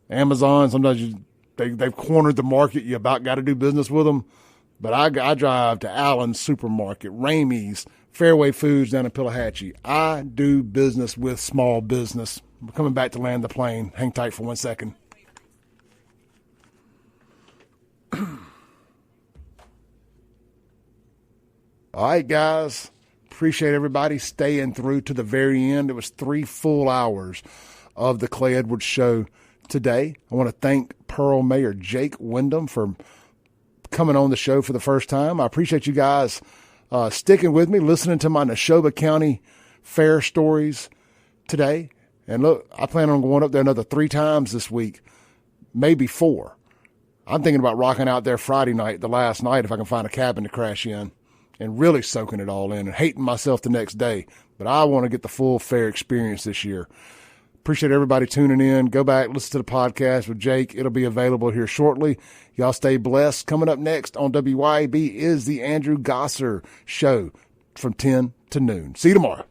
Amazon, sometimes they've cornered the market. You about got to do business with them. But I drive to Allen's Supermarket, Ramey's, Fairway Foods down in Pillahatchee. I do business with small business. We're coming back to land the plane. Hang tight for 1 second. All right, guys. Appreciate everybody staying through to the very end. It was 3 full hours of the Clay Edwards Show today. I want to thank Pearl Mayor Jake Windham for coming on the show for the first time. I appreciate you guys sticking with me, listening to my Neshoba County Fair stories today. And look, I plan on going up there another 3 times this week, maybe 4. I'm thinking about rocking out there Friday night, the last night, if I can find a cabin to crash in, and really soaking it all in and hating myself the next day. But I want to get the full fair experience this year. Appreciate everybody tuning in. Go back, listen to the podcast with Jake. It'll be available here shortly. Y'all stay blessed. Coming up next on WYAB is the Andrew Gosser Show from 10 to noon. See you tomorrow.